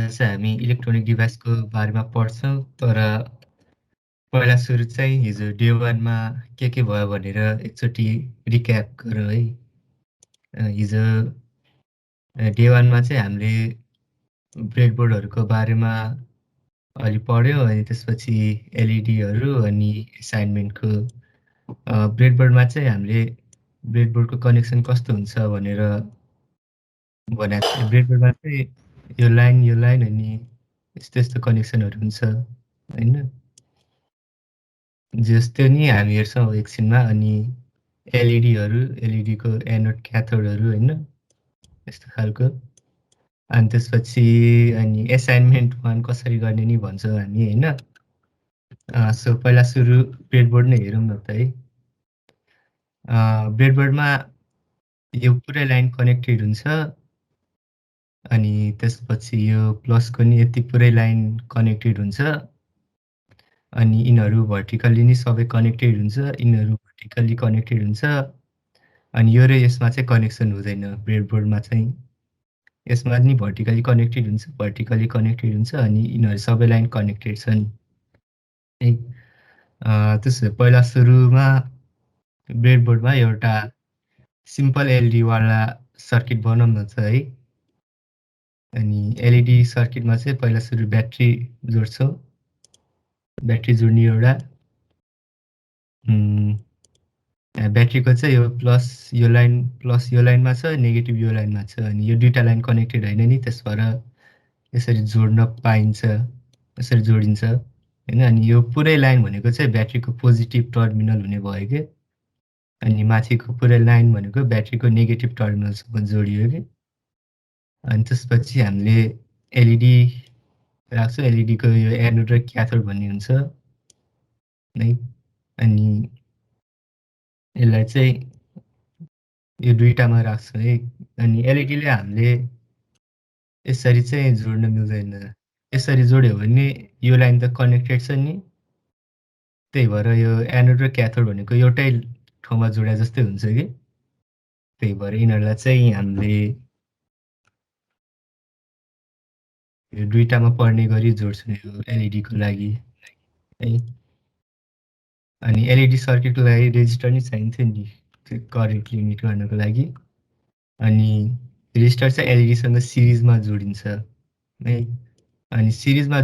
चाहिँ हामी इलेक्ट्रोनिक डिभाइसको बारेमा पढ्छौँ, तर पहिला सुरु चाहिँ हिजो डे 1 मा के भयो भनेर एकचोटि रिक्याप गरौँ है। हिजो डे 1 मा चाहिँ हामीले ब्रेडबोर्डहरूको बारेमा अलि पढ्यौँ, अनि त्यसपछि एलइडीहरू अनि असाइनमेन्टको ब्रेडबोर्डमा चाहिँ हामीले ब्रेडबोर्डको कनेक्सन कस्तो हुन्छ भनेर भनेको थियो। ब्रेडबोर्डमा चाहिँ यो लाइन अनि यस्तो यस्तो कनेक्सनहरू हुन्छ होइन। जस्तो नि हामी हेर्छौँ एकछिनमा। अनि एलइडीको एनोड क्याथोडहरू होइन, यस्तो खालको। अनि त्यसपछि अनि असाइनमेन्ट 1 कसरी गर्ने नि भन्छौँ हामी होइन। सो पहिला सुरु ब्रेडबोर्ड नै हेरौँ न त है। ब्रेडबोर्डमा यो पुरै लाइन कनेक्टेड हुन्छ, अनि त्यसपछि यो प्लसको नि यति पुरै लाइन कनेक्टेड हुन्छ, अनि यिनीहरू भर्टिकल्ली नि सबै कनेक्टेड हुन्छ, यिनीहरू भर्टिकल्ली कनेक्टेड हुन्छ, अनि यो र यसमा चाहिँ कनेक्सन हुँदैन ब्रेडबोर्डमा चाहिँ। यसमा नि भर्टिकल्ली कनेक्टेड हुन्छ, अनि यिनीहरू सबै लाइन कनेक्टेड छन् है। त्यसो पहिला सुरुमा ब्रेडबोर्डमा एउटा सिम्पल एलइडी वाला सर्किट बनाउँ न त है। अनि एलइडी सर्किटमा चाहिँ पहिला सुरु ब्याट्री जोड्छौँ। ब्याट्री जोड्ने एउटा ब्याट्रीको चाहिँ यो प्लस यो लाइनमा छ, नेगेटिभ यो लाइनमा छ, अनि यो दुईटा लाइन कनेक्टेड होइन नि, त्यस भएर यसरी जोड्न पाइन्छ, यसरी जोडिन्छ होइन। अनि यो पुरै लाइन भनेको चाहिँ ब्याट्रीको पोजिटिभ टर्मिनल हुने भयो कि, अनि माथिको पुरै लाइन भनेको ब्याट्रीको नेगेटिभ टर्मिनलसँग जोडियो कि। अनि त्यसपछि हामीले एलइडी राख्छौँ। एलइडीको यो एनोड र क्याथोड भन्ने हुन्छ है। अनि यसलाई चाहिँ यो दुईटामा राख्छौँ है। अनि एलइडीले हामीले यसरी चाहिँ जोड्न मिल्दैन। यसरी जोड्यो भने यो लाइन त कनेक्टेड छ नि, त्यही भएर यो एनोड र क्याथोड भनेको एउटै ठाउँमा जोडे जस्तै हुन्छ कि। त्यही भएर यिनीहरूलाई चाहिँ हामीले यो दुईटामा पर्ने गरी जोड्छौँ यो एलइडीको लागि है। अनि एलइडी सर्किटको लागि रेजिस्टर नि चाहिन्थ्यो नि त्यो करेन्ट लिमिट गर्नको लागि। अनि रेजिस्टर चाहिँ एलइडीसँग सिरिजमा जोडिन्छ है। अनि सिरिजमा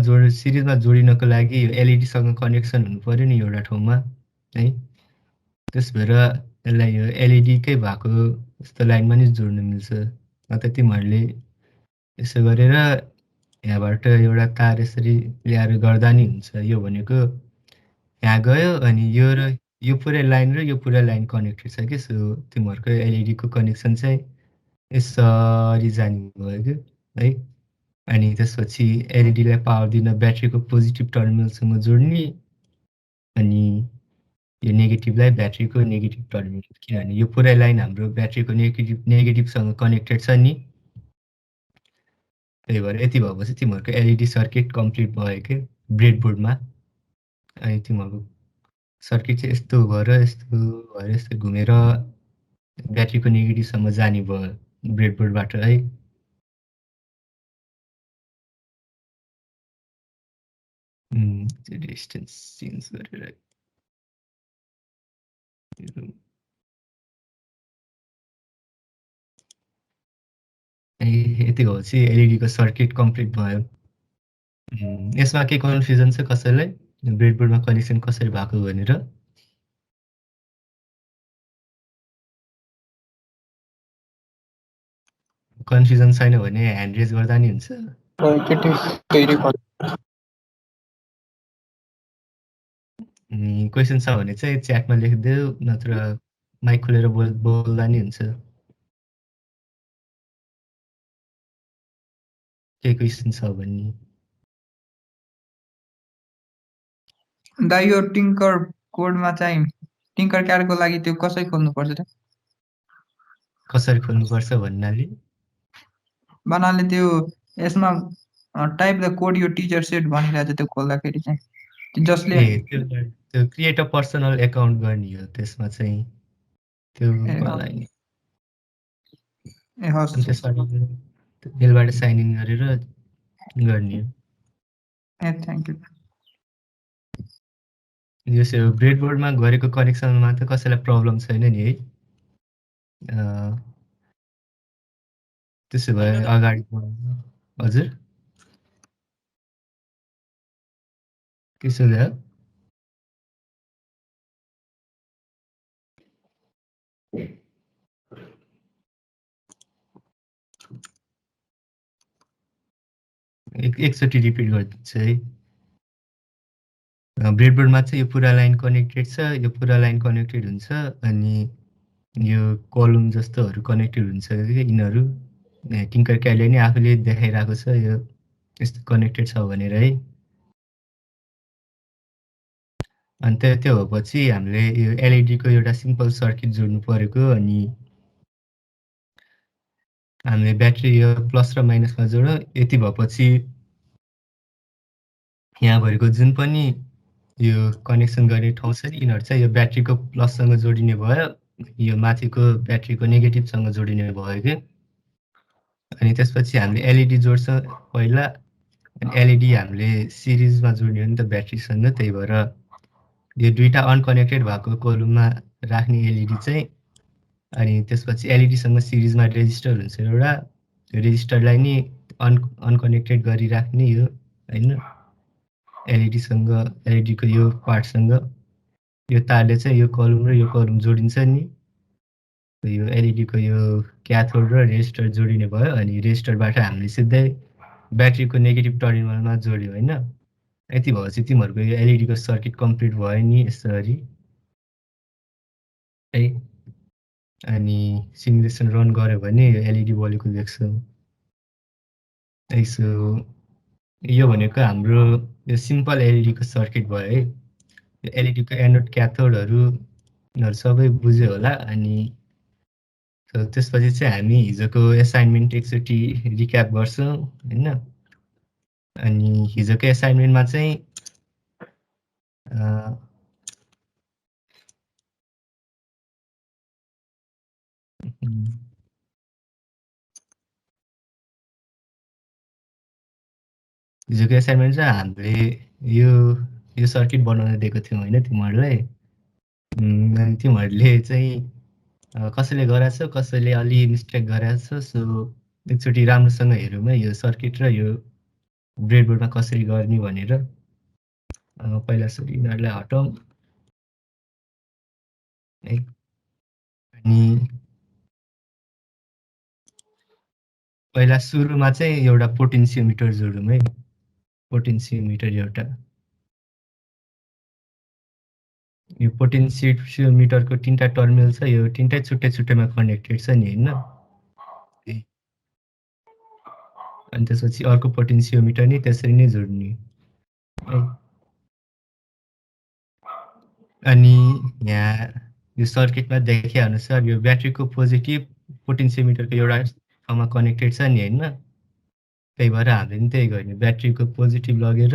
जोडिनको लागि यो एलइडीसँग कनेक्सन हुनु पर्यो नि एउटा ठाउँमा है। त्यस भएर यसलाई यो एलइडीकै भएको यस्तो लाइनमा नि जोड्न मिल्छ। त तिमीहरूले यसो गरेर यहाँबाट एउटा तार यसरी ल्याएर गर्दा नि हुन्छ। यो भनेको यहाँ गयो, अनि यो पुरै लाइन र यो पुरै लाइन कनेक्टेड छ कि। सो तिमीहरूको एलइडीको कनेक्सन चाहिँ यसरी जाने भयो कि है। अनि त्यसपछि एलइडीलाई पावर दिन ब्याट्रीको पोजिटिभ टर्मिनलसँग जोड्ने, अनि यो नेगेटिभलाई ब्याट्रीको नेगेटिभ टर्मिनल, किनभने यो पुरै लाइन हाम्रो ब्याट्रीको नेगेटिभसँग कनेक्टेड छ नि। त्यही भएर यति भएपछि तिमीहरूको एलइडी सर्किट कम्प्लिट भयो कि ब्रेडबोर्डमा। अनि तिमीहरूको सर्किट चाहिँ यस्तो यस्तो घुमेर ब्याट्रीको नेगेटिभसम्म जाने भयो ब्रेडबोर्डबाट है। डिस्टेन्स चेन्ज गरेर यति भएपछि एलइडीको सर्किट कम्प्लिट भयो। यसमा के कन्फ्युजन छ कसैलाई ब्रेडबोर्डमा कनेक्सन कसरी भएको भनेर? कन्फ्युजन छैन भने ह्यान्ड रेज गर्दा नि हुन्छ। क्वेसन छ भने चाहिँ च्याटमा लेखिदेऊ, नत्र माइक खोलेर बोल्दा नि हुन्छ। के क्वेसन छ भने दा यो टिङ्कर कोडमा चाहिँ टिङ्कर क्याडको लागि त्यो कसरी खोल्नुपर्छ त? कसरी खोल्नुपर्छ भन्नाले त्यो यसमा टाइप द कोड यो टिचर सेट भनिरहेछ त्यो खोल्दाखेरि चाहिँ जसले त्यो क्रिएट अ पर्सनल एकाउन्ट गर्ने हो। त्यसमा चाहिँ त्यो लागि ए हस् त्यसबाट मेलबाट साइन इन गरेर गर्ने हो। ए थ्याङ्क यू। यसो ब्रेडबोर्डमा गरेको कनेक्सनमा त कसैलाई प्रब्लम छैन नि है? त्यसो भए अगाडि हजुर? के सोध्यो? एकचोटि रिपिट गरिदिन्छु है। ब्रेडबोर्डमा चाहिँ यो पुरा लाइन कनेक्टेड छ, यो पुरा लाइन कनेक्टेड हुन्छ, अनि यो कलम जस्तोहरू कनेक्टेड हुन्छ कि यिनीहरू टिङ्कर क्याडले नि आफूले देखाइरहेको छ यो यस्तो कनेक्टेड छ भनेर है। अनि त्यो भएपछि हामीले यो एलइडीको एउटा सिम्पल सर्किट जोड्नु परेको, अनि हामीले ब्याट्री यो प्लस र माइनसमा जोड्यो। यति भएपछि यहाँ भएको जुन पनि यो कनेक्सन गर्ने ठाउँ छ नि, यिनीहरू चाहिँ यो ब्याट्रीको प्लससँग जोडिने भयो, यो माथिको ब्याट्रीको नेगेटिभसँग जोडिने भयो कि। अनि त्यसपछि हामीले एलइडी जोड्छ पहिला, अनि एलइडी हामीले सिरिजमा जोड्ने हो नि त ब्याट्रीसँग, त्यही भएर यो दुईवटा अनकनेक्टेड भएको कोलममा राख्ने एलइडी चाहिँ, अनि त्यसपछि एलइडीसँग सिरिजमा रेजिस्टर हुन्छ एउटा, त्यो रेजिस्टरलाई नि अनकनेक्टेड गरिराख्ने यो होइन, एलइडीसँग एलइडीको यो पार्टसँग यो तारले चाहिँ यो कलम र यो कलम जोडिन्छ नि, यो एलइडीको यो क्याथोड र रेजिस्टर जोडिने भयो, अनि रेजिस्टरबाट हामीले सिधै ब्याट्रीको नेगेटिभ टर्मिनलमा जोड्यो होइन। यति भएपछि तिमीहरूको यो एलइडीको सर्किट कम्प्लिट भयो नि यसरी है। अनि सिमुलेसन रन गर्यो भने यो एलइडी बलेको देख्छौ। यसो यो भनेको हाम्रो यो सिम्पल एलइडीको सर्किट भयो है। यो एलइडीको एनोड क्याथोडहरू यिनीहरू सबै बुझ्यो होला। अनि त्यसपछि चाहिँ हामी हिजोको एसाइनमेन्ट एकचोटि रिक्याप गर्छौँ होइन। अनि हिजोको एसाइनमेन्टमा चाहिँ हिजोको एसाइनमेन्ट चाहिँ हामीले यो सर्किट बनाउन दिएको थियौँ होइन तिमीहरूलाई। अनि तिमीहरूले चाहिँ कसैले गराएछ, कसैले अलि मिस्टेक गराएछ। सो एकचोटि राम्रोसँग हेरौँ है यो सर्किट र यो ब्रेडबोर्डमा कसरी गर्ने भनेर। पहिला सुरु यिनीहरूलाई हटाउँ है। अनि पहिला सुरुमा चाहिँ एउटा पोटेन्सियोमिटर जोडौँ है। पोटेन्सियोमिटर एउटा, यो पोटेन्सियोमिटरको 3टा टर्मिनल छ, यो 3टै छुट्टै छुट्टैमा कनेक्टेड छ नि होइन। अनि त्यसपछि अर्को पोटेन्सियोमिटर नि त्यसरी नै जोड्ने है। अनि यहाँ यो सर्किटमा देखे अनुसार यो ब्याट्रीको पोजिटिभ पोटेन्सियोमिटरको एउटा ठाउँमा कनेक्टेड छ नि होइन। त्यही भएर हामीले पनि त्यही गर्ने, ब्याट्रीको पोजिटिभ लगेर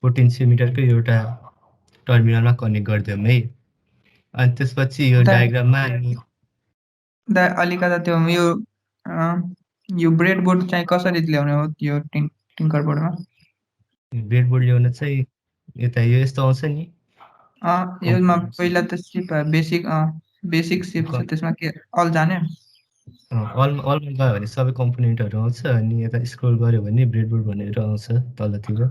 पोटेन्सियोमिटरको एउटा टर्मिनलमा कनेक्ट गरिदिउँ है। अनि त्यसपछि यो डायग्राममा अलिकता त्यो यो ब्रेडबोर्ड चाहिँ कसरी ल्याउने हो यो टिङ्करबोर्डमा? ब्रेडबोर्ड ल्याउन चाहिँ यता यो यस्तो आउँछ नि। यसमा पहिला त सिप बेसिक सिप छ, त्यसमा के अल जाने? अलमा गयो भने सबै कम्पोनेन्टहरू आउँछ, अनि यता स्क्रोल गऱ्यो भने ब्रेडबोर्ड भनेर आउँछ तलतिर।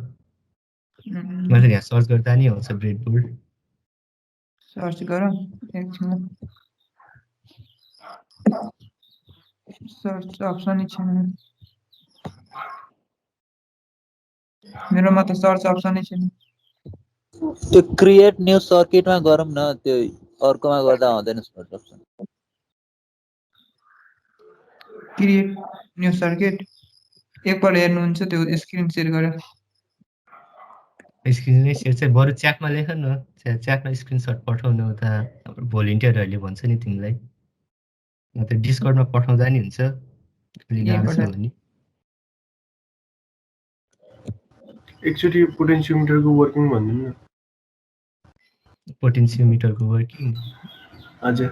मैले यहाँ सर्च गर्दा नि आउँछ ब्रेडबोर्ड। सर्च गरौँ एकछिन, सर्च अप्सन छैन मेरोमा, त सर्च अप्सनै छैन। त्यो क्रिएट न्यू सर्किटमा गरौँ न, त्यो अर्कोमा गर्दा हुँदैन search option. Create new circuit एकपल्ट हेर्नुहुन्छ त्यो स्क्रिन सेयर गरेर? स्क्रिन सेयर चाहिँ बरु च्याटमा लेख न, च्याटमा स्क्रिनसट पठाउनु उता भोलिन्टियरहरूले भन्छ नि तिमीलाई। त्यो डिस्कर्डमा पठाउँदा नि हुन्छ अलि गाह्रो छ भने। एकचोटि पोटेन्सियोमिटरको वर्किङ भनिदिनु न। पोटेन्सियोमिटरको वर्किङ हजुर,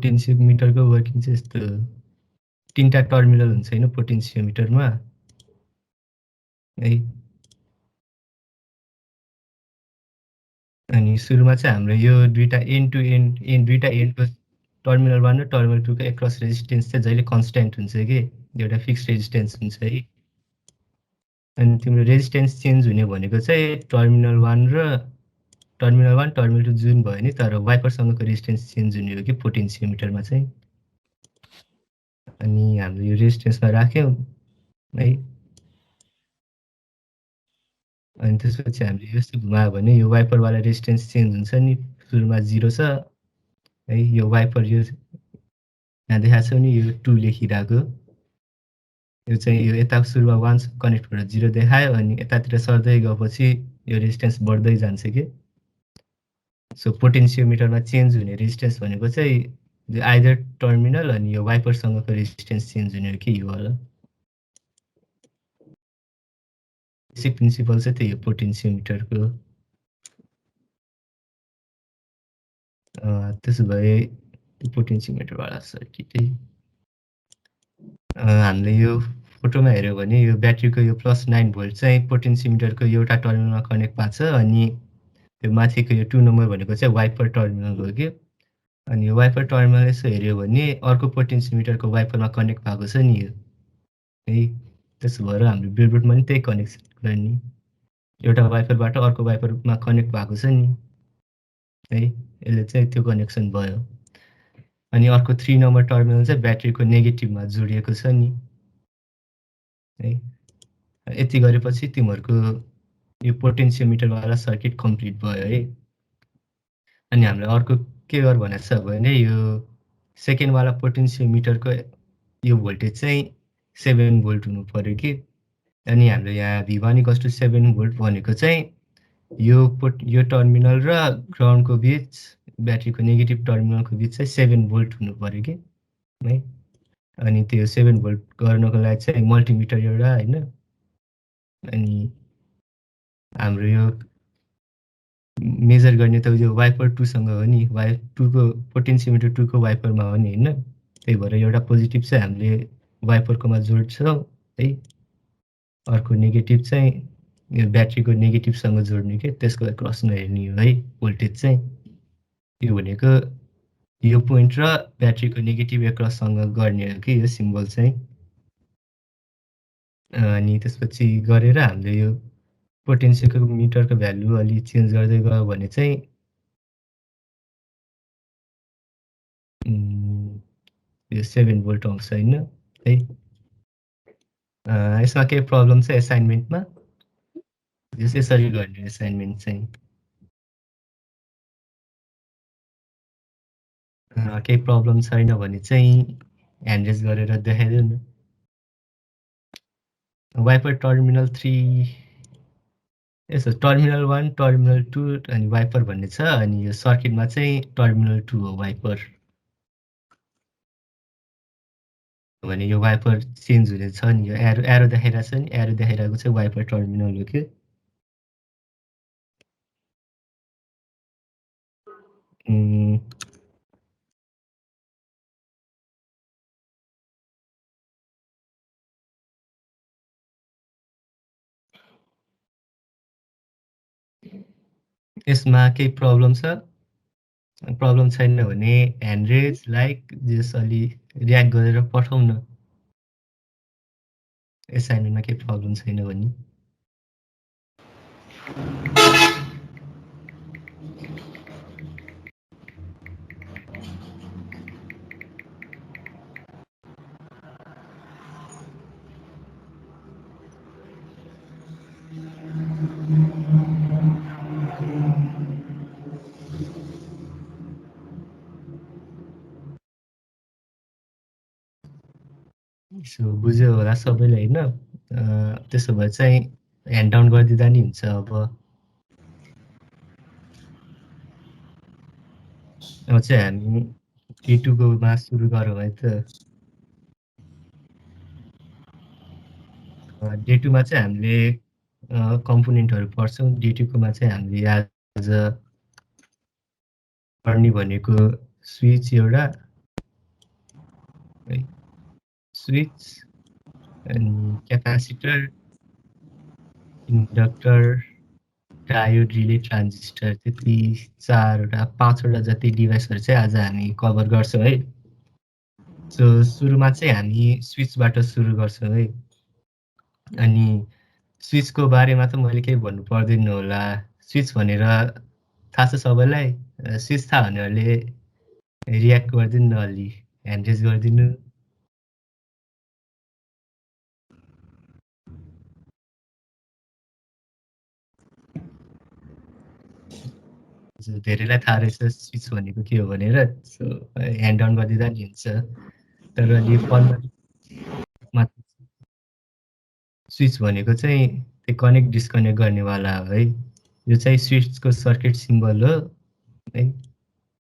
पोटेन्सियोमिटरको वर्किङ चाहिँ यस्तो 3टा टर्मिनल हुन्छ हैन पोटेन्सियोमिटरमा है। अनि सुरुमा चाहिँ हाम्रो यो दुईटा एन्ड टु एन्ड दुईटा एन्डको टर्मिनल 1 र टर्मिनल 2 को एक्रस रेजिस्टेन्स चाहिँ जहिले कन्स्ट्यान्ट हुन्छ कि एउटा फिक्स रेजिस्टेन्स हुन्छ है। अनि तिम्रो रेजिस्टेन्स चेन्ज हुने भनेको चाहिँ टर्मिनल 1 टर्मिनल 2 जुन भयो नि तर वाइपरसँगको रेजिस्टेन्स चेन्ज हुने हो कि पोटेन्सियोमिटरमा चाहिँ। अनि हामीले यो रेजिस्टेन्समा राख्यौँ है। अनि त्यसपछि हामीले यस्तो घुमायो भने यो वाइपरवाला रेजिस्टेन्स चेन्ज हुन्छ नि सुरुमा 0 छ है। यो वाइपर यो यहाँ देखाएको छ नि यो 2 लेखिरहेको यो चाहिँ यो यता सुरुमा 1 कनेक्ट भएर 0 देखायो अनि यतातिर सर्दै गएपछि यो रेजिस्टेन्स बढ्दै जान्छ कि। सो पोटेन्सियोमिटरमा चेन्ज हुने रेजिस्टेन्स भनेको चाहिँ आइदर टर्मिनल अनि यो वाइपरसँगको रेजिस्टेन्स चेन्ज हुने हो कि यो होला। बेसिक प्रिन्सिपल चाहिँ त्यही हो पोटेन्सियोमिटरको। त्यसो भए पोटेन्सियोमिटरवाला सर्किट हामीले यो फोटोमा हेऱ्यो भने यो ब्याट्रीको यो +9 भोल्ट चाहिँ पोटेन्सियोमिटरको एउटा टर्मिनलमा कनेक्ट भएको छ अनि त्यो माथिको यो 2 नम्बर भनेको चाहिँ वाइपर टर्मिनल हो कि। अनि यो वाइपर टर्मिनल यसो हेऱ्यो भने अर्को पोटेन्सियोमिटरको वाइपरमा कनेक्ट भएको छ नि यो है। त्यसो भएर हाम्रो ब्रेडबोर्डमा पनि त्यही कनेक्सन गर्ने एउटा वाइपरबाट अर्को वाइपरमा कनेक्ट भएको छ नि है। यसले चाहिँ त्यो कनेक्सन भयो। अनि अर्को 3 नम्बर टर्मिनल चाहिँ ब्याट्रीको नेगेटिभमा जोडिएको छ नि है। यति गरेपछि तिमीहरूको यो पोटेन्सियोमिटरवाला सर्किट कम्प्लिट भयो है। अनि हामीले अर्को के गर भनेको छ भने यो सेकेन्डवाला पोटेन्सियोमिटरको यो भोल्टेज चाहिँ 7 भोल्ट हुनु पर्यो कि। अनि हामीले यहाँ V1 = 7 भोल्ट भनेको चाहिँ यो टर्मिनल र ग्राउन्डको बिच ब्याट्रीको नेगेटिभ टर्मिनलको बिच चाहिँ 7 भोल्ट हुनु पर्यो कि है। अनि त्यो 7 भोल्ट गर्नको लागि चाहिँ मल्टिमिटर एउटा हैन। अनि हाम्रो यो मेजर गर्ने त यो वाइपर 2 सँग हो नि 2 को पोटेन्सियोमिटर 2 को वाइपरमा हो नि हैन। त्यही भएर एउटा पोजिटिभ चाहिँ हामीले वाइपरकोमा जोड्छौँ है। अर्को नेगेटिभ चाहिँ यो ब्याट्रीको नेगेटिभसँग जोड्ने के त्यसको क्रसमा हेर्ने हो है भोल्टेज चाहिँ। यो भनेको यो पोइन्ट र ब्याट्रीको नेगेटिभ एक्रससँग गर्ने हो कि यो सिम्बल चाहिँ। अनि त्यसपछि गरेर हामीले यो पोटेन्सियोमिटरको भ्यालु अलि चेन्ज गर्दै गयो भने चाहिँ यो 7 भोल्ट आउँछ हैन है। यसमा केही प्रब्लम छ एसाइनमेन्टमा यसरी गर्ने एसाइनमेन्ट चाहिँ केही प्रब्लम छैन भने चाहिँ ह्यान्ड रेज गरेर देखाइदेऊ न। वाइपर टर्मिनल 3 यसो टर्मिनल 1 टर्मिनल 2 अनि वाइपर भन्ने छ। अनि यो सर्किटमा चाहिँ टर्मिनल 2 हो वाइपर भने यो वाइपर चेन्ज हुने छ नि यो एरो देखाइरहेको छ नि एरो देखाइरहेको चाहिँ वाइपर टर्मिनल हो कि। यसमा केही प्रब्लम छ? प्रब्लम छैन भने ह्यान्ड रेज लाइक जस अलि रियाक्ट गरेर पठाउँ न एसाइनमेन्टमा केही प्रब्लम छैन भने। सो बुझ्यो होला सबैले हैन। त्यसो भए चाहिँ ह्यान्ड डाउन गरिदिँदा नि हुन्छ अब। चाहिँ हामी D2 कोमा सुरु गरौँ है त। D2 मा चाहिँ हामीले कम्पोनेन्टहरू पढ्छौँ। D2 कोमा चाहिँ हामीले आज पढ्ने भनेको स्विच एउटा है स्विच अनि capacitor inductor diode relay transistor त्यति 4वटा 5वटा जति डिभाइसहरू चाहिँ आज हामी कभर गर्छौँ है सो सुरुमा चाहिँ हामी स्विचबाट सुरु गर्छौँ है अनि स्विचको बारेमा त मैले केही भन्नु पर्दैन होला स्विच भनेर थाहा छ सबैलाई स्विच थाहा हुनेहरूले रियाक्ट गरिदिनु न अलि ह्यान्ड रेज गरिदिनु धेरैलाई थाहा रहेछ स्विच भनेको के हो भनेर सो ह्यान्ड डाउन गरिदिँदा नि हुन्छ तर अलि फर्ममा स्विच भनेको चाहिँ त्यो कनेक्ट डिस्कनेक्ट गर्नेवाला हो है यो चाहिँ स्विचको सर्किट सिम्बल हो है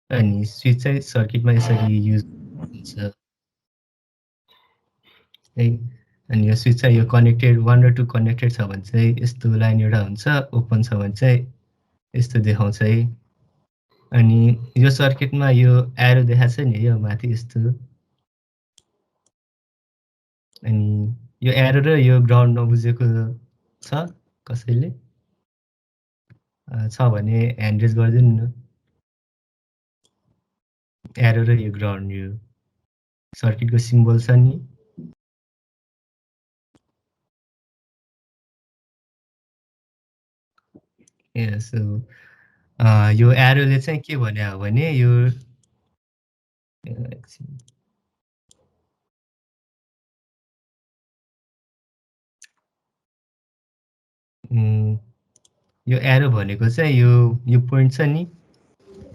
अनि स्विच चाहिँ सर्किटमा यसरी युज हुन्छ है अनि यो स्विच चाहिँ यो कनेक्टेड 1 र 2 कनेक्टेड छ भने चाहिँ यस्तो लाइन एउटा हुन्छ ओपन छ भने चाहिँ यस्तो देखाउँछ है अनि यो सर्किटमा यो एरो देखाएको छ नि यो माथि यस्तो अनि यो एरो र यो ग्राउन्ड नबुझेको छ कसैले छ भने ह्यान्ड रेज गरिदिनु न एरो र यो ग्राउन्ड यो सर्किटको सिम्बल छ नि सो यो एरोले चाहिँ के भने हो भने यो एकछिन यो एरो भनेको चाहिँ यो पोइन्ट छ नि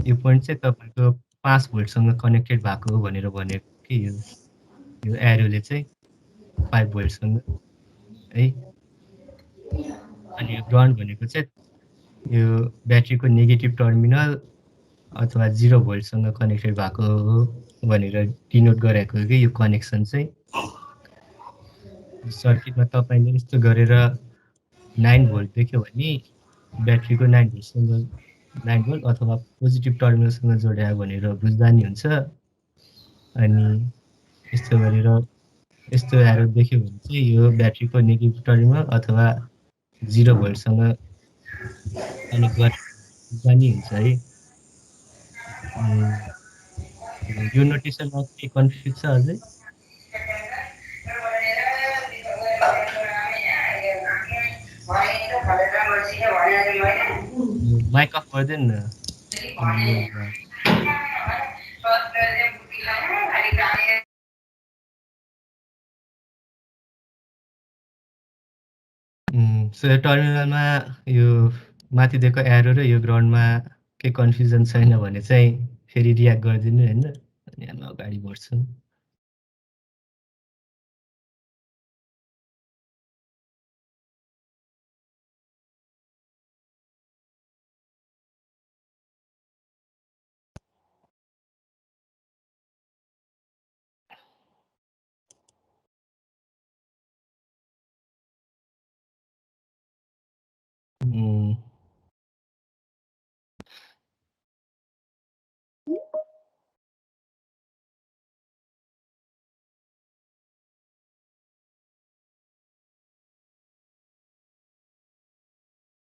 यो पोइन्ट चाहिँ तपाईँको 5 भोल्टसँग कनेक्टेड भएको हो भनेर भनेको कि यो एरोले चाहिँ 5 भोल्टसँग है अनि यो ग्राउन्ड भनेको चाहिँ यो ब्याट्रीको नेगेटिभ टर्मिनल अथवा 0 भोल्टसँग कनेक्टेड भएको हो भनेर डिनोट गरेको हो कि यो कनेक्सन चाहिँ सर्किटमा तपाईँले यस्तो गरेर 9 भोल्ट देख्यो भने ब्याट्रीको 9 भोल्टसँग 9 भोल्ट अथवा पोजिटिभ टर्मिनलसँग जोड्यो भनेर बुझ्दा नि हुन्छ अनि यस्तो गरेर यस्तो एरो देख्यो भने चाहिँ यो ब्याट्रीको नेगेटिभ टर्मिनल अथवा 0 भोल्टसँग कनेक्ट गर्दा नि हुन्छ है यो नोटेसनमा के कन्फ्युज छ अझै माइक अफ गरिदिनु न सो यो टर्मिनलमा यो माथि दिएको एरो र यो ग्राउन्डमा के कन्फ्युजन छैन भने चाहिँ फेरि रियाक्ट गरिदिनु होइन अनि हामी अगाडि बढ्छौँ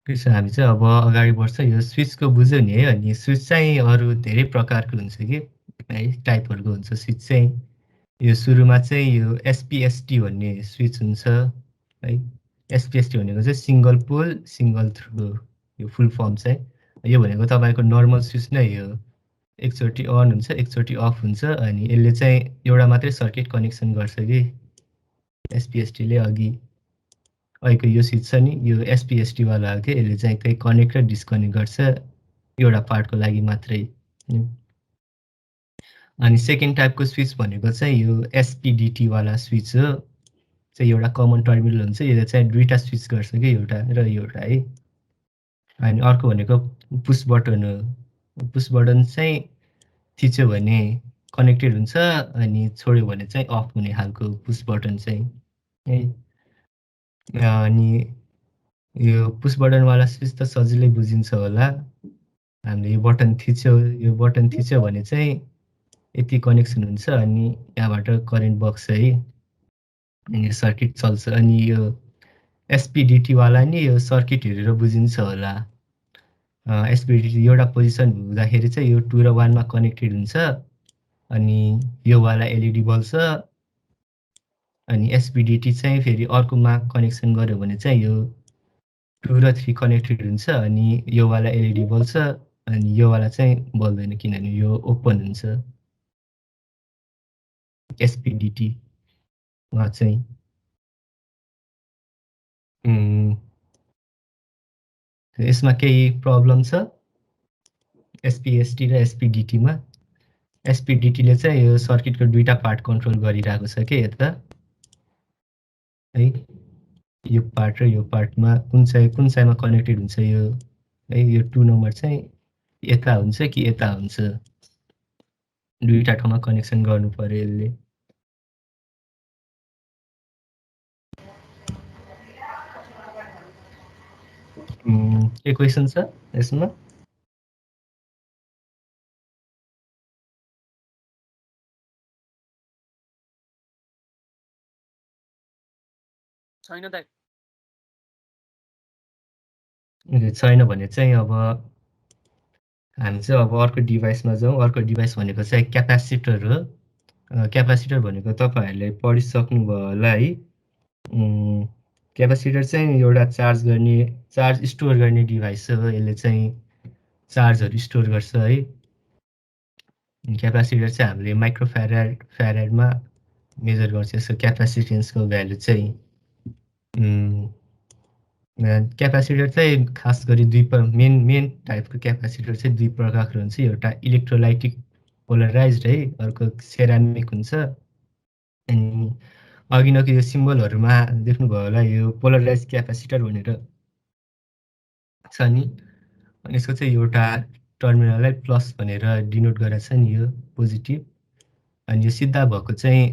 त्यसो हामी चाहिँ अब अगाडि बढ्छ यो स्विचको बुझ्यो नि है अनि स्विच चाहिँ अरू धेरै प्रकारको हुन्छ कि है टाइपहरूको हुन्छ स्विच चाहिँ यो सुरुमा चाहिँ यो एसपिएसटी भन्ने स्विच हुन्छ है एसपिएसटी भनेको चाहिँ सिङ्गल पोल सिङ्गल थ्रो यो फुल फर्म चाहिँ यो भनेको तपाईँको नर्मल स्विच नै हो एकचोटि अन हुन्छ एकचोटि अफ हुन्छ अनि यसले चाहिँ एउटा मात्रै सर्किट कनेक्सन गर्छ कि एसपिएसटीले अघि अहिलेको यो स्विच छ नि यो एसपिएसटी वाला हो कि यसले चाहिँ त्यही कनेक्ट र डिस्कनेक्ट गर्छ एउटा पार्टको लागि मात्रै अनि सेकेन्ड टाइपको स्विच भनेको चाहिँ यो एसपिडिटी वाला स्विच हो चाहिँ एउटा कमन टर्मिनल हुन्छ यसले चाहिँ दुईटा स्विच गर्छ कि एउटा र एउटा है अनि अर्को भनेको पुस बटन हो पुस बटन चाहिँ थिच्यो भने कनेक्टेड हुन्छ अनि छोड्यो भने चाहिँ अफ हुने खालको पुस बटन चाहिँ है अनि यो पुस बटनवाला स्विच त सजिलै बुझिन्छ होला हामीले यो बटन थिच्यो भने चाहिँ यति कनेक्सन हुन्छ अनि यहाँबाट करेन्ट बग्छ है अनि सर्किट चल्छ अनि यो एसपिडिटी वाला नि यो सर्किट हेरेर बुझिन्छ होला एसपिडिटी एउटा पोजिसन हुँदाखेरि चाहिँ यो 2 र 1 मा कनेक्टेड हुन्छ अनि यो वाला एलइडी बल्छ अनि एसपिडिटी चाहिँ फेरि अर्कोमा कनेक्सन गर्यो भने चाहिँ यो 2 र 3 कनेक्टेड हुन्छ अनि यो वाला एलइडी बल्छ अनि यो वाला चाहिँ बल्दैन किनभने यो ओपन हुन्छ एसपिडिटी मा चाहिँ यसमा केही प्रब्लम छ एसपिएसटी र एसपिडिटीमा एसपिडिटीले चाहिँ यो सर्किटको दुईटा पार्ट कन्ट्रोल गरिरहेको छ के यता है यो पार्ट र यो पार्टमा कुन चाहिँमा कनेक्टेड हुन्छ यो है यो 2 नम्बर चाहिँ यता हुन्छ कि यता हुन्छ दुईटा ठाउँमा कनेक्सन गर्नु पर्यो यसले के क्वेसन छ यसमा छैन दाइ छैन भने चाहिँ अब हामी चाहिँ अब अर्को डिभाइसमा जाउँ अर्को डिभाइस भनेको चाहिँ क्यापासिटर हो क्यापासिटर भनेको तपाईहरुले पढिसक्नुभयो होला है क्यापासिटर चाहिँ एउटा चार्ज स्टोर गर्ने डिभाइस हो यसले चाहिँ चार्जहरु स्टोर गर्छ है क्यापासिटर चाहिँ हामीले माइक्रोफ्याराडमा मेजर गर्छ यसको क्यापासिटेन्सको भ्यालु चाहिँ क्यापासिटर चाहिँ खास गरी मेन टाइपको क्यापासिटर चाहिँ दुई प्रकारको हुन्छ एउटा इलेक्ट्रोलाइटिक पोलराइज्ड है अर्को सेरामिक हुन्छ अनि अघिनको यो सिम्बलहरुमा देख्नुभयो होला यो पोलराइज्ड क्यापासिटर भनेर छ नि अनि यसको चाहिँ एउटा टर्मिनललाई प्लस भनेर डिनोट गरेको छ नि यो पोजिटिभ अनि यो सिधा भएको चाहिँ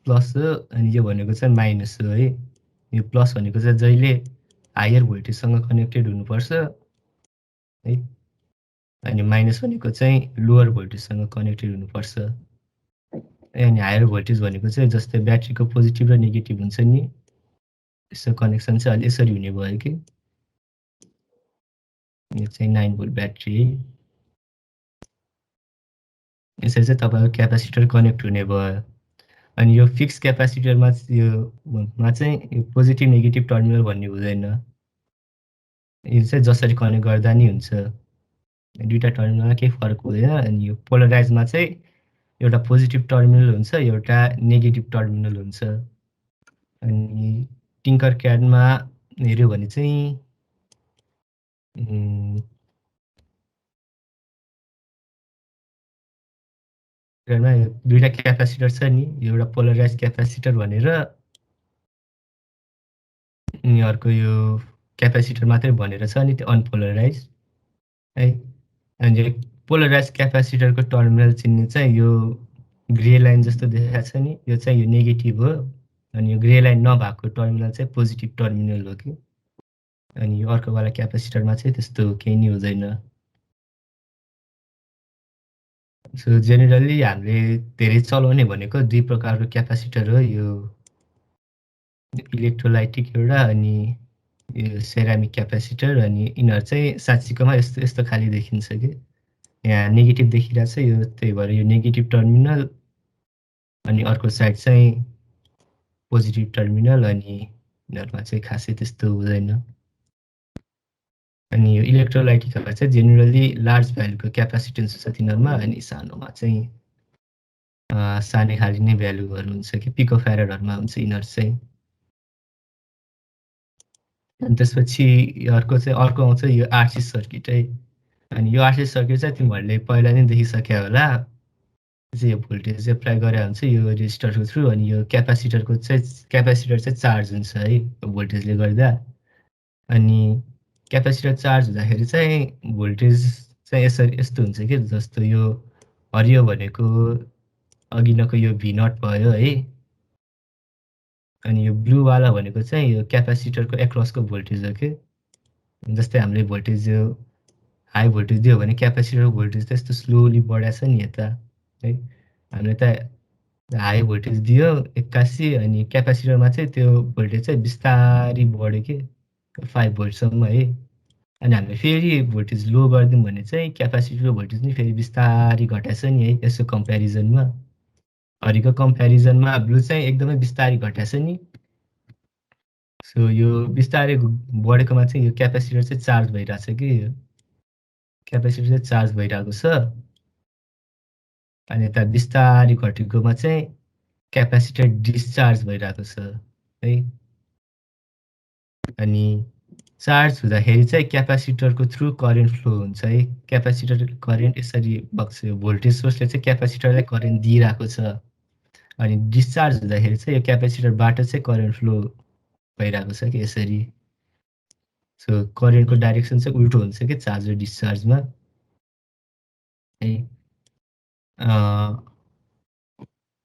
प्लस हो अनि यो भनेको चाहिँ माइनस हो है यो प्लस भनेको चाहिँ जहिले हायर भोल्टेजसँग कनेक्टेड हुनुपर्छ है अनि माइनस भनेको चाहिँ लोअर भोल्टेजसँग कनेक्टेड हुनुपर्छ अनि हायर भोल्टेज भनेको चाहिँ जस्तै ब्याट्रीको पोजिटिभ र नेगेटिभ हुन्छ नि यसको कनेक्सन चाहिँ अलि यसरी हुने भयो कि यो चाहिँ 9 भोल्ट ब्याट्री है यसरी चाहिँ तपाईको क्यापासिटर कनेक्ट हुने भयो अनि यो फिक्स क्यापासिटरमा चाहिँ यो पोजिटिभ नेगेटिभ टर्मिनल भन्ने हुँदैन यो चाहिँ जसरी कनेक्ट गर्दा नि हुन्छ दुईटा टर्मिनलमा केही फरक हुँदैन अनि यो पोलराइजमा चाहिँ एउटा पोजिटिभ टर्मिनल हुन्छ एउटा नेगेटिभ टर्मिनल हुन्छ अनि टिंकर क्याडमा हेर्यो भने चाहिँ दुईटा क्यापासिटर छ नि एउटा पोलराइज क्यापासिटर भनेर अनि अर्को यो क्यापासिटर मात्रै भनेर छ नि त्यो अनपोलराइज है अनि पोलराइज क्यापासिटरको टर्मिनल चिन्ने चाहिँ यो ग्रे लाइन जस्तो देखाएको छ नि यो चाहिँ यो नेगेटिभ हो अनि यो ग्रे लाइन नभएको टर्मिनल चाहिँ पोजिटिभ टर्मिनल हो कि अनि यो अर्को वाला क्यापासिटरमा चाहिँ त्यस्तो केही नि हुँदैन सो जेनरली हामीले धेरै चलाउने भनेको दुई प्रकारको क्यापासिटर हो यो इलेक्ट्रोलाइटिक एउटा अनि यो सेरामिक क्यापासिटर अनि यिनीहरु चाहिँ साँच्चीकोमा यस्तो खाली देखिन्छ कि यहाँ नेगेटिभ देखिरहेको छ यो त्यही भएर यो नेगेटिभ टर्मिनल अनि अर्को साइड चाहिँ पोजिटिभ टर्मिनल अनि यिनीहरुमा चाहिँ खासै त्यस्तो हुँदैन अनि यो इलेक्ट्रोलाइटिकहरु चाहिँ जेनरली लार्ज भ्यालुको क्यापासिटेन्स हुन्छ तिनीहरुमा अनि सानोमा चाहिँ सानै खाली नै भ्यालुहरु हुन्छ कि पिकोफ्याराडहरुमा हुन्छ यिनीहरु चाहिँ अनि त्यसपछि अर्को आउँछ यो आरसी सर्किट है अनि यो आरसी सर्किट चाहिँ तिमीहरुले पहिला नै देखिसक्यो होला चाहिँ यो भोल्टेज एप्लाई गरे हुन्छ यो रेजिस्टरको थ्रु अनि यो क्यापासिटर चाहिँ चार्ज हुन्छ है भोल्टेजले गर्दा अनि क्यापासिटर चार्ज हुँदाखेरि चाहिँ भोल्टेज चाहिँ यस्तो हुन्छ कि जस्तो यो हरियो भनेको अघिनको यो V0 भयो है अनि यो ब्लू वाला भनेको चाहिँ यो क्यापासिटरको एक्रसको भोल्टेज हो कि जस्तै हामीले भोल्टेज हाई भोल्टेज दियो भने क्यापासिटरको भोल्टेज त्यस्तो स्लोली बढाछ नि यता है हामीले त हाई भोल्टेज दियो 81 अनि क्यापासिटरमा चाहिँ त्यो भोल्टेज चाहिँ बिस्तारै बढ्यो कि 5 भोल्टसम्म है। अनि हामीले फेरि भोल्टेज लो गरिदिउँ भने चाहिँ क्यापासिटरको भोल्टेज नि फेरि बिस्तारै घटाएछ नि है यसो कम्पेरिजनमा। हरिको कम्पेरिजनमा ब्लू चाहिँ एकदमै बिस्तारै घटाएछ नि। सो यो बिस्तारै बढेकोमा चाहिँ यो क्यापासिटर चाहिँ चार्ज भइरहेछ कि यो क्यापासिटर चाहिँ चार्ज भइरहेको छ। अनि यता बिस्तारै घटेकोमा चाहिँ क्यापासिटर डिस्चार्ज भइरहेको छ है। अनि चार्ज हुँदाखेरि चाहिँ क्यापासिटरको थ्रु करेन्ट फ्लो हुन्छ है। क्यापासिटर करेन्ट यसरी बग्छ। यो भोल्टेज सोर्सले चाहिँ क्यापासिटरलाई करेन्ट दिइरहेको छ। अनि डिस्चार्ज हुँदाखेरि चाहिँ यो क्यापासिटरबाट चाहिँ करेन्ट फ्लो भइरहेको छ कि यसरी। सो करेन्टको डाइरेक्सन चाहिँ उल्टो हुन्छ कि चार्ज र डिस्चार्जमा है।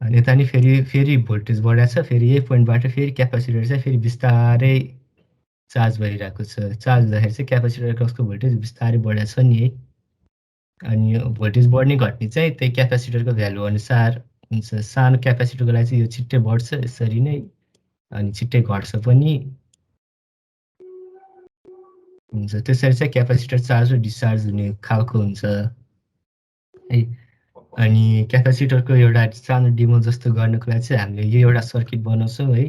अनि यता नि फेरि भोल्टेज बढाएको छ। फेरि यही पोइन्टबाट फेरि क्यापासिटर चाहिँ फेरि बिस्तारै चार्ज भइरहेको छ। चार्ज हुँदाखेरि चाहिँ क्यापासिटर क्रसको भोल्टेज बिस्तारै बढेको छ नि है। अनि यो भोल्टेज बढ्ने घट्ने चाहिँ त्यही क्यापासिटरको भ्यालु अनुसार हुन्छ। सानो क्यापासिटरको लागि चाहिँ यो छिट्टै बढ्छ यसरी नै अनि छिट्टै घट्छ पनि हुन्छ। त्यसरी चाहिँ क्यापासिटर चार्ज र डिस्चार्ज हुने खालको हुन्छ है। अनि क्यापासिटरको एउटा सानो डेमो जस्तो गर्नको लागि चाहिँ हामीले यो एउटा सर्किट बनाउँछौँ है।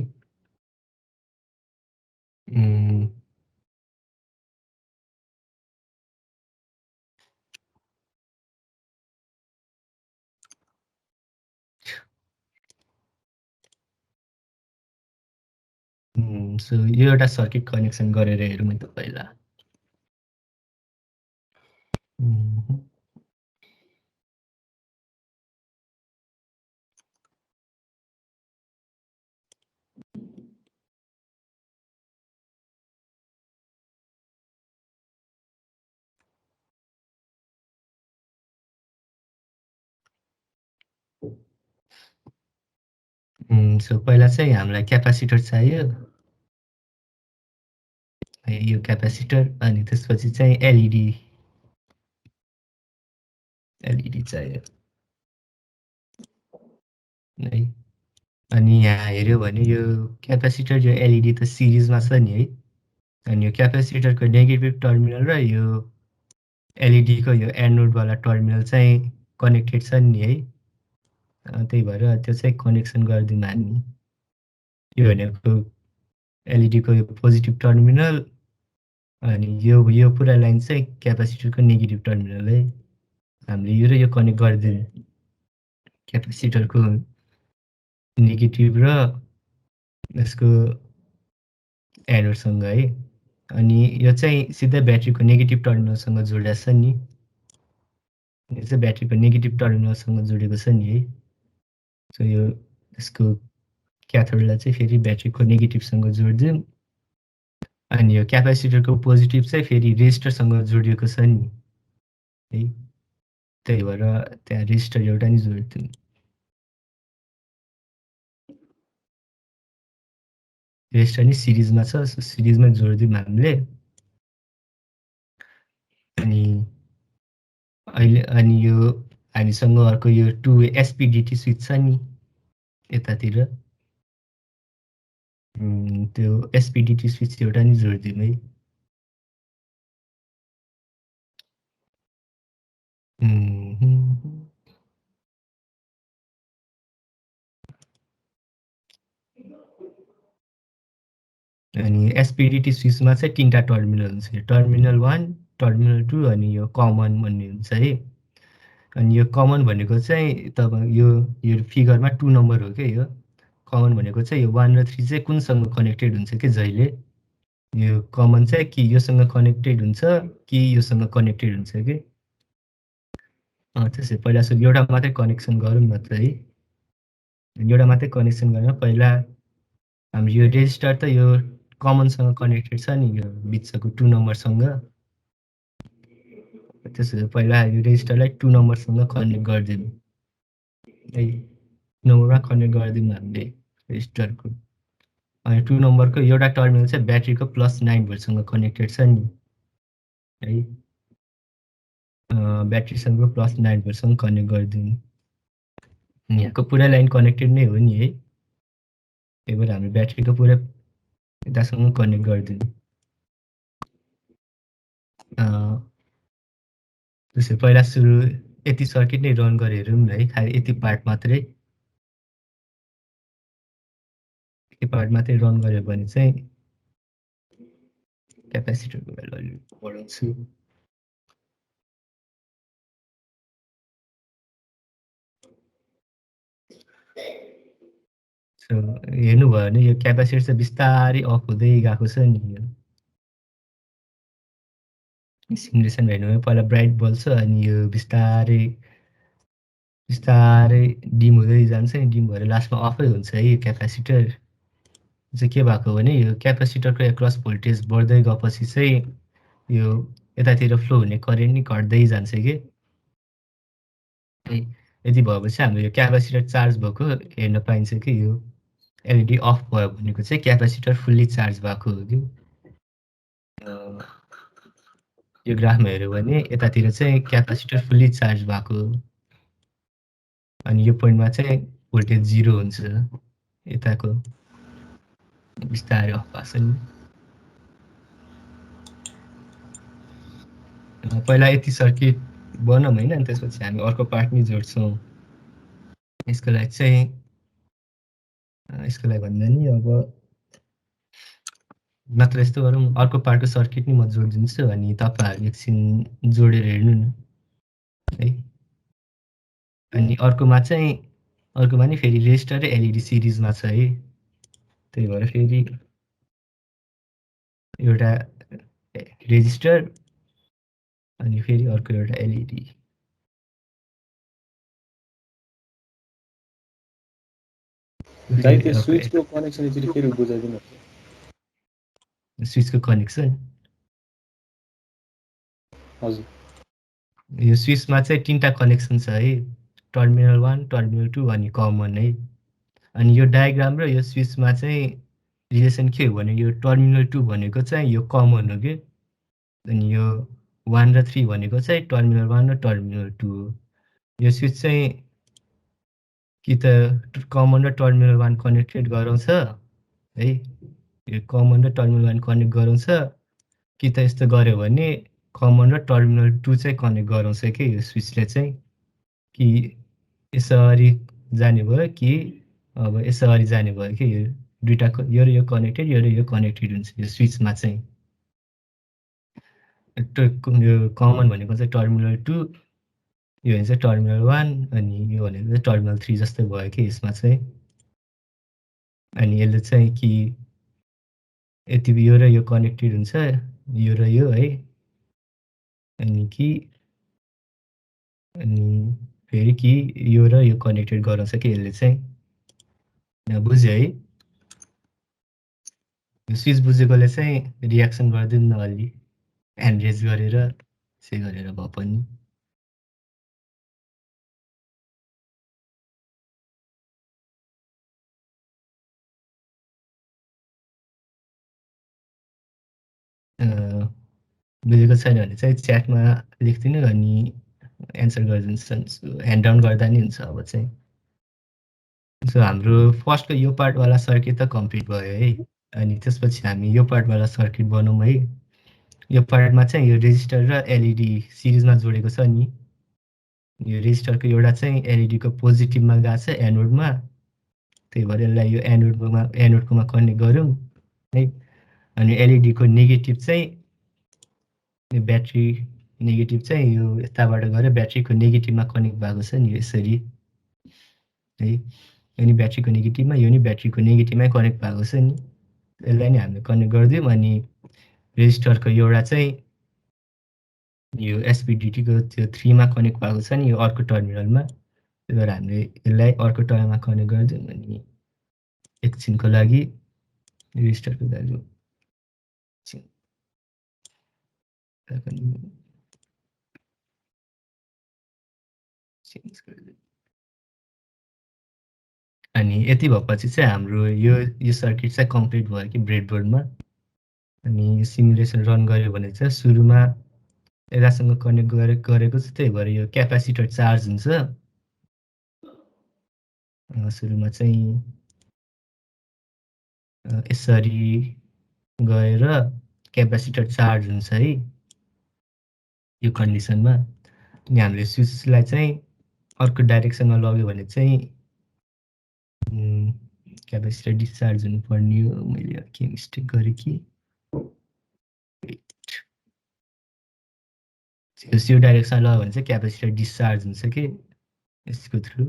सो यो एउटा सर्किट कनेक्सन गरेर हेरौँ त पहिला। सो पहिला चाहिँ हामीलाई क्यापासिटर चाहियो है। यो क्यापासिटर अनि त्यसपछि चाहिँ एलइडी चाहियो है। अनि यहाँ हेऱ्यो भने यो क्यापासिटर यो एलइडी त सिरिजमा छ नि है। अनि यो क्यापासिटरको नेगेटिभ टर्मिनल र यो एलइडीको यो एनोडवाला टर्मिनल चाहिँ कनेक्टेड छ नि है। त्यही भएर त्यो चाहिँ कनेक्सन गरिदिउँ हामी। यो भनेको एलइडीको यो पोजिटिभ टर्मिनल अनि यो पुरा लाइन चाहिँ क्यापासिटरको नेगेटिभ टर्मिनल है। हामीले यो र यो कनेक्ट गरिदिउँ क्यापासिटरको नेगेटिभ र यसको एनोडसँग है। अनि यो चाहिँ सिधै ब्याट्रीको नेगेटिभ टर्मिनलसँग जोडिएको छ नि। यो चाहिँ ब्याट्रीको नेगेटिभ टर्मिनलसँग जोडेको छ नि है। सो यो यसको क्याथोडलाई चाहिँ फेरि ब्याट्रीको नेगेटिभसँग जोडिदिउँ। अनि यो क्यापासिटरको पोजिटिभ चाहिँ फेरि रेजिस्टरसँग जोडिएको छ नि है। त्यही भएर त्यहाँ रेजिस्टर एउटा नि जोडिदिउँ। रेजिस्टर नि सिरिजमा छ। सो सिरिजमा जोडिदिउँ हामीले। अनि यो हामीसँग अर्को यो 2 वे एसपिडिटी स्विच छ नि यतातिर। त्यो एसपिडिटी स्विच एउटा नि जोडिदिउँ है। अनि एसपिडिटी स्विचमा चाहिँ 3टा टर्मिनल हुन्छ। टर्मिनल 1, टर्मिनल 2 अनि यो कमन भन्ने हुन्छ है। अनि यो कमन भनेको चाहिँ तपाईँ यो फिगरमा 2 नम्बर हो क्या यो। कमन भनेको चाहिँ यो 1 र 3 चाहिँ कुनसँग कनेक्टेड हुन्छ कि जहिले। यो कमन चाहिँ कि योसँग कनेक्टेड हुन्छ कि योसँग कनेक्टेड हुन्छ कि। त्यसै पहिला सुरु एउटा मात्रै कनेक्सन गरौँ न त है। एउटा मात्रै कनेक्सन गरेर पहिला हाम्रो यो रेजिस्टर त यो कमनसँग कनेक्टेड छ नि यो बिचको 2 नम्बरसँग। त्यसो पहिला यो रेजिस्टरलाई 2 नम्बरसँग कनेक्ट गरिदिउँ है। नम्बरमा कनेक्ट गरिदिउँ हामीले रेजिस्टरको। अनि 2 नम्बरको एउटा टर्मिनल चाहिँ ब्याट्रीको +9 भोल्टसँग कनेक्टेड छ नि है। ब्याट्रीसँग +9 भोल्टसँग कनेक्ट गरिदिउँ। यहाँको पुरा लाइन कनेक्टेड नै हो नि है, त्यही भएर हामी ब्याट्रीको पुरा यतासँग कनेक्ट गरिदिनु। त्यसो पहिला सुरु यति सर्किट नै रन गरेर हेरौँ न है, खालि यति पार्ट मात्रै रन गऱ्यो भने चाहिँ क्यापेसिटरको भ्यालु अलि बढाउँछु। हेर्नुभयो भने यो क्यापेसिटर चाहिँ बिस्तारै अफ हुँदै गएको छ नि। यो सिमुलेसन हेर्नुभयो पहिला ब्राइट बल्छ अनि यो बिस्तारै डिम हुँदै जान्छ नि, डिम भएर लास्टमा अफै हुन्छ है। यो क्यापेसिटर चाहिँ के भएको भने यो क्यापेसिटरको एक्रस भोल्टेज बढ्दै गएपछि चाहिँ यो यतातिर फ्लो हुने करेन्ट नि घट्दै जान्छ कि। यदि भएपछि हाम्रो यो क्यापेसिटर चार्ज भएको हेर्न पाइन्छ कि यो एलइडी अफ भयो भनेको चाहिँ क्यापेसिटर फुल्ली चार्ज भएको हो कि। यो ग्राफमा हेऱ्यो भने यतातिर चाहिँ क्यापेसिटर फुल्ली चार्ज भएको अनि यो पोइन्टमा चाहिँ भोल्टेज 0 हुन्छ। यताको बिस्तारै अफ भएको छ नि। पहिला यति सर्किट बनाऊँ होइन, अनि त्यसपछि हामी अर्को पार्ट नि जोड्छौँ। यसको लागि चाहिँ यसको लागि भन्दा नि अब नत्र यस्तो गरौँ, अर्को पार्टको सर्किट नि म जोडिदिन्छु अनि तपाईँहरू एकछिन जोडेर हेर्नु न है। अनि अर्कोमा नि फेरि रेजिस्टर र एलइडी सिरिजमा छ है, त्यही भएर फेरि एउटा रेजिस्टर अनि फेरि अर्को एउटा एलइडी। दाइ त्यो स्विचको कनेक्सन यसरी फेरि बुझाइदिनु। स्विचको कनेक्सन हजुर, यो स्विचमा चाहिँ 3टा कनेक्सन छ है, टर्मिनल 1, टर्मिनल 2 अनि कमन है। अनि यो डायग्राम र यो स्विचमा चाहिँ रिलेसन के हो भने यो टर्मिनल 2 भनेको चाहिँ यो कमन हो कि, अनि यो 1 र 3 भनेको चाहिँ टर्मिनल 1 र टर्मिनल 2 हो। यो स्विच चाहिँ कि त कमन र टर्मिनल 1 कनेक्टेड गराउँछ है, यो कमन र टर्मिनल 1 कनेक्ट गराउँछ, कि त यस्तो गर्यो भने कमन र टर्मिनल 2 चाहिँ कनेक्ट गराउँछ कि यो स्विचले चाहिँ, कि यसरी जाने भयो कि अब यसरी जाने भयो कि यो दुईटा यो र यो कनेक्टेड, यो र यो कनेक्टेड हुन्छ यो स्विचमा चाहिँ। यो कमन भनेको चाहिँ टर्मिनल 2, यो भने चाहिँ टर्मिनल 1 अनि यो भनेको चाहिँ टर्मिनल 3 जस्तै भयो कि यसमा चाहिँ। अनि यसले चाहिँ कि यति यो र यो कनेक्टेड हुन्छ, यो र यो है, अनि कि अनि फेरि कि यो र यो कनेक्टेड गराउँछ कि यसले चाहिँ। बुझ्यो है? यो स्विच बुझेकोले चाहिँ रियाक्सन गरिदिनु न अलि ह्यान्ड रेज गरेर से गरेर भए पनि। बुझेको छैन भने चाहिँ च्याटमा लेखिदिनु अनि एन्सर गरिदिनुहोस्, ह्यान्ड डाउन गर्दा नि हुन्छ अब चाहिँ। सो हाम्रो फर्स्टको यो पार्टवाला सर्किट त कम्प्लिट भयो है, अनि त्यसपछि हामी यो पार्टवाला सर्किट बनाऊँ है। यो पार्टमा चाहिँ यो रेजिस्टर र एलइडी सिरिजमा जोडेको छ नि। यो रेजिस्टरको एउटा चाहिँ एलइडीको पोजिटिभमा गएको छ एनोडमा, त्यही भएर यसलाई यो एनोडकोमा कनेक्ट गरौँ है। अनि एलइडीको नेगेटिभ चाहिँ यो ब्याट्री नेगेटिभ चाहिँ यो यताबाट गएर ब्याट्रीको नेगेटिभमा कनेक्ट भएको छ नि यसरी है। यो नि ब्याट्रीको नेगेटिभमा, यो नि ब्याट्रीको नेगेटिभमै कनेक्ट भएको छ नि, यसलाई नि हामीले कनेक्ट गरिदिउँ। अनि रेजिस्टरको एउटा चाहिँ यो एसपिडिटीको त्यो 3 मा कनेक्ट भएको छ नि यो अर्को टर्मिनलमा, त्यही भएर हामीले यसलाई अर्को टर्मिनलमा कनेक्ट गरिदिउँ। अनि एकछिनको लागि रेजिस्टरको भ्यालु चेन्ज गरिदिउँ। अनि यति भएपछि चाहिँ हाम्रो यो सर्किट चाहिँ कम्प्लिट भयो कि ब्रेडबोर्डमा। अनि सिमुलेसन रन गर्यो भने चाहिँ सुरुमा यतासँग कनेक्ट गरेको छ, त्यही भएर यो क्यापेसिटर चार्ज हुन्छ। सुरुमा चाहिँ यसरी गएर क्यापेसिटर चार्ज हुन्छ है यो कन्डिसनमा। अनि हामीले स्विचलाई चाहिँ अर्को डाइरेक्सनमा लग्यो भने चाहिँ क्यापेसिटर डिस्चार्ज हुनुपर्ने हो। मैले के मिस्टेक गरेँ कि यो डाइरेक्सनमा लग्यो भने चाहिँ क्यापेसिटर डिस्चार्ज हुन्छ कि यसको थ्रु।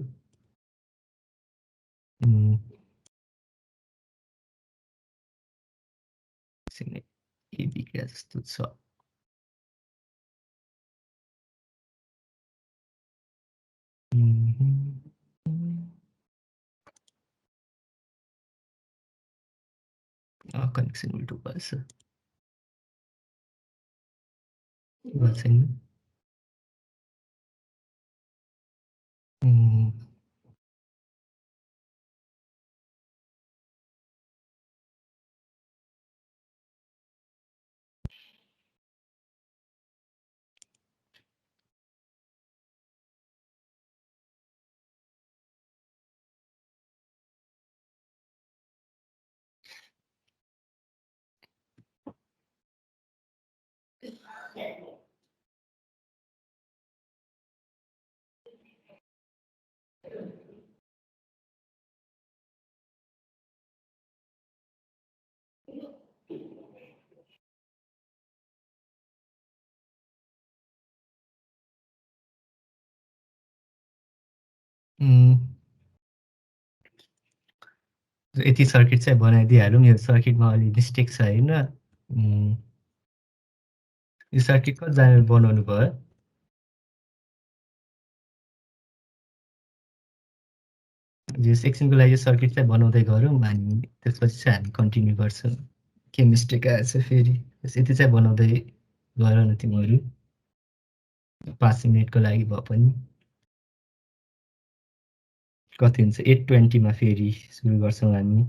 ए बिग्रिया जस्तो छ। कनेक्सन उल्टो भएछ। भएको छैन। यति सर्किट चाहिँ बनाइदिइहालौँ। यो सर्किटमा अलि मिस्टेक छ होइन। यो सर्किट कतिजनाले बनाउनु भयो? यस एकछिनको लागि सर्किट चाहिँ बनाउँदै गरौँ अनि त्यसपछि चाहिँ हामी कन्टिन्यू गर्छौँ। के मिस्टेक आएछ फेरि यति चाहिँ बनाउँदै गर न तिमीहरू 5 मिनटको लागि भए पनि। कति हुन्छ 8:20 मा फेरि सुरु गर्छौँ हामी।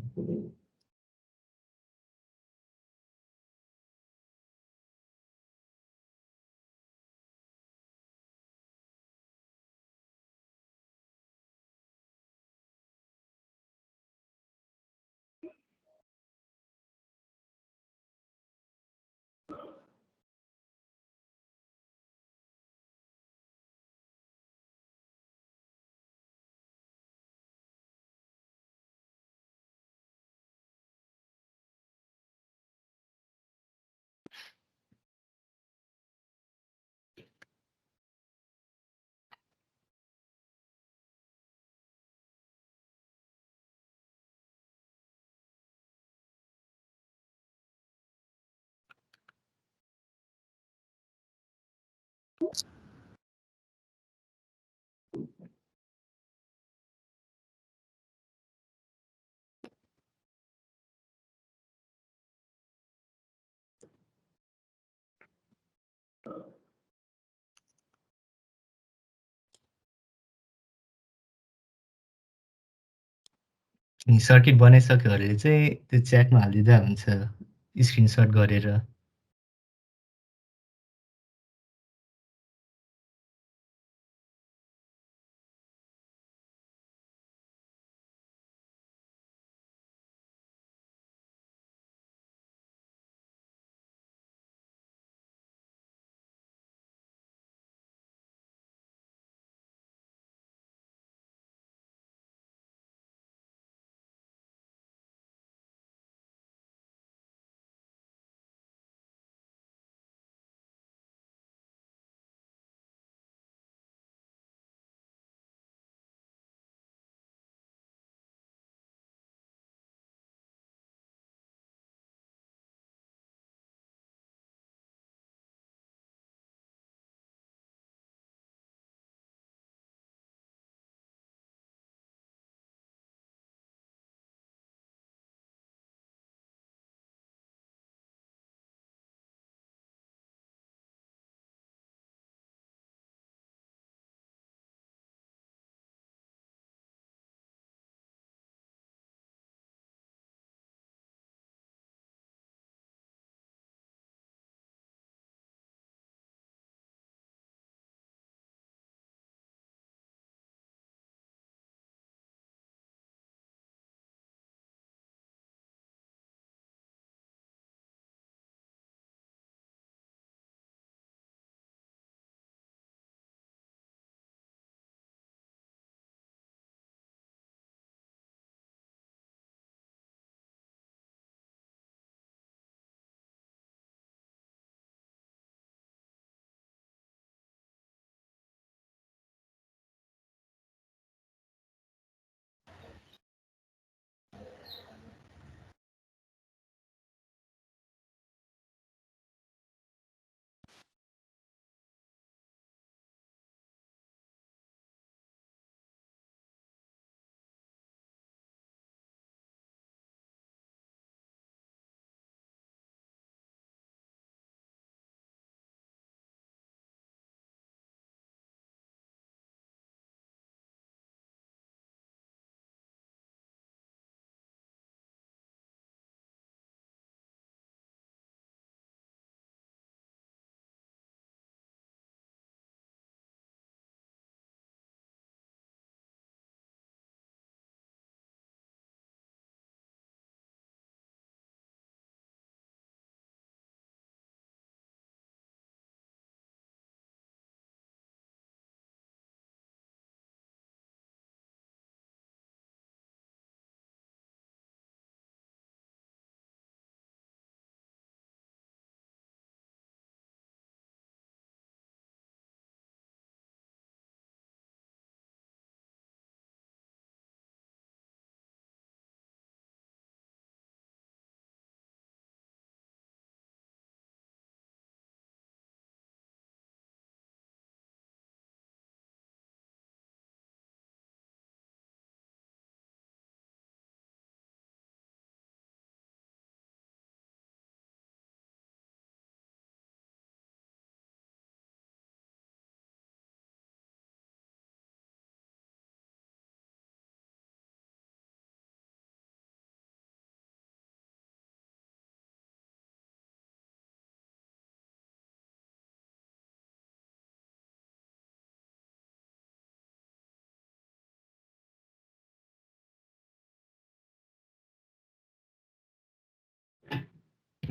अनि सर्किट बनाइसक्योहरूले चाहिँ त्यो च्याटमा हालिदिँदा हुन्छ स्क्रिनसट गरेर।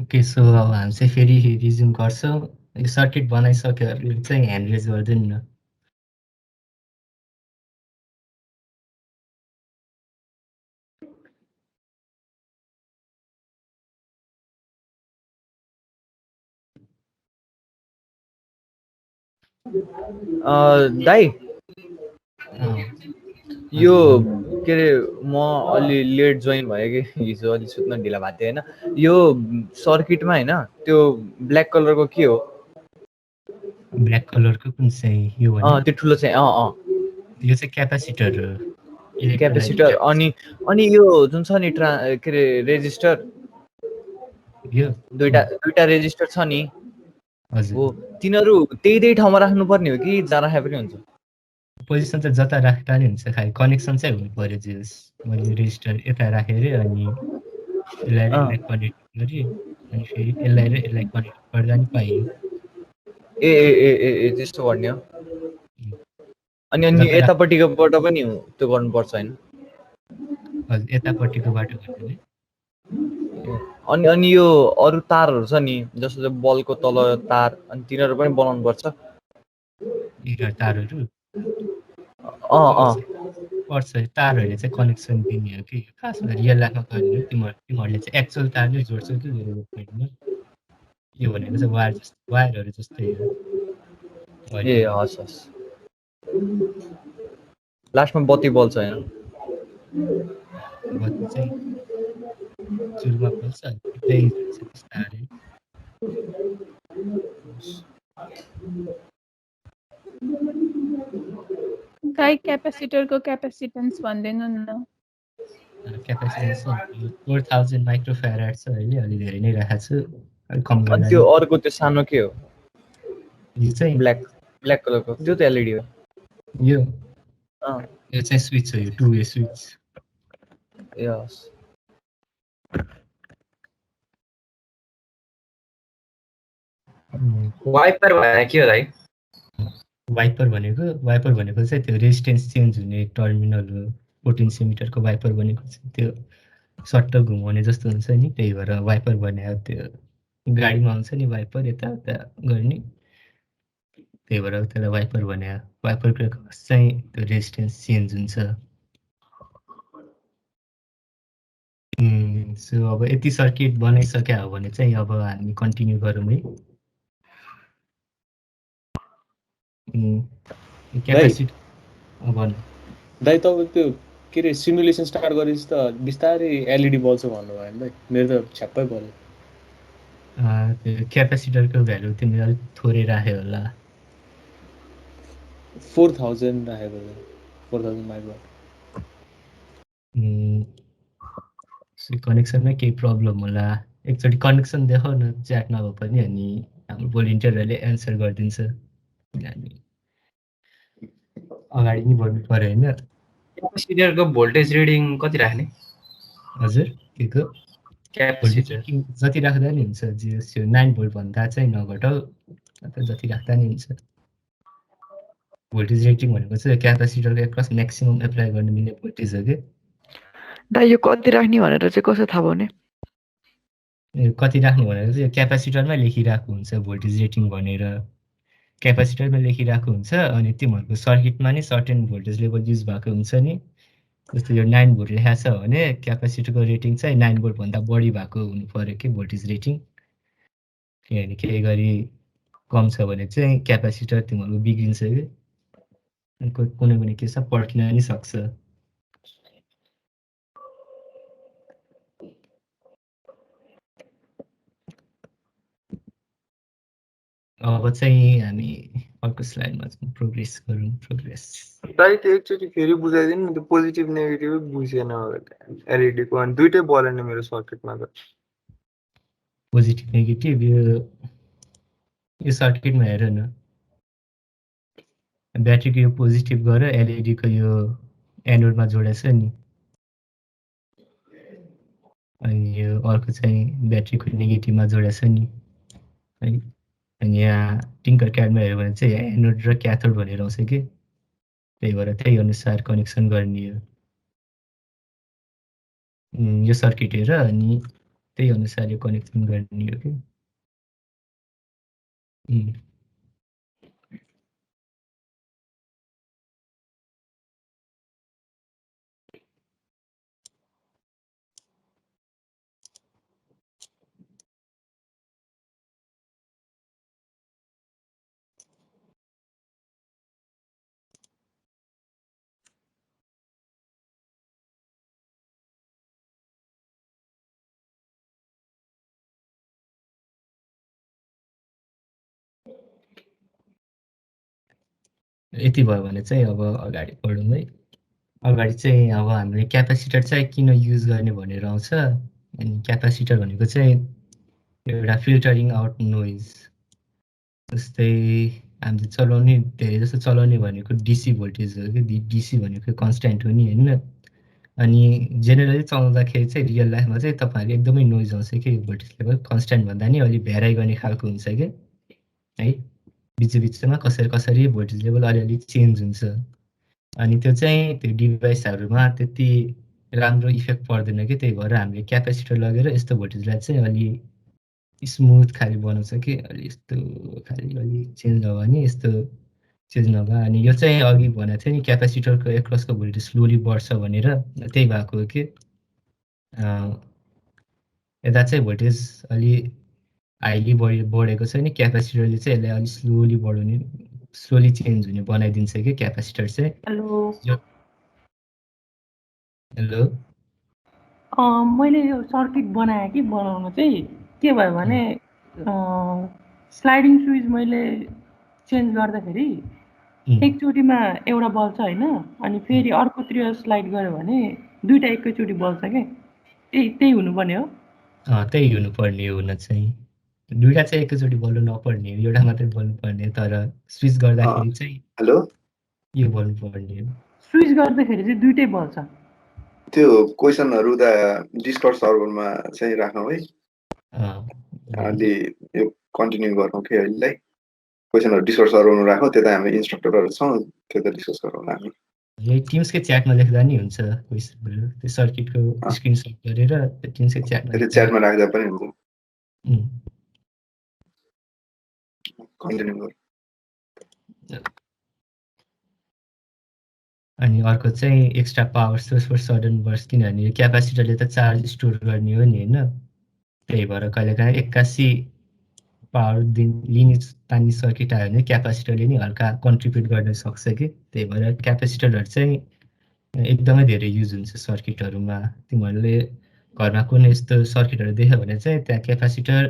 ओके सो अब हामी चाहिँ फेरि रिज्युम गर्छौँ यो सर्किट बनाइसक्योहरूले चाहिँ ह्यान्ड रेज गरिदिनु न दाइ अँ, यो हजुर, के अरे म अलि लेट जोइन भयो कि हिजो अलि सुत्न ढिला भएको थियो होइन यो सर्किटमा होइन त्यो ब्ल्याक कलरको के हो ब्ल्याक कलरको कुन चाहिँ यो भने त्यो ठुलो चाहिँ यो चाहिँ क्यापेसिटर हो इलेक्ट्रोलाइट क्यापेसिटर अनि यो जुन छ नि के अरे रेजिस्टर यो दुईटा रेजिस्टर छ नि हजुर हो तिनीहरू त्यही ठाउँमा राख्नुपर्ने हो कि जहाँ राखे पनि हुन्छ पोजिसन चाहिँ जता राख्दा नि हुन्छ खालि कनेक्सन चाहिँ हुनु पर्यो जेस मैले रेजिस्टर यता राखेँ अनि यसलाई र यसलाई कनेक्ट गरेँ अनि फेरि यसलाई र यसलाई कनेक्ट गर्दा नि पाइयो ए त्यस्तो गर्ने हो अनि जता यतापट्टिकोबाट पनि त्यो गर्नुपर्छ होइन हजुर यतापट्टिको बाटो गर्ने अनि यो अरू तारहरू छ नि जस्तो चाहिँ बलको तल तार अनि तिनीहरू पनि बनाउनु पर्छ यिनीहरू तारहरू अँ पर्छ तारहरूले चाहिँ कनेक्सन दिने हो कि खासमा रियल लाइफमा गरेर तिमीहरूले चाहिँ एक्चुअल तार नै जोड्छौ कि डेभलपमेन्टमा यो भनेको चाहिँ वायरहरू जस्तै हो ए हस् लास्टमा बत्ती बल्छ होइन बत्ती चाहिँ सुरुमा बल्छ त्यही बिस्तारै गाई क्यापेसिटरको क्यापेसिटेन्स भनिदिनु न क्यापेसिटेन्स 4000 माइक्रोफ्याराड छ अहिले अलि धेरै नै राखेको छु अलिक कम अनि गर्दा त्यो अर्को त्यो सानो के हो यो चाहिँ ब्ल्याक कलरको त्यो त एलइडी हो यो चाहिँ स्विच हो यो 2 वे स्विच यस वाइपर भनेको के हो दाइ वाइपर भनेको चाहिँ त्यो रेजिस्टेन्स चेन्ज हुने टर्मिनल हो पोटेन्सियोमिटरको वाइपर भनेको चाहिँ त्यो सट्ट घुमाउने जस्तो हुन्छ नि त्यही भएर वाइपर बनायो त्यो गाडीमा आउँछ नि वाइपर यता गर्ने त्यही भएर त्यसलाई वाइपर बनायो वाइपरको चाहिँ त्यो रेजिस्टेन्स चेन्ज हुन्छ सो अब यति सर्किट बनाइसक्यो हो भने चाहिँ अब हामी कन्टिन्यू गरौँ है क्यापेसिटी दाइ तपाईँ त्यो के अरे सिमुलेसन स्टार्ट गरेपछि त बिस्तारै एलइडी बल्छ भन्नुभयो नि दाइ मेरो त छ्याप्पै पऱ्यो त्यो क्यापेसिटरको भ्यालु तिमीले अलिक थोरै राख्यो होला 4000 राखेको 4000 माइक्रो कनेक्सनमै केही प्रब्लम होला एकचोटि कनेक्सन देखाउ न च्याट नभए पनि अनि हाम्रो भोलिन्टियरहरूले एन्सर गरिदिन्छ अनि अगाडि नै बढ्नु पर्यो होइन क्यापेसिटरको भोल्टेज रिडिङ कति राख्ने हजुर के को क्यापेसिटर जति राख्दा नि हुन्छ त्यो 9 भोल्ट भन्दा चाहिँ नघटाउ अथवा जति राख्दा नि हुन्छ भोल्टेज रेटिङ भनेको चाहिँ क्यापेसिटरको एक्रस म्याक्सिमम एप्लाई गर्न मिल्ने भोल्टेज हो कि दा यो कति राख्ने भनेर चाहिँ कसो थाहा पाउने कति राख्ने भनेको चाहिँ क्यापेसिटरमै लेखिरहेको हुन्छ भोल्टेज रेटिङ भनेर क्यापेसिटरमा लेखिरहेको हुन्छ अनि तिमीहरूको सर्किटमा नि सर्टेन भोल्टेज लेभल युज भएको हुन्छ नि जस्तो यो 9 भोल्ट लेखाएको छ भने क्यापेसिटरको रेटिङ चाहिँ 9 भोल्ट भन्दा बढी भएको हुनु पर्यो कि भोल्टेज रेटिङ किनभने केही गरी कम छ भने चाहिँ क्यापेसिटर तिमीहरूको बिग्रिन्छ कि कुनै केस पड्किन नि सक्छ अब चाहिँ हामी अर्को स्लाइडमा प्रोग्रेस गरौँ दाइ त्यो एकचोटि फेरि बुझाइदिनु नि त्यो पोजिटिभ नेगेटिभ बुझेन एलइडी को अनि दुईटै बलेन मेरो सर्किटमा त पोजिटिभ नेगेटिभ यो सर्किटमा हेर न ब्याट्रीको यो पोजिटिभ गरेर एलइडीको यो एनोडमा जोडेछ नि अनि यो अर्को चाहिँ ब्याट्रीको नेगेटिभमा जोडेछ नि है अनि यहाँ टिङ्कर क्याडमा हेऱ्यो भने चाहिँ एनोड र क्याथोड भनेर आउँछ कि त्यही भएर त्यही अनुसार कनेक्सन गर्ने हो यो सर्किट हेर अनि त्यही अनुसारले कनेक्सन गर्ने हो कि यति भयो भने चाहिँ अब अगाडि बढौँ है। अगाडि चाहिँ अब हामीले क्यापेसिटर चाहिँ किन युज गर्ने भनेर आउँछ। अनि क्यापेसिटर भनेको चाहिँ एउटा फिल्टरिङ आउट नोइज। जस्तै हामीले चलाउने धेरै जस्तो चलाउने भनेको डिसी भोल्टेज हो कि डिसी भनेको कन्सट्यान्ट हो नि होइन। अनि जेनरली चलाउँदाखेरि चाहिँ रियल लाइफमा चाहिँ तपाईँहरूले एकदमै नोइज आउँछ कि यो भोल्टेज लेभल कन्सट्यान्ट भन्दा नि अलि भ्याराइ गर्ने खालको हुन्छ कि है। बिचमा कसरी भोल्टेज लेभल अलिअलि चेन्ज हुन्छ। अनि त्यो चाहिँ त्यो डिभाइसहरूमा त्यति राम्रो इफेक्ट पर्दैन कि त्यही भएर हामीले क्यापेसिटर लगेर यस्तो भोल्टेजलाई चाहिँ अलि स्मुथ खाले बनाउँछ कि अलि यस्तो खालि अलि चेन्ज नभए नि यस्तो चेन्ज नभए। अनि यो चाहिँ अघि भनेको थियो नि क्यापेसिटरको एक्रसको भोल्टेज स्लोली बढ्छ भनेर, त्यही भएको हो कि यता चाहिँ भोल्टेज अलि हाइली बढेको छ नि क्यापेसिटरले चाहिँ यसलाई अलिक स्लोली बढाउने स्लोली चेन्ज हुने बनाइदिन्छ कि क्यापेसिटर चाहिँ। हेलो मैले यो सर्किट बनाएँ कि बनाउनु चाहिँ के भयो भने स्लाइडिङ स्विच मैले चेन्ज गर्दाखेरि एकचोटिमा एउटा बल्छ होइन, अनि फेरि अर्कोतिर स्लाइड गऱ्यो भने दुईटा एकैचोटि बल्छ क्या। त्यही हुनुपर्ने हो। त्यही हुनुपर्ने हो हुन चाहिँ। दुईटा चाहिँ एकैचोटि बल्नु नपर्ने हो, एउटा मात्रै बल्नुपर्ने। तर स्विच गर्दाखेरि चाहिँ हेलो यो बल्नुपर्ने हो। स्विच गर्दाखेरि चाहिँ दुईटै बल्छ। त्यो क्वेसनहरू त डिस्कर्ड सर्भरमा चाहिँ राखौँ है। अलि यो कन्टिन्यू गरौँ कि अहिलेलाई क्वेसनहरू डिस्कर्ड सर्भरमा राखौँ। त्यता हामी इन्स्ट्रक्टरहरू छौँ, त्यता डिस्कस गरौँ हामी। यही टिम्सकै च्याटमा लेख्दा नि हुन्छ क्वेसनहरू। त्यो सर्किटको स्क्रिनसट गरेर त्यो टिम्सकै च्याटमा राख्दा पनि हुन्छ। कन्टिन्यू गरौँ। अनि अर्को चाहिँ extra power source for sudden burst, किनभने क्यापेसिटरले त चार्ज स्टोर गर्ने हो नि होइन। त्यही भएर कहिलेकाहीँ 81 पावर लिने तान्ने सर्किट आयो भने क्यापेसिटरले नि हल्का कन्ट्रिब्युट गर्न सक्छ कि। त्यही भएर क्यापेसिटरहरू चाहिँ एकदमै धेरै युज हुन्छ सर्किटहरूमा। तिमीहरूले घरमा कुनै यस्तो सर्किटहरू देख्यो भने चाहिँ त्यहाँ क्यापेसिटर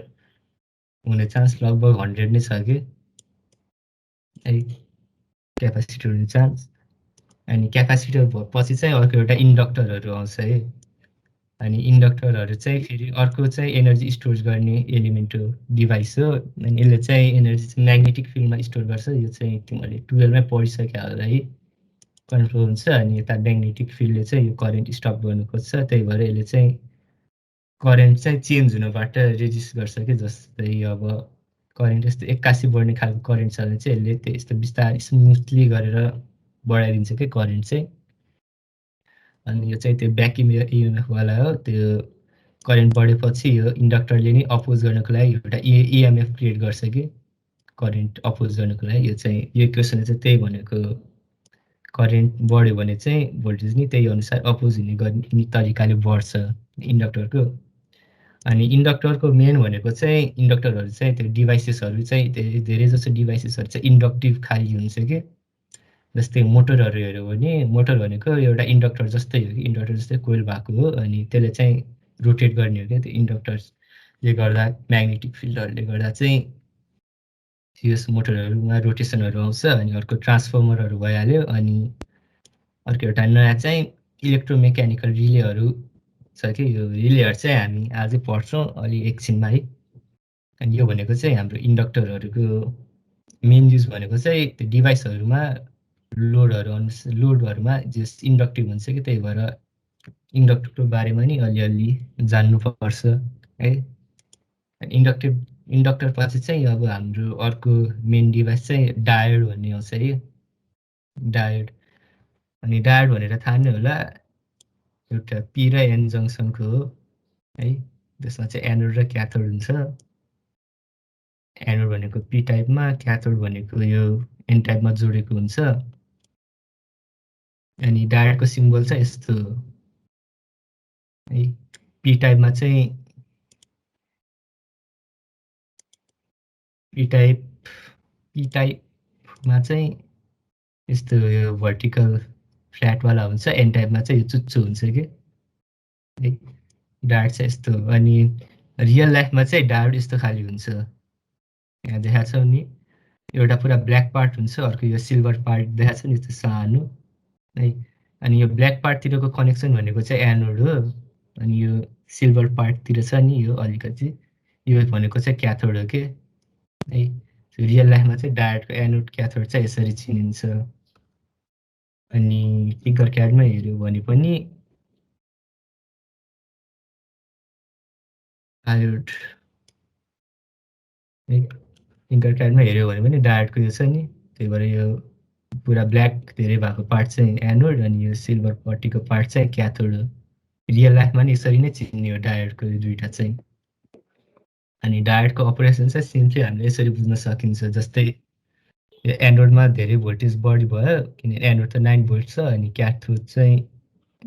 हुने चान्स लगभग 100 नै छ कि है, क्यापेसिटर हुने चान्स। अनि क्यापेसिटर पछि चाहिँ अर्को एउटा इन्डक्टरहरू आउँछ है। अनि इन्डक्टरहरू चाहिँ फेरि अर्को चाहिँ एनर्जी स्टोर गर्ने एलिमेन्ट हो, डिभाइस हो। अनि यसले चाहिँ एनर्जी चाहिँ म्याग्नेटिक फिल्डमा स्टोर गर्छ। यो चाहिँ तिमीहरूले 12मै पढिसक्यो होला है, कन्ट्रोल हुन्छ। अनि यता म्याग्नेटिक फिल्डले चाहिँ यो करेन्ट स्टप गर्नु खोज्छ। त्यही भएर यसले चाहिँ करेन्ट चाहिँ चेन्ज हुनबाट रेजिस्ट गर्छ कि। जस्तै अब करेन्ट यस्तो 81 बढ्ने खालको करेन्ट छ भने चाहिँ यसले त्यो यस्तो बिस्तारै स्मुथली गरेर बढाइदिन्छ कि करेन्ट चाहिँ। अनि यो चाहिँ त्यो ब्याक इएमएफ वाला हो। त्यो करेन्ट बढेपछि यो इन्डक्टरले नि अपोज गर्नको लागि एउटा इएमएफ क्रिएट गर्छ कि करेन्ट अपोज गर्नको लागि। यो चाहिँ यो इक्वेसनले चाहिँ त्यही भनेको, करेन्ट बढ्यो भने चाहिँ भोल्टेज नि त्यही अनुसार अपोज हुने गर्ने तरिकाले बढ्छ इन्डक्टरको। अनि इन्डक्टरको मेन भनेको चाहिँ इन्डक्टरहरू चाहिँ त्यो डिभाइसेसहरू चाहिँ धेरै जस्तो डिभाइसेसहरू चाहिँ इन्डक्टिभ खालि हुन्छ कि। जस्तै मोटरहरू हेऱ्यो भने मोटर भनेको एउटा इन्डक्टर जस्तै हो कि, इन्डक्टर जस्तै कोइल भएको हो। अनि त्यसले चाहिँ रोटेट गर्ने हो क्या। त्यो इन्डक्टरले गर्दा म्याग्नेटिक फिल्डहरूले गर्दा चाहिँ यस मोटरहरूमा रोटेसनहरू आउँछ। अनि अर्को ट्रान्सफर्मरहरू भइहाल्यो। अनि अर्को एउटा नयाँ चाहिँ इलेक्ट्रोमेकानिकल रिलेहरू छ कि। यो रिलेहरू चाहिँ हामी आजै पढ्छौँ अलि एकछिनमा है। अनि यो भनेको चाहिँ हाम्रो इन्डक्टरहरूको मेन युज भनेको चाहिँ त्यो डिभाइसहरूमा लोडहरूमा जस इन्डक्टिभ हुन्छ कि। त्यही भएर इन्डक्टरको बारेमा नि अलिअलि जान्नुपर्छ है। इन्डक्टर पछि चाहिँ अब हाम्रो अर्को मेन डिभाइस चाहिँ डायोड भन्ने आउँछ है, डायोड। अनि डायोड भनेर थाहा नै होला, एउटा पी र एन जङ्सनको हो है। त्यसमा चाहिँ एनोड र क्याथोड हुन्छ। एनोड भनेको पी टाइपमा, क्याथोड भनेको यो एन टाइपमा जोडेको हुन्छ। अनि डायोडको सिम्बल चाहिँ यस्तो है। पी टाइपमा चाहिँ पी टाइपमा चाहिँ यस्तो यो भर्टिकल फ्ल्याटवाला हुन्छ। एन टाइपमा चाहिँ यो चुच्चो हुन्छ कि है। डायोड चाहिँ यस्तो। अनि रियल लाइफमा चाहिँ डायोड यस्तो खाले हुन्छ। यहाँ देखाएको छ नि, एउटा पुरा ब्ल्याक पार्ट हुन्छ, अर्को यो सिल्भर पार्ट देखाएको छ नि त्यो सानो है। अनि यो ब्ल्याक पार्टतिरको कनेक्सन भनेको चाहिँ एनोड हो। अनि यो सिल्भर पार्टतिर छ नि यो अलिकति, यो भनेको चाहिँ क्याथोड हो के है। रियल लाइफमा चाहिँ डायोडको एनोड क्याथोड चाहिँ यसरी चिनिन्छ। अनि टिङ्करक्याडमा हेऱ्यो भने पनि डायोड है। टिङ्करक्याडमा हेऱ्यो भने पनि डायोडको यो छ नि, त्यही भएर यो पुरा ब्ल्याक धेरै भएको पार्ट चाहिँ एनोड अनि यो सिल्भर पट्टिको पार्ट चाहिँ क्याथोड हो। रियल लाइफमा नि यसरी नै चिन्ने हो डायोडको यो दुईटा चाहिँ। अनि डायोडको अपरेसन चाहिँ सिम्पली हामीले यसरी बुझ्न सकिन्छ। जस्तै यो एनोडमा धेरै भोल्टेज बढी भयो, किनभने एनोड त 9 भोल्ट छ अनि क्याथोड चाहिँ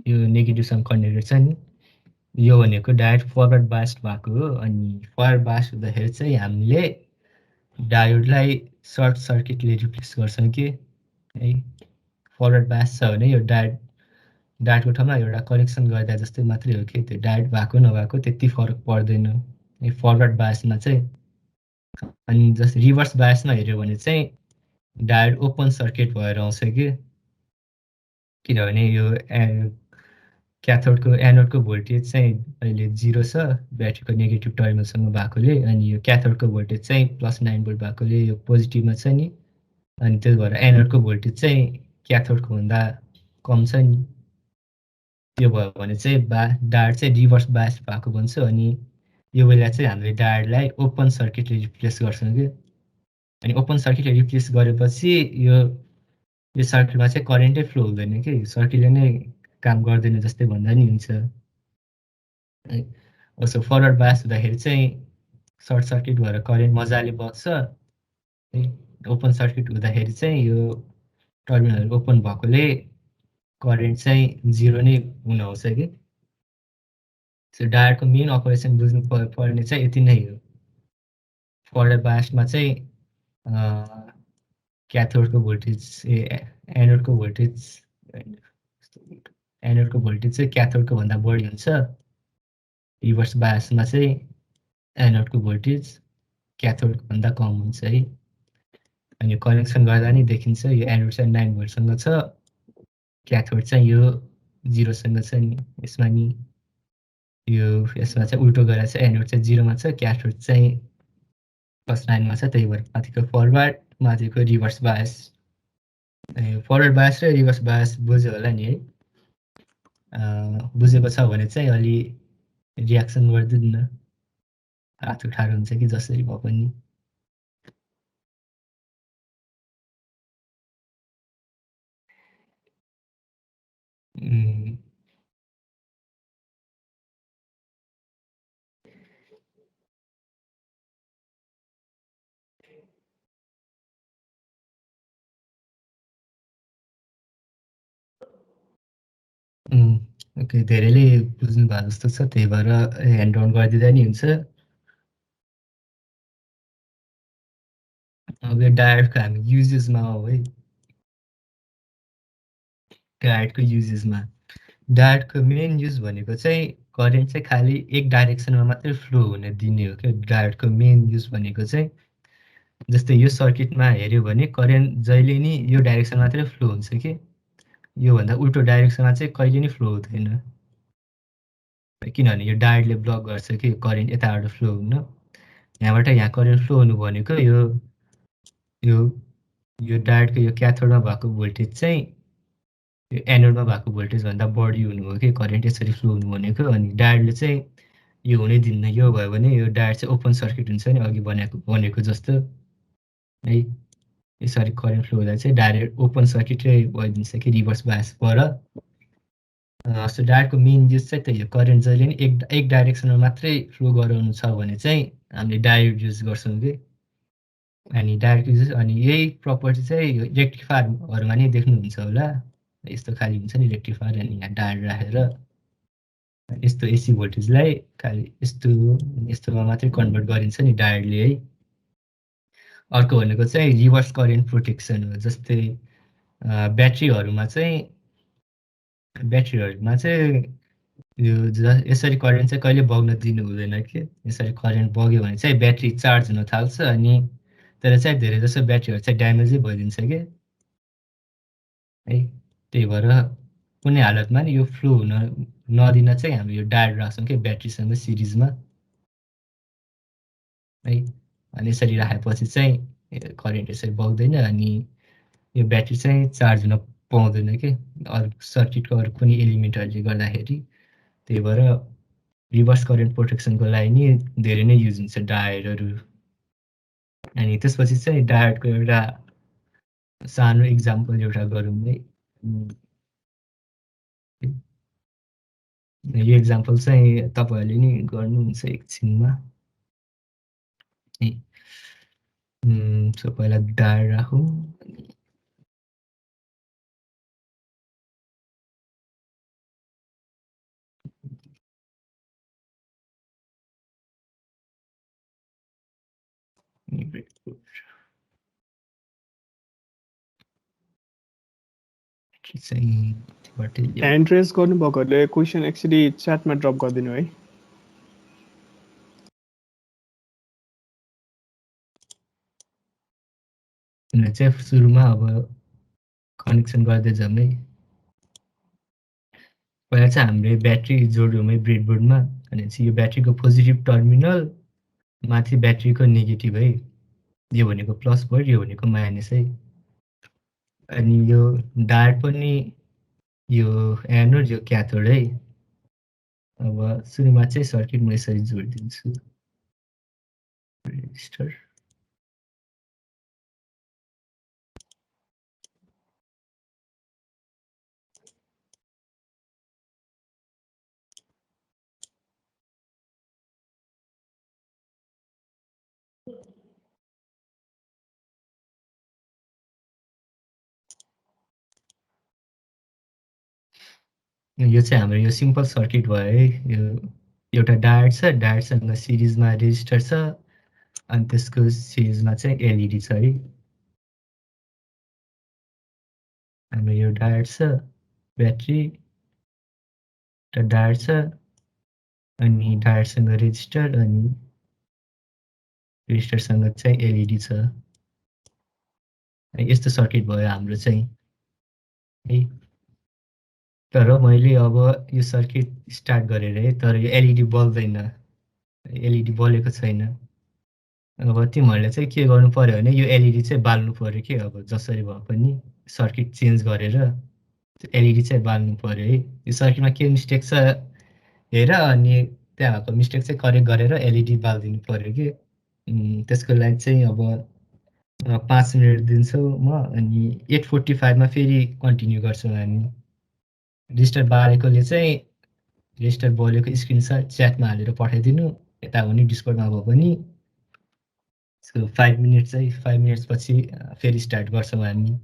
यो नेगेटिभसँग कनेक्टेड छ नि। यो भनेको डायोड फरवर्ड बायस्ड भएको हो। अनि फरवर्ड बायस्ड हुँदाखेरि चाहिँ हामीले डायोडलाई सर्ट सर्किटले रिप्लेस गर्छौँ कि है। फरवर्ड बायस छ भने यो डायोडको ठाउँमा एउटा कनेक्सन गर्दा जस्तै मात्रै हो कि, त्यो डायोड भएको नभएको त्यति फरक पर्दैन फरवर्ड बायसमा चाहिँ। अनि जस्तै रिभर्स बायसमा हेऱ्यो भने चाहिँ डायोड ओपन सर्किट भएर आउँछ कि, किनभने यो क्याथोडको एनोडको भोल्टेज चाहिँ अहिले 0 छ ब्याट्रीको नेगेटिभ टर्मिनलसँग भएकोले। अनि यो क्याथोडको भोल्टेज चाहिँ +9 भोल्ट भएकोले यो पोजिटिभमा छ नि। अनि त्यही भएर एनोडको भोल्टेज चाहिँ क्याथोडको भन्दा कम छ नि। त्यो भयो भने चाहिँ डायोड चाहिँ रिभर्स बायस भएको भन्छ। अनि यो बेला चाहिँ हामीले डायोडलाई ओपन सर्किटले रिप्लेस गर्छौँ कि। अनि ओपन सर्किटले रिप्लेस गरेपछि यो सर्किटमा चाहिँ करेन्टै फ्लो हुँदैन कि, सर्किटले नै काम गर्दैन जस्तै भन्दा नि हुन्छ। उसो फरवर्ड बायस हुँदाखेरि चाहिँ सर्ट सर्किट भएर करेन्ट मजाले बग्छ है। ओपन सर्किट हुँदाखेरि चाहिँ यो टर्मिनल ओपन भएकोले करेन्ट चाहिँ 0 नै हुन आउँछ कि। सो डायोडको मेन अपरेसन बुझ्नु पर्ने चाहिँ यति नै हो। फरवर्ड बायसमा चाहिँ क्याथोडको भोल्टेज एनोडको भोल्टेज चाहिँ क्याथोडको भन्दा बढी हुन्छ। रिभर्स बायसमा चाहिँ एनोडको भोल्टेज क्याथोडको भन्दा कम हुन्छ है। अनि कनेक्सन गर्दा नि देखिन्छ यो एनोड चाहिँ 9 भोल्टसँग छ, क्याथोड चाहिँ यो 0 सँग छ नि। यसमा नि यसमा चाहिँ उल्टो गरेर चाहिँ एनोड चाहिँ 0 मा छ, क्याथोड चाहिँ +9 मा छ। त्यही भएर माथिको फरवर्ड माथिको रिभर्स बायस। फरवर्ड बायस र रिभर्स बायस बुझ्यो होला नि है। बुझेको छ भने चाहिँ अलि रियाक्सन गरिदिनु न, हात उठाएर हुन्छ कि जसरी भए पनि। ओके, धेरैले बुझ्नु भएको जस्तो छ, त्यही भएर ह्यान्ड डाउन गरिदिँदा नि हुन्छ। अब यो डायोडको हामी युजेसमा हो है। डायोडको युजेसमा डायोडको मेन युज भनेको चाहिँ करेन्ट चाहिँ खालि एक डाइरेक्सनमा मात्रै फ्लो हुन दिने हो क्या। डायोडको मेन युज भनेको चाहिँ जस्तै यो सर्किटमा हेऱ्यो भने करेन्ट जहिले नि यो डाइरेक्सन मात्रै फ्लो हुन्छ कि, योभन्दा उल्टो डाइरेक्सनमा चाहिँ कहिले नि फ्लो हुँदैन, किनभने यो डायोडले ब्लक गर्छ कि करेन्ट यताबाट फ्लो हुन। यहाँबाट यहाँ करेन्ट फ्लो हुनु भनेको यो डायोडको यो क्याथोडमा भएको भोल्टेज चाहिँ यो एनोडमा भएको भोल्टेजभन्दा बढी हुनु हो कि करेन्ट यसरी फ्लो हुनु भनेको। अनि डायोडले चाहिँ यो हुनै दिन्न। यो भयो भने यो डायोड चाहिँ ओपन सर्किट हुन्छ नि, अघि भनेको जस्तो है। यसरी करेन्ट फ्लो हुँदा चाहिँ डायोड ओपन सर्किटै भइदिन्छ कि रिभर्स बायसबाट। सो डायोडको मेन युज चाहिँ त्यही हो, करेन्ट जहिले नि एक डाइरेक्सनमा मात्रै फ्लो गराउनु छ भने चाहिँ हामीले डायोड युज गर्छौँ कि। अनि डायोड युज अनि यही प्रपर्टी चाहिँ यो रेक्टिफायरहरूमा नि देख्नुहुन्छ होला। यस्तो खालि हुन्छ नि रेक्टिफायर, अनि यहाँ डायोड राखेर यस्तो एसी भोल्टेजलाई खालि यस्तोमा मात्रै कन्भर्ट गरिन्छ नि डायोडले है। अर्को भनेको चाहिँ रिभर्स करेन्ट प्रोटेक्सन हो। जस्तै ब्याट्रीहरूमा चाहिँ यो यसरी करेन्ट चाहिँ कहिले बग्न दिनु हुँदैन कि। यसरी करेन्ट बग्यो भने चाहिँ ब्याट्री चार्ज हुन थाल्छ, अनि तर चाहिँ धेरै जसो ब्याट्रीहरू चाहिँ ड्यामेजै भइदिन्छ कि है। त्यही भएर कुनै हालतमा नि यो फ्लो हुन नदिन चाहिँ हामी यो डायोड राख्छौँ कि ब्याट्रीसँग सिरिजमा है। अनि यसरी राखेपछि चाहिँ करेन्ट यसरी बग्दैन, अनि यो ब्याट्री चाहिँ चार्ज हुन पाउँदैन कि अरू सर्किटको अरू कुनै एलिमेन्टहरूले गर्दाखेरि। त्यही भएर रिभर्स करेन्ट प्रोटेक्सनको लागि नि धेरै नै युज हुन्छ डायोडहरू। अनि त्यसपछि चाहिँ डायोडको एउटा सानो इक्जाम्पल एउटा गरौँ है। यो इक्जाम्पल चाहिँ तपाईँहरूले नि गर्नुहुन्छ एकछिनमा। सो पहिला डायोड राखौँ। ह्यान्ड रेज गर्नुभएकोहरूले क्वेसन एक्चुली च्याटमा ड्रप गरिदिनु है। चाहिँ सुरुमा अब कनेक्सन गर्दै जाउँ है। पहिला चाहिँ हामीले ब्याट्री जोड्यौँ है ब्रेडबोर्डमा। अनि चाहिँ यो ब्याट्रीको पोजिटिभ टर्मिनल माथि ब्याट्रीको नेगेटिभ है। यो भनेको प्लस भयो, यो भनेको माइनस है। अनि यो डायोड पनि यो एनोड यो क्याथोड है। अब सुरुमा चाहिँ सर्किट म यसरी जोडिदिन्छु। रेजिस्टर यो चाहिँ हाम्रो यो सिम्पल सर्किट भयो है। यो एउटा डायोड छ, डायोडसँग सिरिजमा रेजिस्टर छ, अनि त्यसको सिरिजमा चाहिँ एलइडी छ है। हाम्रो यो डायोड छ, ब्याट्री, एउटा डायोड छ, अनि डायोडसँग रेजिस्टर, अनि रेजिस्टरसँग चाहिँ एलइडी छ। यस्तो सर्किट भयो हाम्रो चाहिँ है। तर मैले अब यो सर्किट स्टार्ट गरेर है, तर यो एलइडी बल्दैन, एलइडी बलेको छैन। अब तिमीहरूले चाहिँ के गर्नु पर्यो भने यो एलइडी चाहिँ बाल्नु पर्यो कि। अब जसरी भए पनि सर्किट चेन्ज गरेर एलइडी चाहिँ बाल्नु पर्यो है। यो सर्किटमा के मिस्टेक छ हेर, अनि त्यहाँ भएको मिस्टेक चाहिँ करेक्ट गरेर एलइडी बालिदिनु पर्यो कि। त्यसको लागि चाहिँ अब 5 मिनट दिन्छौँ म, अनि 8:45मा फेरि कन्टिन्यू गर्छौँ हामी। रेजिस्टर बालेकोले चाहिँ रेजिस्टर बलेको स्क्रिनसट च्याटमा हालेर पठाइदिनु, यता भने डिस्कर्डमा भयो पनि। 5 मिनट पछि फेरि स्टार्ट गर्छौँ हामी।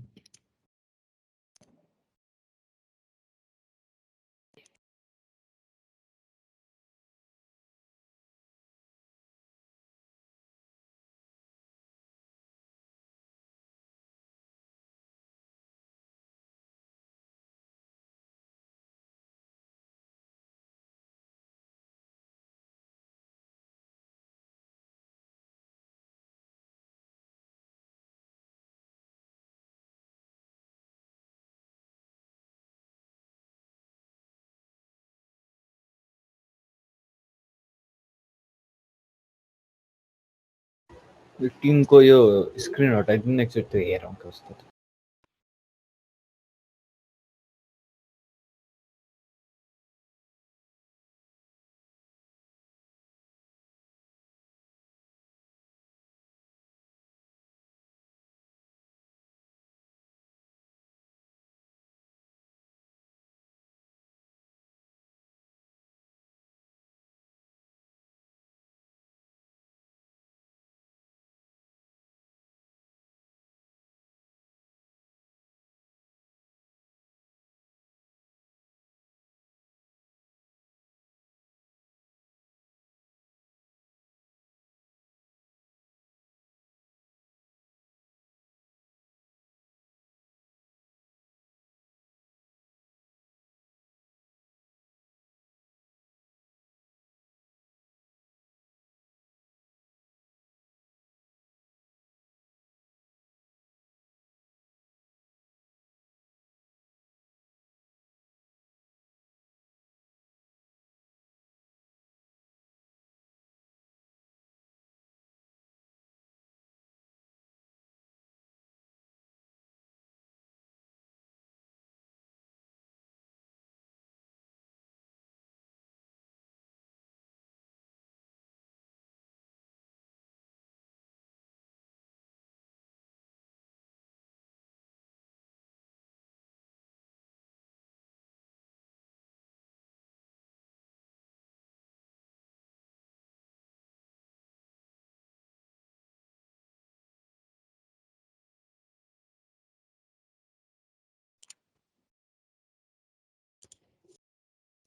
यो टिमको यो स्क्रिन हटाइदिनु एकचोटि, त्यो हेरौँ कस्तो।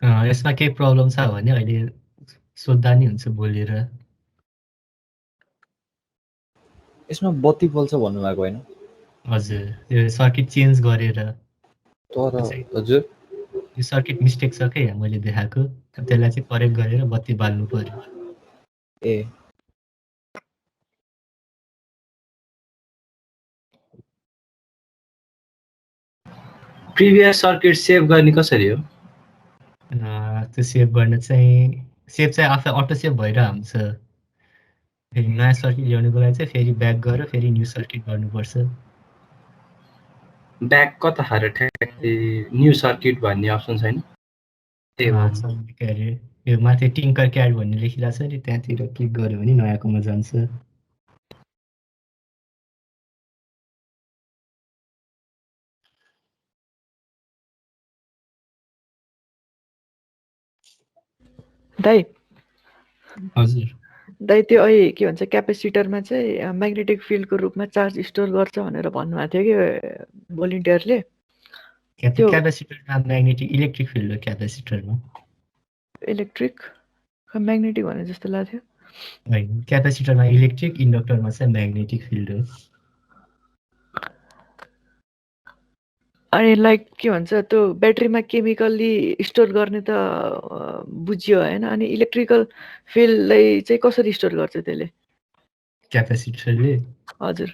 यसमा केही प्रब्लम छ भने अहिले सोद्धा नि हुन्छ बोलेर। यसमा बत्ती बल्छ भन्नुभएको होइन? हजुर, त्यो सर्किट चेन्ज गरेर। तर हजुर यो सर्किट मिस्टेक छ क्या मैले देखाएको, त्यसलाई चाहिँ करेक्ट गरेर बत्ती बाल्नु पर्यो। ए प्रिभियस सर्किट सेभ गर्ने कसरी हो? त्यो सेभ गर्न चाहिँ आफै अटो सेभ भइरहेको हुन्छ। फेरि नयाँ सर्किट ल्याउनुको लागि चाहिँ फेरि ब्याक गरेर फेरि न्यू सर्किट गर्नुपर्छ। ब्याक कता खाएर ठ्याक्कै न्यू सर्किट भन्ने अप्सन छैन? के अरे यो माथि टिङ्कर क्याड भन्ने लेखिरहेको छ नि, त्यहाँतिर क्लिक गर्यो भने नयाँकोमा जान्छ। दाइ हजुर, दाइ त्यो अहिले के भन्छ क्यापेसिटरमा चाहिँ म्याग्नेटिक फिल्डको रूपमा चार्ज स्टोर गर्छ भनेर भन्नुभएको थियो कि भोलिन्टियरले। क्यापेसिटरमा म्याग्नेटिक इलेक्ट्रिक फिल्ड हो क्यापेसिटरमा। इलेक्ट्रिक म्याग्नेटिक भने जस्तो लाग्थ्यो। होइन, क्यापेसिटरमा इलेक्ट्रिक, इन्डक्टरमा चाहिँ म्याग्नेटिक फिल्ड हो। अनि लाइक के भन्छ त्यो ब्याट्रीमा केमिकल्ली स्टोर गर्ने त बुझियो होइन, अनि इलेक्ट्रिकल फिल्डलाई चाहिँ कसरी स्टोर गर्छ त्यसले? क्यापेसिटरले हजुर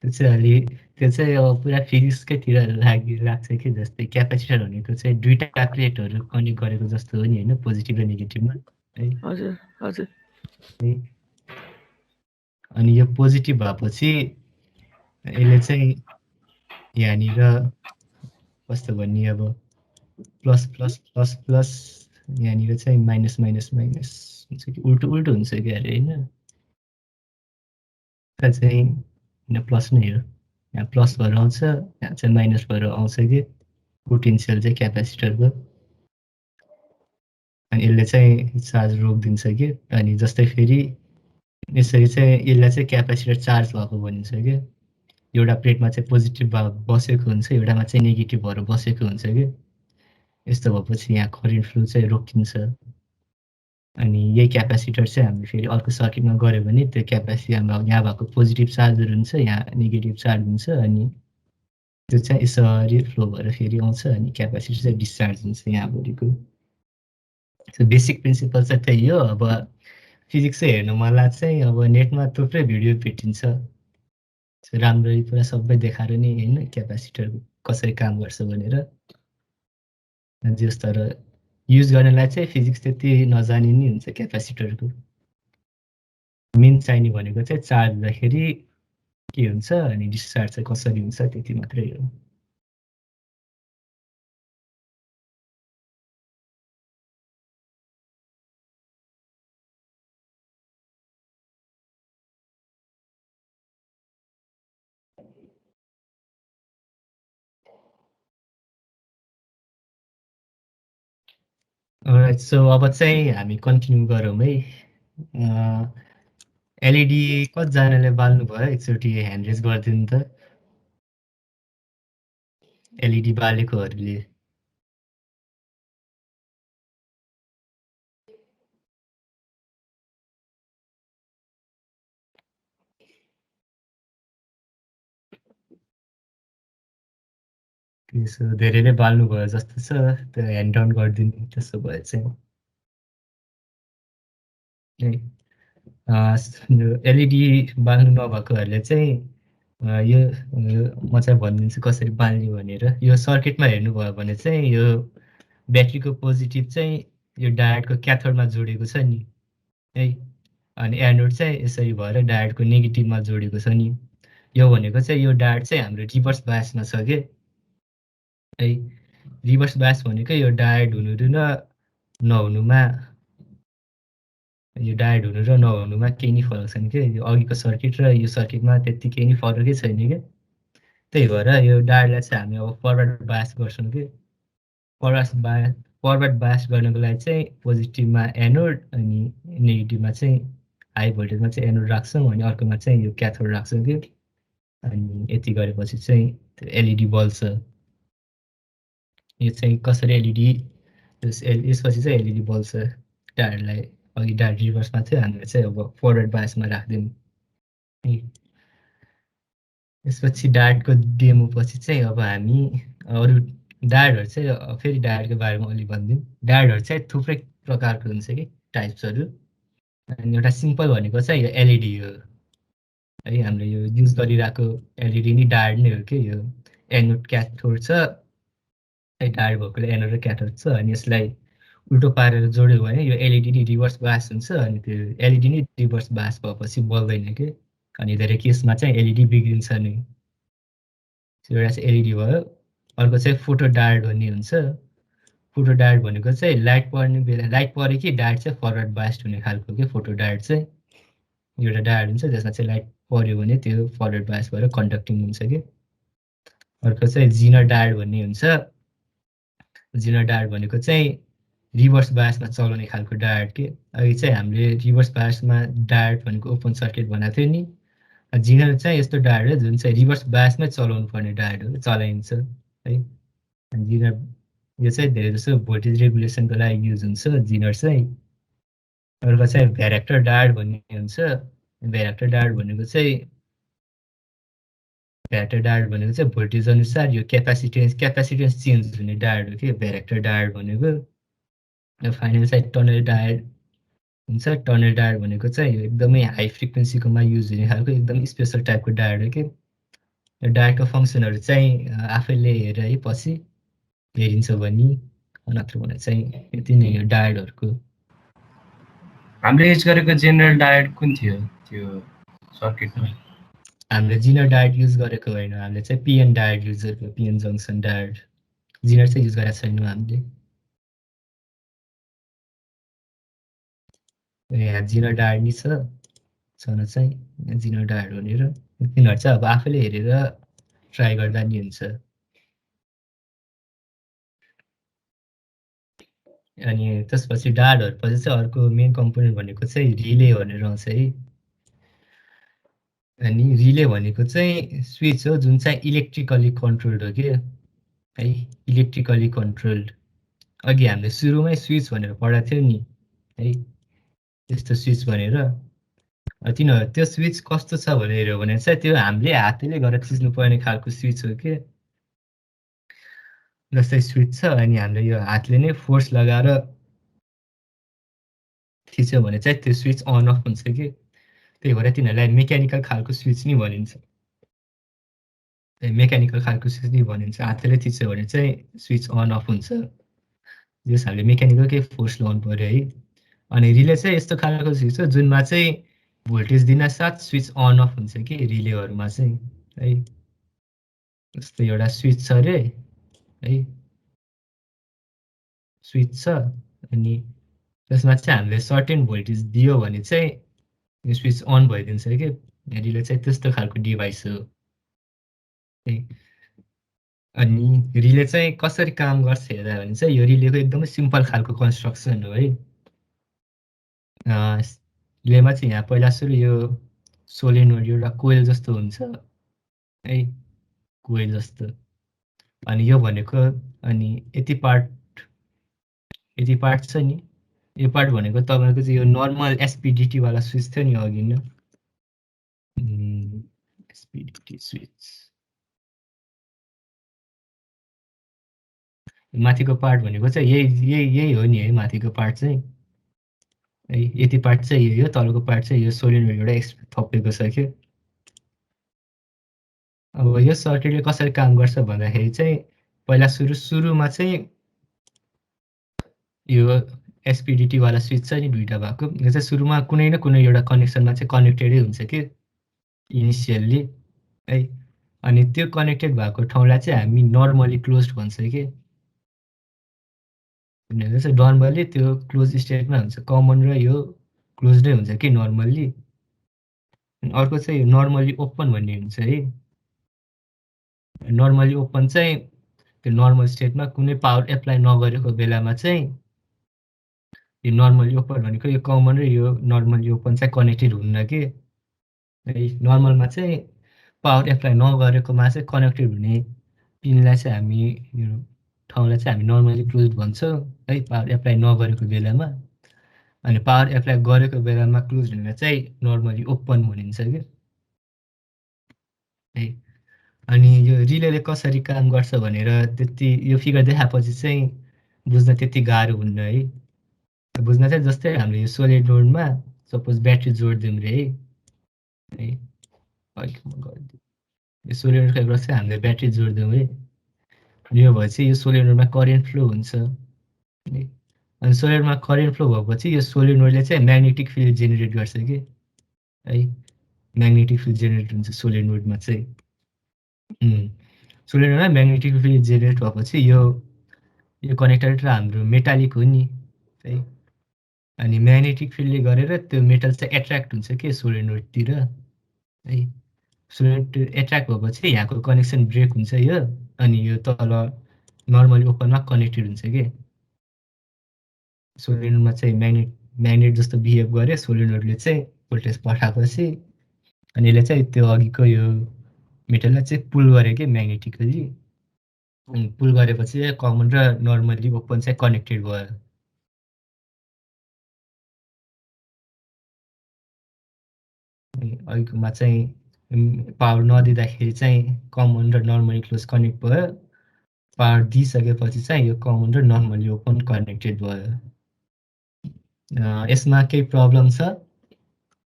त्यो चाहिँ अब पुरा फिजिक्सकैतिर लाग्छ कि। जस्तै क्यापेसिटर भनेको चाहिँ दुईटा प्लेटहरू कनेक्ट गरेको जस्तो हो नि होइन, पोजिटिभ र नेगेटिभमा है। हजुर हजुर। अनि यो पोजिटिभ भएपछि यसले चाहिँ यहाँनिर कस्तो भन्ने अब प्लस प्लस प्लस प्लस, यहाँनिर चाहिँ माइनस माइनस माइनस हुन्छ कि उल्टो उल्टो हुन्छ कि अरे होइन। चाहिँ प्लस नै हो, यहाँ प्लस भएर आउँछ, यहाँ चाहिँ माइनस भएर आउँछ कि पोटेन्सियल चाहिँ क्यापेसिटरको। अनि यसले चाहिँ चार्ज रोकिदिन्छ कि। अनि जस्तै फेरि यसरी चाहिँ यसलाई चाहिँ क्यापेसिटर चार्ज भएको भनिन्छ कि। एउटा प्लेटमा चाहिँ पोजिटिभ बसेको हुन्छ, एउटामा चाहिँ नेगेटिभ भएर बसेको हुन्छ कि। यस्तो भएपछि यहाँ करेन्ट फ्लो चाहिँ रोकिन्छ। अनि यही क्यापेसिटर चाहिँ हामीले फेरि अर्को सर्किटमा गऱ्यो भने त्यो क्यापेसिटरमा यहाँ भएको पोजिटिभ चार्जहरू हुन्छ, यहाँ नेगेटिभ चार्ज हुन्छ, अनि त्यो चाहिँ यसरी फ्लो भएर फेरि आउँछ, अनि क्यापेसिटर चाहिँ डिस्चार्ज हुन्छ यहाँभरिको। बेसिक प्रिन्सिपल चाहिँ त्यही हो। अब फिजिक्स चाहिँ हेर्नु मलाई चाहिँ अब नेटमा थुप्रै भिडियो भेटिन्छ, राम्ररी पुरा सबै देखाएर नि होइन क्यापेसिटर कसरी काम गर्छ भनेर। जस तर युज गर्नलाई चाहिँ फिजिक्स त्यति नजाने नि हुन्छ क्यापेसिटरको। मेन चाहिने भनेको चाहिँ चार्ज हुँदाखेरि के हुन्छ अनि डिस्चार्ज चाहिँ कसरी हुन्छ त्यति मात्रै हो। सो अब चाहिँ हामी कन्टिन्यू गरौँ है। एलइडी कतिजनाले बाल्नु भयो एकचोटि ह्यान्ड रेज गरिदिनु त, एलइडी बालेकोहरूले। त्यसो धेरैले बाल्नुभयो जस्तो छ, त्यो ह्यान्ड डाउन गरिदिनु त्यसो भए चाहिँ। एलइडी बाल्नु नभएकोहरूले चाहिँ यो म चाहिँ भनिदिन्छु कसरी बाल्ने भनेर। यो सर्किटमा हेर्नुभयो भने चाहिँ यो ब्याट्रीको पोजिटिभ चाहिँ यो डायोडको क्याथोडमा जोडेको छ नि है, अनि एनोड चाहिँ यसरी भएर डायोडको नेगेटिभमा जोडेको छ नि। यो भनेको चाहिँ यो डायोड चाहिँ हाम्रो रिभर्स बायसमा छ कि है। रिभर्स बायस भनेको यो डायोड हुनु र नहुनुमा, यो डायोड हुनु र नहुनुमा केही नै फरक छैन कि। यो अघिको सर्किट र यो सर्किटमा त्यति केही नै फरकै छैन कि। त्यही भएर यो डायोडलाई चाहिँ हामी अब फरवर्ड बायस गर्छौँ कि। फरवर्ड बायस गर्नको लागि चाहिँ पोजिटिभमा एनोड अनि नेगेटिभमा चाहिँ हाई भोल्टेजमा चाहिँ एनोड राख्छौँ, अनि अर्कोमा चाहिँ यो क्याथोड राख्छौँ कि। अनि यति गरेपछि चाहिँ त्यो एलइडी बल्छ। यो चाहिँ कसरी एलइडी यसपछि चाहिँ एलइडी बल्छ। डायरलाई अघि डायर रिभर्समा थियो, हामीले चाहिँ अब फरवर्ड बायसमा राख्दिउँ। यसपछि डायरको डेमो पछि चाहिँ अब हामी अरू डायरहरू चाहिँ फेरि डायरको बारेमा अलि भनिदिउँ। डायरहरू चाहिँ थुप्रै प्रकारको हुन्छ कि टाइप्सहरू। अनि एउटा सिम्पल भनेको चाहिँ यो एलइडी हो है, हामीले यो युज गरिरहेको एलइडी नि डायर नै हो कि। यो एनोड क्याथोड छ, डायर भएकोले एनोड र क्याथोड छ। अनि यसलाई उल्टो पारेर जोड्यो भने यो एलइडी नि रिभर्स बायस हुन्छ। अनि त्यो एलइडी नि रिभर्स बायस भएपछि बल्दैन कि। अनि धेरै केसमा चाहिँ एलइडी बिग्रिन्छ नि। एउटा चाहिँ एलइडी भयो। अर्को चाहिँ फोटो डायोड भन्ने हुन्छ। फोटो डायोड भनेको चाहिँ लाइट पर्ने बेला लाइट पऱ्यो कि डायोड चाहिँ फरवर्ड बायस्ड हुने खालको के फोटो डायोड चाहिँ। एउटा डायोड हुन्छ जसमा चाहिँ लाइट पऱ्यो भने त्यो फरवर्ड बायस भएर कन्डक्टिङ हुन्छ कि। अर्को चाहिँ जिनर डायोड भन्ने हुन्छ। जिनर डायोड भनेको चाहिँ रिभर्स बायसमा चलाउने खालको डायोड के। अघि चाहिँ हामीले रिभर्स बायसमा डायोड भनेको ओपन सर्किट भनेको थियो नि। जिनर चाहिँ यस्तो डायोड हो जुन चाहिँ रिभर्स बायसमै चलाउनु पर्ने डायोड हो, चलाइन्छ है। जिनर यो चाहिँ धेरै जसो भोल्टेज रेगुलेसनको लागि युज हुन्छ जिनर चाहिँ। अर्को चाहिँ भ्यारेक्टर डायोड भन्ने हुन्छ। भ्यारेक्टर डायोड भनेको चाहिँ भोल्टेज अनुसार यो क्यापेसिटेन्स चेन्ज हुने डायोड हो कि भ्यारेक्टर डायोड भनेको। फाइनल चाहिँ टनल डायोड हुन्छ। टनल डायोड भनेको चाहिँ यो एकदमै हाई फ्रिक्वेन्सीकोमा युज हुने खालको एकदमै स्पेसल टाइपको डायोड हो कि। यो डायोडको फङ्सनहरू चाहिँ आफैले हेरेर है पछि हेरिन्छ भने, नत्र भने चाहिँ यति नै हो डायोडहरूको। हामीले युज गरेको जेनरल डायोड कुन थियो त्यो सर्किटमा? हामीले जिनर डायोड युज गरेको होइन, हामीले चाहिँ पिएन डायोड युज गरेको, पिएन जङ्सन डायोड। जिनर चाहिँ युज गरेको छैनौँ हामीले। यहाँ जिनर डायोड नि छन चाहिँ जिनर डायोड भनेर। तिनीहरू चाहिँ अब आफैले हेरेर ट्राई गर्दा नि हुन्छ। अनि त्यसपछि डायोडहरू पछि चाहिँ अर्को मेन कम्पोनेन्ट भनेको चाहिँ रिले भनेर आउँछ है। अनि रिले भनेको चाहिँ स्विच हो जुन चाहिँ इलेक्ट्रिकली कन्ट्रोल्ड हो कि है, इलेक्ट्रिकली कन्ट्रोल्ड। अघि हामीले सुरुमै स्विच भनेर पढाएको थियो नि है, त्यस्तो स्विच भनेर। तिनीहरू त्यो स्विच कस्तो छ भनेर हेऱ्यो भने चाहिँ त्यो हामीले हातले गरेर थिच्नुपर्ने खालको स्विच हो कि। जस्तै स्विच छ अनि हामीले यो हातले नै फोर्स लगाएर थिच्यो भने चाहिँ त्यो स्विच अन अफ हुन्छ कि। त्यही भएर तिनीहरूलाई मेकानिकल खालको स्विच नि भनिन्छ। मेकानिकल खालको स्विच नि भनिन्छ। हातले थिच्यो भने चाहिँ स्विच अन अफ हुन्छ। जस हामीले मेकानिकल केही फोर्स लगाउनु पर्यो है। अनि रिले चाहिँ यस्तो खालको स्विच हो जुनमा चाहिँ भोल्टेज दिन साथ स्विच अन अफ हुन्छ कि रिलेहरूमा चाहिँ है। जस्तो एउटा स्विच छ अरे है, स्विच छ अनि त्यसमा चाहिँ हामीले सर्टेन भोल्टेज दियो भने चाहिँ यो स्विच अन भइदिन्छ कि। रिले चाहिँ त्यस्तो खालको डिभाइस हो। अनि रिले चाहिँ कसरी काम गर्छ हेर्दा भने चाहिँ यो रिलेको एकदमै सिम्पल खालको कन्स्ट्रक्सन हो है। रिलेमा चाहिँ यहाँ पहिला सुरु यो सोलेनोइड एउटा कोइल जस्तो हुन्छ है, कोइल जस्तो। अनि यो भनेको अनि यति पार्ट छ नि। यो पार्ट भनेको तपाईँको चाहिँ यो नर्मल एसपिडिटी वाला स्विच थियो नि अघि न, एसपिडिटी स्विच। माथिको पार्ट भनेको चाहिँ यही हो नि है। माथिको पार्ट चाहिँ है, यति पार्ट चाहिँ यही हो। तलको पार्ट चाहिँ यो सोलिनोइड एउटा थपेको छ कि। अब यो सर्किटले कसरी काम गर्छ भन्दाखेरि चाहिँ पहिला सुरुमा चाहिँ यो एसपिडिटी वाला स्विच छ नि दुईटा भएको। यो चाहिँ सुरुमा कुनै न कुनै एउटा कनेक्सनमा चाहिँ कनेक्टेडै हुन्छ कि इनिसियल्ली है। अनि त्यो कनेक्टेड भएको ठाउँलाई चाहिँ हामी नर्मली क्लोज्ड भन्छ कि। चाहिँ नर्मली त्यो क्लोज स्टेटमा हुन्छ। कमन र यो क्लोजडै हुन्छ कि नर्मल्ली। अर्को चाहिँ नर्मली ओपन भन्ने हुन्छ है। नर्मली ओपन चाहिँ त्यो नर्मल स्टेटमा कुनै पावर एप्लाई नगरेको बेलामा चाहिँ यो नर्मली ओपन भनेको यो कमन र यो नर्मली ओपन चाहिँ कनेक्टेड हुन्न कि। नर्मलमा चाहिँ पावर एप्लाई नगरेकोमा चाहिँ कनेक्टेड हुने पिनलाई चाहिँ हामी यो ठाउँलाई चाहिँ हामी नर्मली क्लोज भन्छौँ है पावर एप्लाई नगरेको बेलामा। अनि पावर एप्लाई गरेको बेलामा क्लोज हुनेलाई चाहिँ नर्मली ओपन भनिन्छ क्या है। अनि यो रिलेले कसरी काम गर्छ भनेर त्यति यो फिगर देखाएपछि चाहिँ बुझ्न त्यति गाह्रो हुन्न है। बुझ्न चाहिँ जस्तै हामीले यो सोलिड नोडमा सपोज ब्याट्री जोडिदिउँ रे है अलिक म गरिदिउँ। यो सोलिड नोडको चाहिँ हामीले ब्याट्री जोडिदिउँ है। यो भएपछि यो सोलिड नोडमा करेन्ट फ्लो हुन्छ है। अनि सोलिड नोडमा करेन्ट फ्लो भएपछि यो सोलिड नोडले चाहिँ म्याग्नेटिक फिल्ड जेनेरेट गर्छ कि है। म्याग्नेटिक फिल्ड जेनेरेट हुन्छ सोलिड नोडमा चाहिँ। सोलिड नोडमा म्याग्नेटिक फिल्ड जेनेरेट भएपछि यो कनेक्टर र हाम्रो मेटालिक हो नि है। अनि म्याग्नेटिक फिल्डले गरेर त्यो मेटल चाहिँ एट्र्याक्ट हुन्छ के सोलिड नोडतिर है। सोलिड नोड एट्र्याक्ट भएपछि यहाँको कनेक्सन ब्रेक हुन्छ यो। अनि यो तल नर्मली ओपनमा कनेक्टेड हुन्छ के। सोलिड नोडमा चाहिँ म्याग्नेट जस्तो बिहेभ गरे सोलिड नोडले चाहिँ भोल्टेज पठाएपछि अनि यसले चाहिँ त्यो अघिको यो मेटललाई चाहिँ पुल गरे के म्याग्नेटिकली। पुल गरेपछि कमन र नर्मली ओपन चाहिँ कनेक्टेड भयो। अहिलेकोमा चाहिँ पावर नदिँदाखेरि चाहिँ कमन र नर्मली क्लोज कनेक्ट भयो। पावर दिइसकेपछि चाहिँ यो कमन र नर्मली ओपन कनेक्टेड भयो। यसमा केही प्रब्लम छ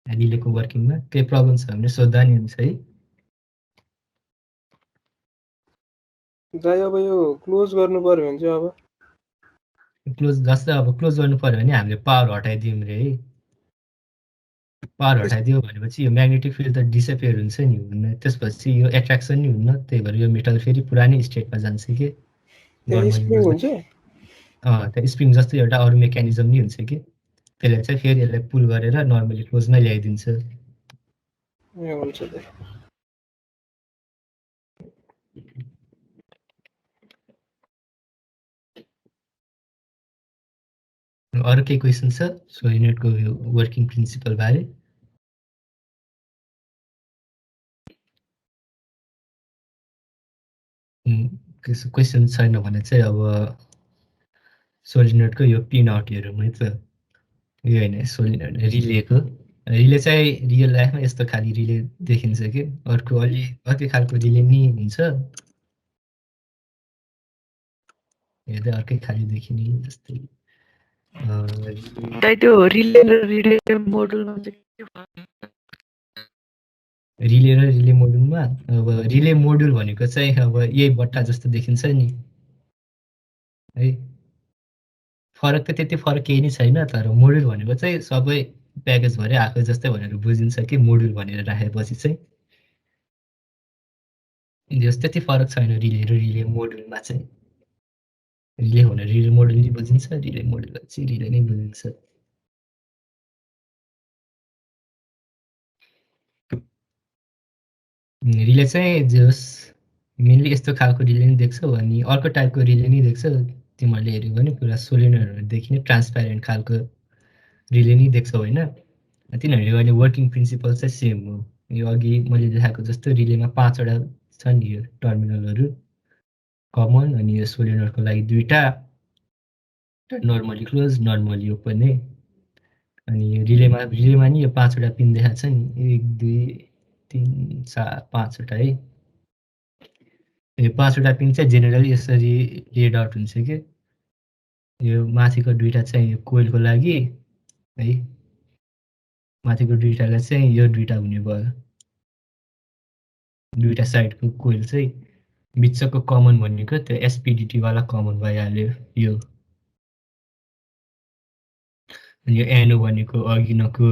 रिलेको वर्किङमा केही प्रब्लम छ भने सोध्दा नि हुन्छ है। दाइ अब यो क्लोज गर्नु पर्यो भने चाहिँ अब क्लोज जस्तै अब क्लोज गर्नु पर्यो भने हामीले पावर हटाइदियौँ रे है। पावर हटाइदियो भनेपछि यो म्याग्नेटिक फिल्ड त डिसएपियर हुन्छ नि हुन्न। त्यसपछि यो एट्र्याक्सन नि हुन्न। त्यही भएर यो मेटल फेरि पुरानै स्टेटमा जान्छ कि स्प्रिङ हुन्छ। त्यो स्प्रिङ जस्तो एउटा अरू मेकानिजम नि हुन्छ कि त्यसले चाहिँ फेरि यसलाई पुल गरेर नर्मली क्लोजमै ल्याइदिन्छ। हुन्छ दाइ। अरू केही क्वेसन छ सोलिड नोडको यो वर्किङ प्रिन्सिपल बारे? क्वेसन छैन भने चाहिँ अब सोलिड नोडको यो पिन आउट हेरौँ है त। यो होइन सोलिड नोड रिलेको। रिले चाहिँ रियल लाइफमा यस्तो खालि रिले देखिन्छ कि अर्को अर्कै खालको रिले नि हुन्छ। हेर्दा अर्कै खालि देखिने जस्तै। त्यो रिले र रिले मोडुलमा रिले र रिले मोडुलमा अब रिले मोडुल भनेको चाहिँ अब यही बट्टा जस्तो देखिन्छ नि है। फरक त त्यति फरक केही नै छैन। तर मोडुल भनेको चाहिँ सबै प्याकेज भएर आएको जस्तै भनेर बुझिन्छ कि मोडुल भनेर राखेपछि चाहिँ त्यति फरक छैन रिले र रिले मोडुलमा चाहिँ। रिले भनेर रिले मोडुल नै बुझिन्छ, रिले मोडुल चाहिँ रिले नै बुझिन्छ। रिले चाहिँ जस मेनली यस्तो खालको रिले नै देख्छौ। अनि अर्को टाइपको रिले नै देख्छौ तिमीहरूले हेऱ्यौ भने पुरा सोलिनोडहरूदेखि नै ट्रान्सप्यारेन्ट खालको रिले नै देख्छौ होइन। तिनीहरूले गर्ने वर्किङ प्रिन्सिपल चाहिँ सेम हो। यो अघि मैले देखाएको जस्तो रिलेमा 5वटा छ नि यो टर्मिनलहरू कमन। अनि यो सोलिनोडको लागि 2टा नर्मली क्लोज नर्मली ओपन है। अनि यो रिलेमा नि यो 5वटा पिन देखाएको छ नि 1 2 3 4 5वटा है। यो 5वटा पिन चाहिँ जेनरली यसरी लेड आउट हुन्छ कि यो माथिको 2टा चाहिँ यो कोइलको लागि है। माथिको 2टालाई चाहिँ यो 2टा हुने भयो। 2टा साइडको कोइल चाहिँ बिचको कमन भनेको त्यो एसपिडिटी वाला कमन भइहाल्यो यो। अनि यो एनो भनेको अघिनको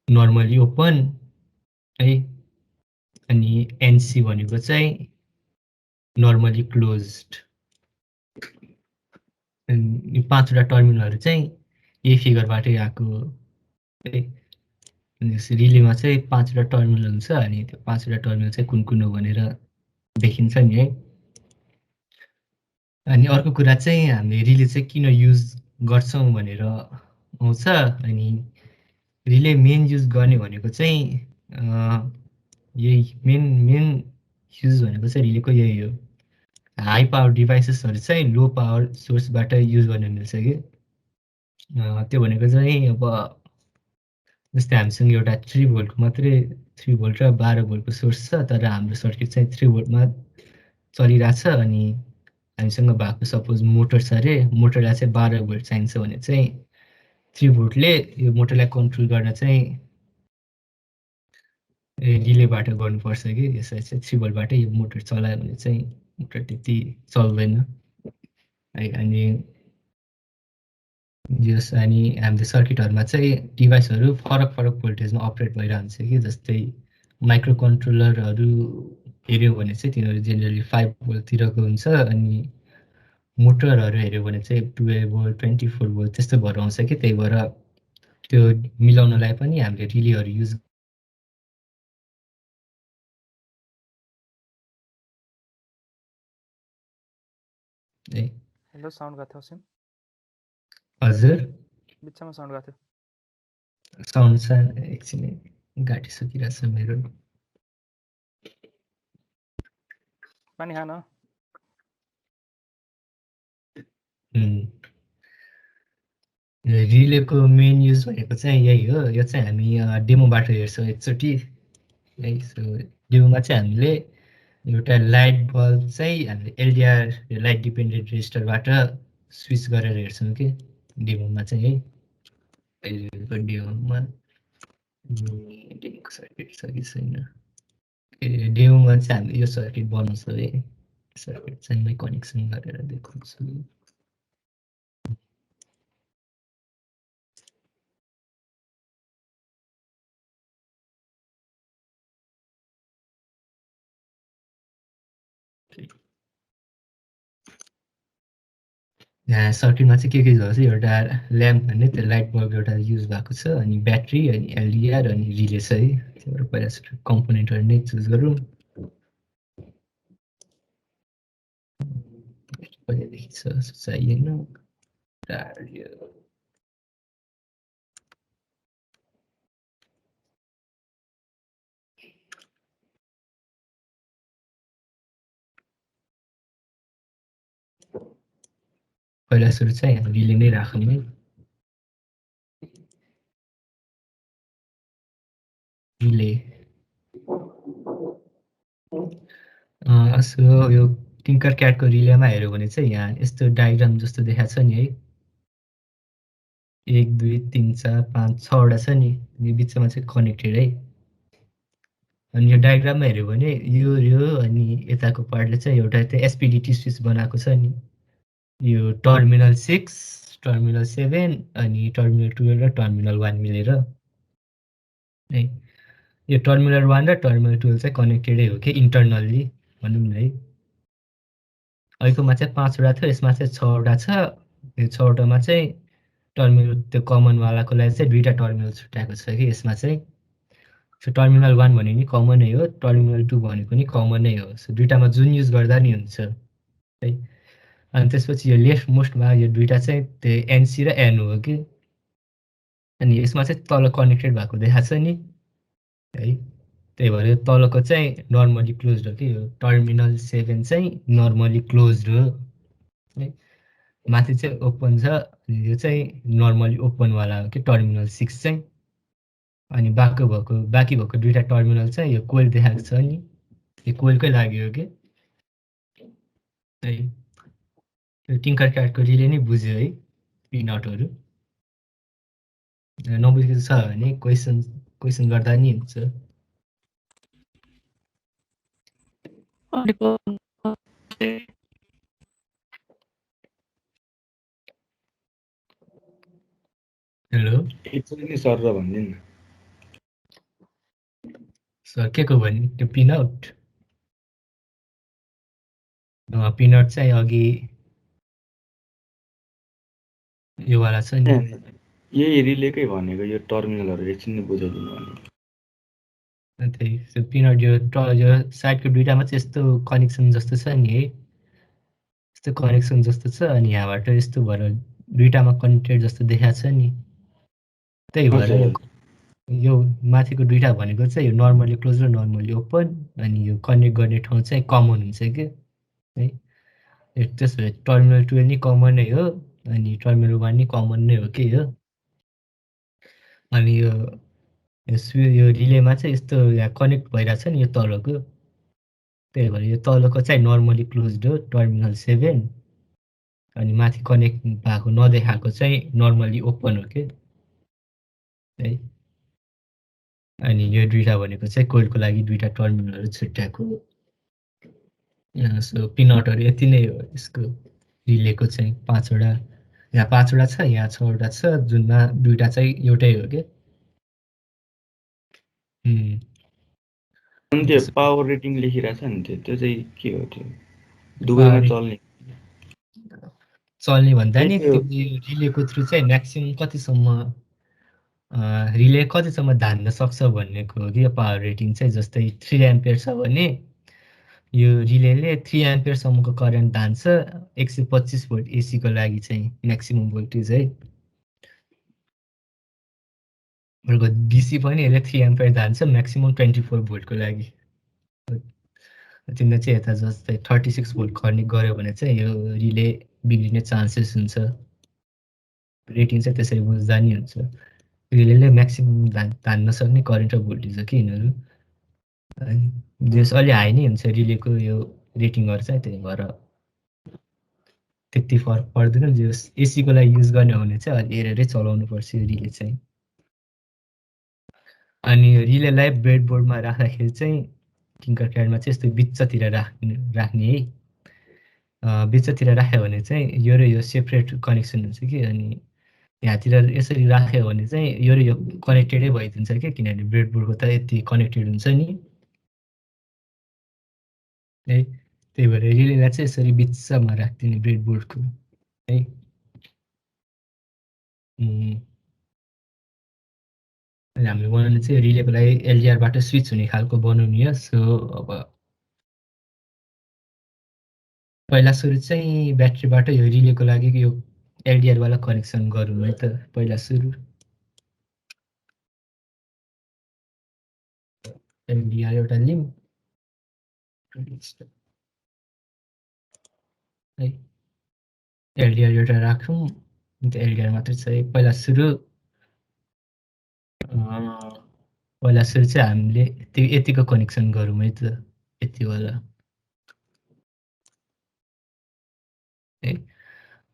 नर्मली ओपन है। अनि एनसी भनेको चाहिँ नर्मली क्लोज्ड। यो 5वटा टर्मिनलहरू चाहिँ यही फिगरबाटै आएको है। रिलेमा चाहिँ 5वटा टर्मिनल हुन्छ। अनि त्यो 5वटा टर्मिनल चाहिँ कुन कुन हो भनेर देखिन्छ नि है। अनि अर्को कुरा चाहिँ हामीले रिले चाहिँ किन युज गर्छौँ भनेर आउँछ। अनि रिले मेन युज गर्ने भनेको चाहिँ यही मेन युज भनेको चाहिँ रिलेको यही हो। हाई पावर डिभाइसेसहरू चाहिँ लो पावर सोर्सबाट युज गर्न मिल्छ कि त्यो भनेको चाहिँ अब जस्तै हामीसँग एउटा 3 भोल्टको मात्रै 3 भोल्ट र 12 भोल्टको सोर्स छ, तर हाम्रो सर्किट चाहिँ 3 भोल्टमा चलिरहेछ अनि हामीसँग भएको सपोज मोटर छ अरे, मोटरलाई चाहिँ 12 भोल्ट चाहिन्छ भने चाहिँ 3 भोल्टले यो मोटरलाई कन्ट्रोल गर्न चाहिँ रिलेबाट गर्नुपर्छ कि यसलाई चाहिँ 3 भोल्टबाटै यो मोटर चलायो भने चाहिँ मोटर त्यति चल्दैन है। अनि यस अनि हाम्रो सर्किटहरूमा चाहिँ डिभाइसहरू फरक भोल्टेजमा अपरेट भइरहन्छ कि जस्तै माइक्रो कन्ट्रोलरहरू हेऱ्यो भने चाहिँ तिनीहरू जेनरली 5 भोल्टतिरको हुन्छ अनि मोटरहरू हेऱ्यो भने चाहिँ 12 भोल्ट 24 भोल्ट त्यस्तो भएर आउँछ कि त्यही भएर त्यो मिलाउनलाई पनि हामीले रिलेहरू युज हेलो साउन्ड गएको थियो हजुर बिचमा साउन्ड गएको थियो साउन्ड छ एकछिन घाटिसकिरहेछ मेरो पानी खान रिलेको मेन युज भनेको चाहिँ यही हो। यो चाहिँ हामी डेमोबाट हेर्छौँ एकचोटि है। सो डेमोमा चाहिँ हामीले एउटा लाइट बल्ब चाहिँ हामीले एलडिआर लाइट डिपेन्डेन्ट रेजिस्टरबाट स्विच गरेर हेर्छौँ कि डेमोमा चाहिँ है। अहिलेको डेमोमा डेमोको सर्किट छ कि छैन, डेमोमा चाहिँ हामीले यो सर्किट बनाउँछौँ है। सर्किट चाहिँ म कनेक्सन गरेर देखाउँछु। यहाँ सर्किटमा चाहिँ के छ एउटा ल्याम्प भन्ने त्यो लाइट बल्ब एउटा युज भएको छ अनि ब्याट्री अनि एलडिआर अनि रिले छ है। त्यो पहिला कम्पोनेन्टहरू नै चुज गरौँ। पहिलादेखि छ चाहिएन। पहिला सुरु चाहिँ हामी रिले नै राखौँ है। रिले सो यो टिङ्कर क्याटको रिलेमा हेऱ्यो भने चाहिँ यहाँ यस्तो डायग्राम जस्तो देखाएको छ नि है। 1 2 3 4 5 6वटा छ नि, यो बिचमा चाहिँ कनेक्टेड है। अनि यो डायग्राममा हेऱ्यो भने यो अनि यताको पार्टले चाहिँ एउटा त्यो एसपिडिटी स्विच बनाएको छ नि। यो टर्मिनल 6 टर्मिनल 7 अनि टर्मिनल 12 र टर्मिनल 1 मिलेर है। यो टर्मिनल 1 र टर्मिनल 12 चाहिँ कनेक्टेडै हो कि इन्टरनल्ली भनौँ न है। अहिलेकोमा चाहिँ 5वटा थियो, यसमा चाहिँ 6वटा छ। यो 6वटामा चाहिँ टर्मिनल त्यो कमनवालाको लागि चाहिँ 2टा टर्मिनल छुट्याएको छ कि यसमा चाहिँ। सो टर्मिनल 1 भने नि कमनै हो, टर्मिनल 2 भनेको नि कमनै हो। सो दुईटामा जुन युज गर्दा नि हुन्छ है। अनि त्यसपछि यो लेफ्ट मोस्टमा यो 2टा चाहिँ त्यो एनसी र एनओ हो कि। अनि यसमा चाहिँ तल कनेक्टेड भएको देखाएको छ नि है। त्यही भएर यो तलको चाहिँ नर्मली क्लोज्ड हो कि यो टर्मिनल 7 चाहिँ नर्मली क्लोज्ड हो है। माथि चाहिँ ओपन छ, यो चाहिँ नर्मली ओपनवाला हो कि टर्मिनल 6 चाहिँ। अनि बाँकी भएको 2टा टर्मिनल चाहिँ यो कोइल देखाएको छ नि, यो कोइलकै लागि हो कि है। यो टिङ्कर क्याटको रिले नै बुझ्यो है पिनटहरू। नबुझेको छ भने क्वेसन गर्दा नि हुन्छ। हेलो एकचोटि सर र भनिदिनु न। सर के को भन्ने त्यो पिनआउट पिनट चाहिँ अघि योवाला छ नि। यही रिलेकै भनेको यो टर्मिनलहरू एकछिन बुझाइदिनु भने। त्यही पिनट यो साइडको 2टामा चाहिँ यस्तो कनेक्सन जस्तो छ नि है, यस्तो कनेक्सन जस्तो छ। अनि यहाँबाट यस्तो भएर 2टामा कनेक्टेड जस्तो देखाएको छ नि। त्यही भएर यो माथिको दुईटा भनेको चाहिँ यो नर्मली क्लोज र नर्मली ओपन, अनि यो कनेक्ट गर्ने ठाउँ चाहिँ कमन हुन्छ क्या है। त्यसो भए टर्मिनल 12 नि कमन नै हो, अनि टर्मिनल 1 नि कमन नै हो कि हो। अनि यो रिलेमा चाहिँ यस्तो यहाँ कनेक्ट भइरहेछ नि यो तलको, त्यही भएर यो तलको चाहिँ नर्मली क्लोज्ड हो टर्मिनल 7, अनि माथि कनेक्ट भएको नदेखाएको चाहिँ नर्मली ओपन हो कि है। अनि यो दुईटा भनेको चाहिँ कोइलको लागि दुईटा टर्मिनलहरू छुट्याएको। सो पिनटहरू यति नै हो यसको रिलेको चाहिँ 5वटा, यहाँ 5वटा छ, यहाँ 6वटा छ, जुनमा दुईटा चाहिँ एउटै हो कि। अनि त्यो पावर रेटिङ लेखिरहेछ नि त्यो चाहिँ के हो? त्यो दुवैमा चल्ने भन्दा नि त्यो रिलेको थ्रु चाहिँ म्याक्सिमम कतिसम्म रिले कतिसम्म धान्न सक्छ भन्नेको हो कि यो पावर रेटिङ चाहिँ। जस्तै 3 एम्पियर छ भने यो रिलेले 3 एम्पियरसम्मको करेन्ट धान्छ 125 भोल्ट एसीको लागि चाहिँ म्याक्सिमम भोल्टेज है। अर्को डिसी पनि यसले 3 एम्पियर धान्छ म्याक्सिमम 24 भोल्टको लागि। तिमीले चाहिँ यता जस्तै 36 भोल्ट कनेक्ट गऱ्यो भने चाहिँ यो रिले बिग्रिने चान्सेस हुन्छ। रेटिङ चाहिँ त्यसरी बुझ्दा नि हुन्छ। रिलेले म्याक्सिमम धान्न सक्ने करेन्ट र भोल्टेज हो कि यिनीहरू। जस अलि हाई नै हुन्छ रिलेको यो रेटिङहरू चाहिँ, त्यही भएर त्यति फरक पर्दैन। जस एसीको लागि युज गर्ने हो भने चाहिँ अलि हेरेरै चलाउनु पर्छ यो रिले चाहिँ। अनि रिलेलाई ब्रेडबोर्डमा राख्दाखेरि चाहिँ टिङ्करक्याडमा चाहिँ यस्तो बिचतिर राख्ने है। बिचतिर राख्यो भने चाहिँ यो र यो सेपरेट कनेक्सन हुन्छ कि, अनि यहाँतिर यसरी राख्यो भने चाहिँ यो र यो कनेक्टेडै भइदिन्छ क्या, किनभने ब्रेडबोर्डको त यति कनेक्टेड हुन्छ नि है। त्यही भएर रिलेलाई चाहिँ यसरी बिचमा राखिदिने ब्रेडबोर्डको है। अनि हामीले बनाउने चाहिँ रिलेको लागि एलडिआरबाट स्विच हुने खालको बनाउने हो। सो अब पहिला सुरु चाहिँ ब्याट्रीबाट यो रिलेको लागि यो एलडिआरवाला कनेक्सन गरौँ है त। पहिला सुरु एलडिआर एउटा लिम है, एलडिआर एउटा राखौँ। अन्त एलडिआर मात्रै छ पहिला सुरु। चाहिँ हामीले यतिको कनेक्सन गरौँ है त, यतिवाला है।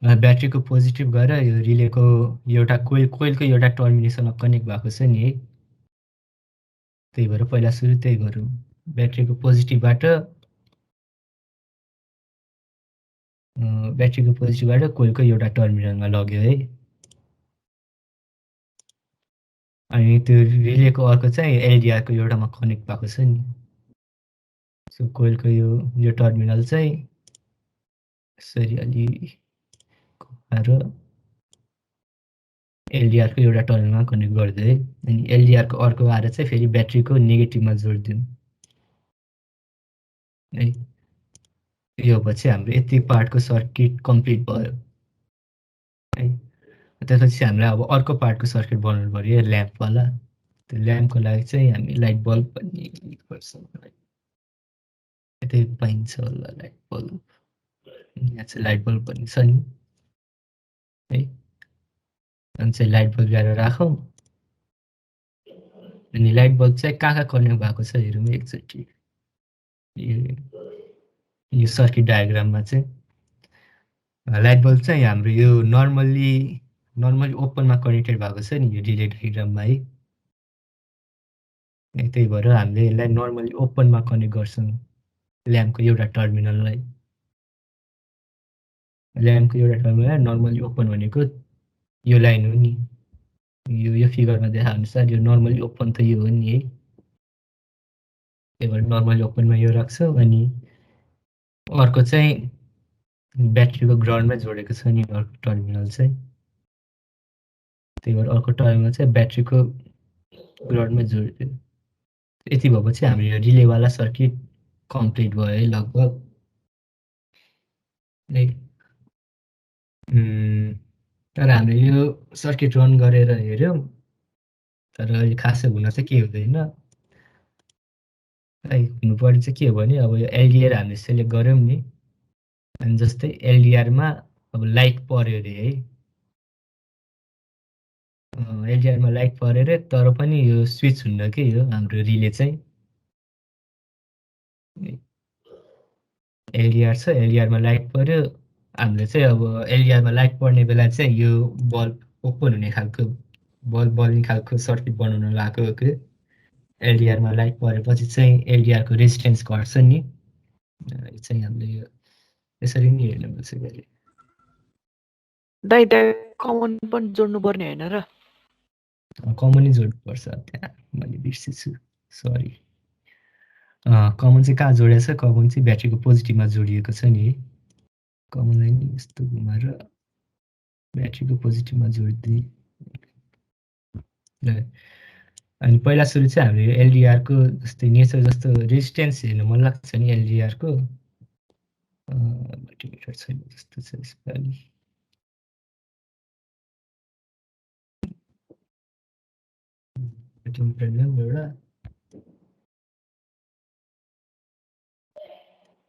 ब्याट्रीको पोजिटिभ गएर यो रिलेको एउटा कोइलको एउटा टर्मिनेसनमा कनेक्ट भएको छ नि है। त्यही भएर पहिला सुरु त्यही गरौँ। ब्याट्रीको पोजिटिभबाट कोइलको एउटा टर्मिनलमा लग्यो है। अनि त्यो रिलेको अर्को चाहिँ एलडिआरको एउटामा कनेक्ट भएको छ नि। सो कोइलको यो टर्मिनल चाहिँ यसरी अलि घुमाएर एलडिआरको एउटा टर्मिनलमा कनेक्ट गरिदियो है। अनि एलडिआरको अर्को आएर चाहिँ फेरि ब्याट्रीको नेगेटिभमा जोडिदिउँ है। यो पछि हाम्रो यति पार्टको सर्किट कम्प्लिट भयो है। त्यसपछि हामीले अब अर्को पार्टको सर्किट बनाउनु पर्यो ल्याम्पवाला। त्यो ल्याम्पको लागि चाहिँ हामी लाइट बल्ब भन्ने गर्छ, यतै पाइन्छ होला लाइट बल्ब। यहाँ चाहिँ लाइट बल्ब भन्ने छ नि है। अनि चाहिँ लाइट बल्ब ल्याएर राखौँ। अनि लाइट बल्ब चाहिँ कहाँ कनेक्ट भएको छ हेरौँ एकचोटि। यो सर्किट डायग्राममा चाहिँ लाइट बल्ब चाहिँ हाम्रो यो नर्मली ओपनमा कनेक्टेड भएको छ नि यो रिले डायग्राममा है। त्यही भएर हामीले यसलाई नर्मली ओपनमा कनेक्ट गर्छौँ ल्याम्पको एउटा टर्मिनललाई। ल्याम्पको एउटा टर्मिनल नर्मली ओपन भनेको यो लाइन हो नि। यो फिगरमा देखा अनुसार यो नर्मली ओपन त यो हो नि है। त्यही भएर नर्मली ओपनमा यो राख्छौँ। अनि अर्को चाहिँ ब्याट्रीको ग्राउन्डमा जोडेको छ नि अर्को टर्मिनल चाहिँ। त्यही भएर अर्को टर्मिनल चाहिँ ब्याट्रीको ग्राउन्डमा जोडिदियो। यति भएपछि हाम्रो यो रिलेवाला सर्किट कम्प्लिट भयो है लगभग है। तर हामीले यो सर्किट रन गरेर हेऱ्यौँ तर अहिले खासै हुन चाहिँ केही हुँदैन। हुनुपर्ने चाहिँ के हो भने अब यो एलडिआर हामीले सेलेक्ट गऱ्यौँ नि, अनि जस्तै एलडिआरमा अब लाइट पर्यो अरे है, एलडिआरमा लाइट पर्यो अरे, तर पनि यो स्विच हुन्न कि यो हाम्रो रिले चाहिँ। एलडिआर छ, एलडिआरमा लाइट पर्यो, हामीले चाहिँ अब एलडिआरमा लाइट पर्ने बेला चाहिँ यो बल्ब ओपन हुने खालको, बल्ब बल्ने खालको सर्किट बनाउन लगाएको के। एलडिआरमा लाइट परेपछि चाहिँ एलडिआरको रेजिस्टेन्स घट्छ नि, यो चाहिँ हामीले यो यसरी नै हेर्नु पर्छ कहिले। दाइ दाइ कमन पनि जोड्नु पर्ने होइन र? कमन नै जोड्नुपर्छ, त्यहाँ मैले बिर्सेछु, सरी। कमन चाहिँ कहाँ जोडेको छ? कमन चाहिँ ब्याट्रीको पोजिटिभमा जोडिएको छ नि है। कमनलाई नि यस्तो घुमाएर ब्याट्रीको पोजिटिभमा जोडिदिए। अनि पहिला सुरु चाहिँ हामीले एलडिआरको जस्तै नेचर जस्तो रेजिस्टेन्स हेर्नु मन लाग्छ नि एलडिआरको। मल्टिमिटर छैन जस्तो छ यसपालि। मल्टिमिटर ल्याउँ एउटा,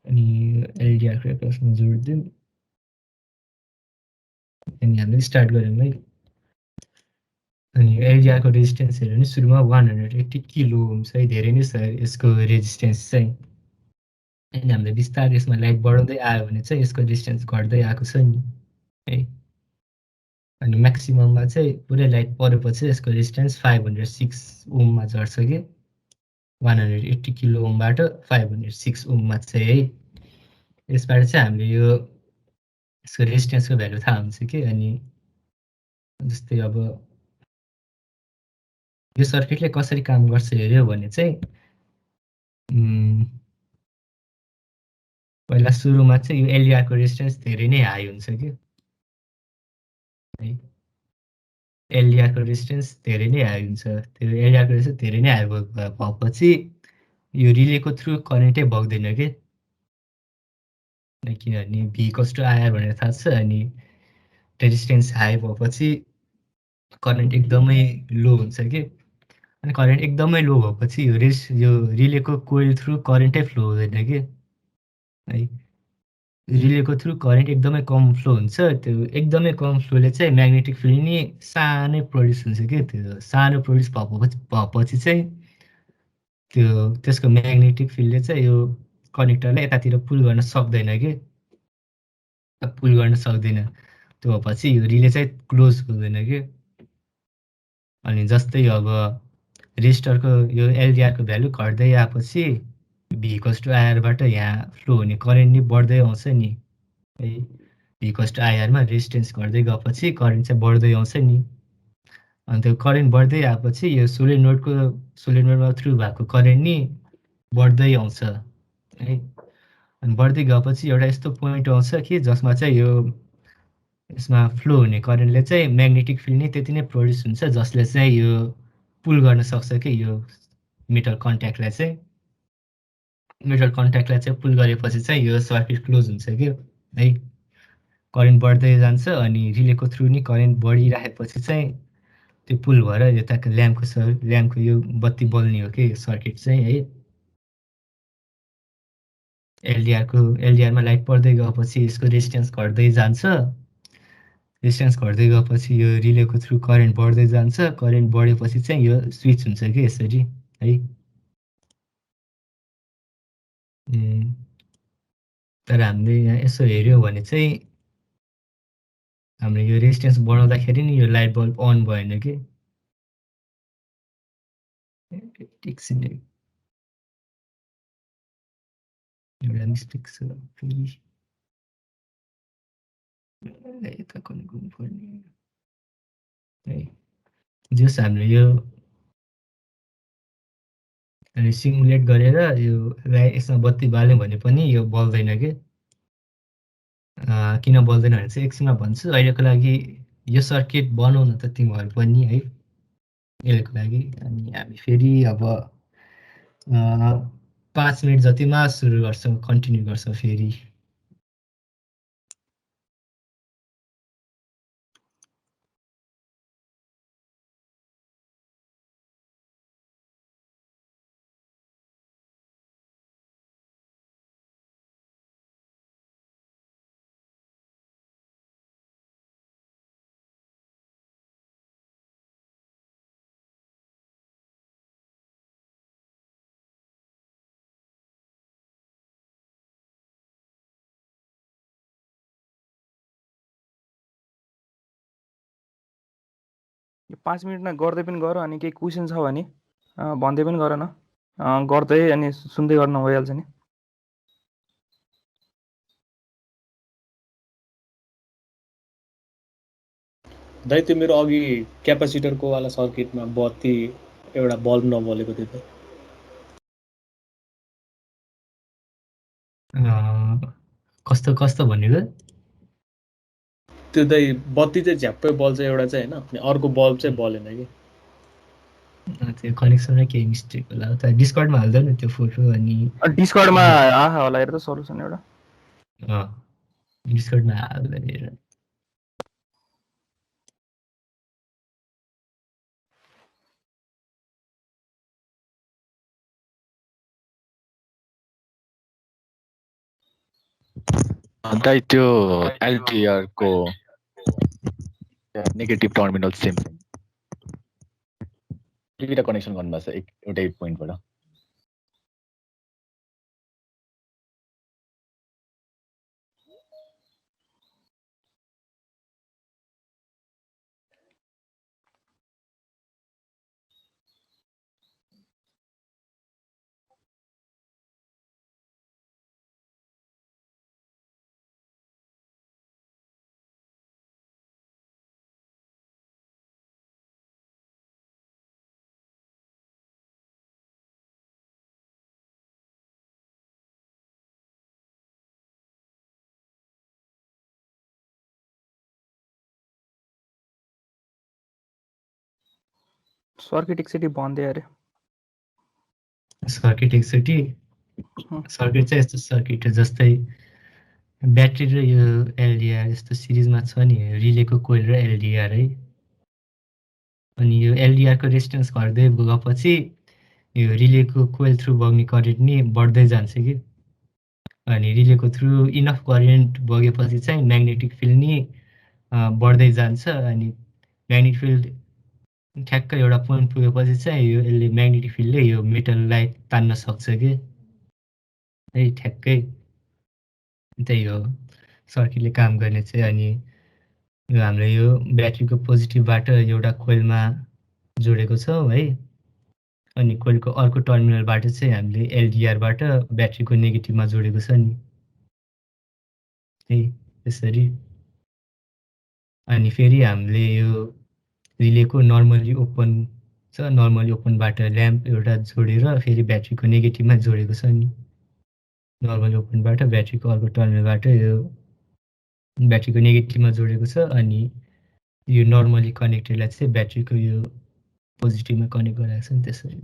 अनि एलडिआरको एक्रसमा जोडिदिउँ, अनि हामीले स्टार्ट गऱ्यौँ है। अनि एलडिआरको रेजिस्टेन्स हेऱ्यो भने सुरुमा 180 किलो ओम्स है, धेरै नै छ यसको रेजिस्टेन्स चाहिँ। अनि हामीले बिस्तारै यसमा लाइट बढाउँदै आयो भने चाहिँ यसको रेजिस्टेन्स घट्दै आएको छ नि है। अनि म्याक्सिमममा चाहिँ पुरै लाइट परेपछि यसको रेजिस्टेन्स 506 ओममा झर्छ कि, 180 किलो ओमबाट 506 ओममा चाहिँ है। यसबाट चाहिँ हामीले यो यसको रेजिस्टेन्सको भ्यालु थाहा हुन्छ कि। अनि जस्तै अब यो सर्किटले कसरी काम गर्छ हेऱ्यो भने चाहिँ पहिला सुरुमा चाहिँ यो एलडिआरको रेजिस्टेन्स धेरै नै हाई हुन्छ कि है। एलडिआरको रेजिस्टेन्स धेरै नै हाई हुन्छ, त्यो एलडिआरको रेजिस्टेन्स धेरै नै हाई भएपछि यो रिलेको थ्रु करेन्टै बग्दैन कि, किनभने भी इक्वल्स टु आइआर भनेर थाहा छ। अनि रेजिस्टेन्स हाई भएपछि करेन्ट एकदमै लो हुन्छ कि, अनि करेन्ट एकदमै लो भएपछि यो रिलेको कोइल थ्रु करेन्टै फ्लो हुँदैन कि है। रिलेको थ्रु करेन्ट एकदमै कम फ्लो हुन्छ, त्यो एकदमै कम फ्लोले चाहिँ म्याग्नेटिक फिल्ड नि सानै प्रड्युस हुन्छ कि, त्यो सानो प्रड्युस भएपछि चाहिँ त्यसको म्याग्नेटिक फिल्डले चाहिँ यो कनेक्टरलाई यतातिर पुल गर्न सक्दैन कि, पुल गर्न सक्दैन। त्यो भएपछि यो रिले चाहिँ क्लोज हुँदैन कि। अनि जस्तै अब रेजिस्टरको यो एलडिआरको भ्यालु घट्दै आएपछि भी इक्वल्स टु आइआरबाट यहाँ फ्लो हुने करेन्ट नि बढ्दै आउँछ नि है। भी इक्वल्स टु आइआरमा रेजिस्टेन्स घट्दै गएपछि करेन्ट चाहिँ बढ्दै आउँछ नि। अनि त्यो करेन्ट बढ्दै आएपछि यो सोलेनोडमा थ्रु भएको करेन्ट नि बढ्दै आउँछ है। अनि बढ्दै गएपछि एउटा यस्तो पोइन्ट आउँछ कि जसमा चाहिँ यो यसमा फ्लो हुने करेन्टले चाहिँ म्याग्नेटिक फिल्ड नै त्यति नै प्रड्युस हुन्छ जसले चाहिँ यो पुल गर्न सक्छ कि यो मेटल कन्ट्याक्टलाई चाहिँ पुल गरेपछि चाहिँ यो सर्किट क्लोज हुन्छ कि है। करेन्ट बढ्दै जान्छ अनि रिलेको थ्रु नि करेन्ट बढिरहेपछि चाहिँ त्यो पुल भएर यताको ल्याम्पको यो बत्ती बल्ने हो कि सर्किट चाहिँ है। एलडिआरमा लाइट पर्दै गएपछि यसको रेजिस्टेन्स घट्दै जान्छ, रेजिस्टेन्स घट्दै गएपछि यो रिलेको थ्रु करेन्ट बढ्दै जान्छ, करेन्ट बढेपछि चाहिँ यो स्विच हुन्छ कि यसरी है। तर हामीले यहाँ यसो हेऱ्यौँ भने चाहिँ हामीले यो रेजिस्टेन्स बढाउँदाखेरि नि यो लाइट बल्ब अन भएन कि। एकछिन एउटा मिस्टेक छ फेरि, यता कहिले घुम्नुपर्ने है। जस हामीले यो सिमुलेट गरेर यो यसमा बत्ती बाल्यौँ भने पनि यो बल्दैन कि। किन बल्दैन भने चाहिँ एकछिनमा भन्छु। अहिलेको लागि यो सर्किट बनाउन त तिमीहरू पनि है अहिलेको लागि। अनि हामी फेरि अब 5 मिनट जतिमा सुरु गर्छौँ, कन्टिन्यू गर्छौँ फेरि। यो 5 मिनटमा गर्दै पनि गर अनि केही क्वेसन छ भने भन्दै पनि गर न गर्दै अनि सुन्दै गर्न भइहाल्छ नि। दाइ त्यो मेरो अघि क्यापासिटरको वाला सर्किटमा बत्ती एउटा बल्ब नबलेको थियो त। कस्तो कस्तो भनेको? त्यो दाइ बत्ती चाहिँ झ्याप्पै बल्छ एउटा चाहिँ होइन, अनि अर्को बल्ब चाहिँ बलेन कि। त्यो कनेक्सनमा केही मिस्टेक होला त। डिस्कर्डमा हाल्दा नि त्यो फोटो अनि डिस्कर्डमा आहा होला हेर त सल्युसन एउटा। डिस्कर्डमा हाल्दा हेर। दाइ त्यो एलडिआर को नेगेटिभ टर्मिनल सेम दुईटा कनेक्सन गर्नुभएको छ एउटै पोइन्टबाट। सर्किट एकचोटि भन्दै अरे सर्किट एकचोटि सर्किट चाहिँ यस्तो सर्किट हो जस्तै ब्याट्री र यो एलडिआर यस्तो सिरिजमा छ नि, रिलेको कोइल र एलडिआर है। अनि यो एलडिआरको रेजिस्टेन्स घट्दै गएपछि यो रिलेको कोइल थ्रु बग्ने करेन्ट नि बढ्दै जान्छ कि। अनि रिलेको थ्रु इनफ करेन्ट बगेपछि चाहिँ म्याग्नेटिक फिल्ड नि बढ्दै जान्छ। अनि म्याग्नेटिक फिल्ड ठ्याक्कै एउटा पोइन्ट पुगेपछि चाहिँ यो यसले म्याग्नेटिक फिल्डले यो मेटललाई तान्न सक्छ कि है, ठ्याक्कै त्यही हो सर्किटले काम गर्ने चाहिँ। अनि यो हाम्रो यो ब्याट्रीको पोजिटिभबाट एउटा कोइलमा जोडेको छौँ है, अनि कोइलको अर्को टर्मिनलबाट चाहिँ हामीले एलडिआरबाट ब्याट्रीको नेगेटिभमा जोडेको छ नि है, त्यसरी। अनि फेरि हामीले यो रिलेको नर्मली ओपन छ, नर्मली ओपनबाट ल्याम्प एउटा जोडेर फेरि ब्याट्रीको नेगेटिभमा जोडेको छ नि। नर्मली ओपनबाट ब्याट्रीको अर्को टर्मिनलबाट यो ब्याट्रीको नेगेटिभमा जोडेको छ। अनि यो नर्मली कनेक्टेडलाई चाहिँ ब्याट्रीको यो पोजिटिभमा कनेक्ट गराएको छ नि, त्यसरी।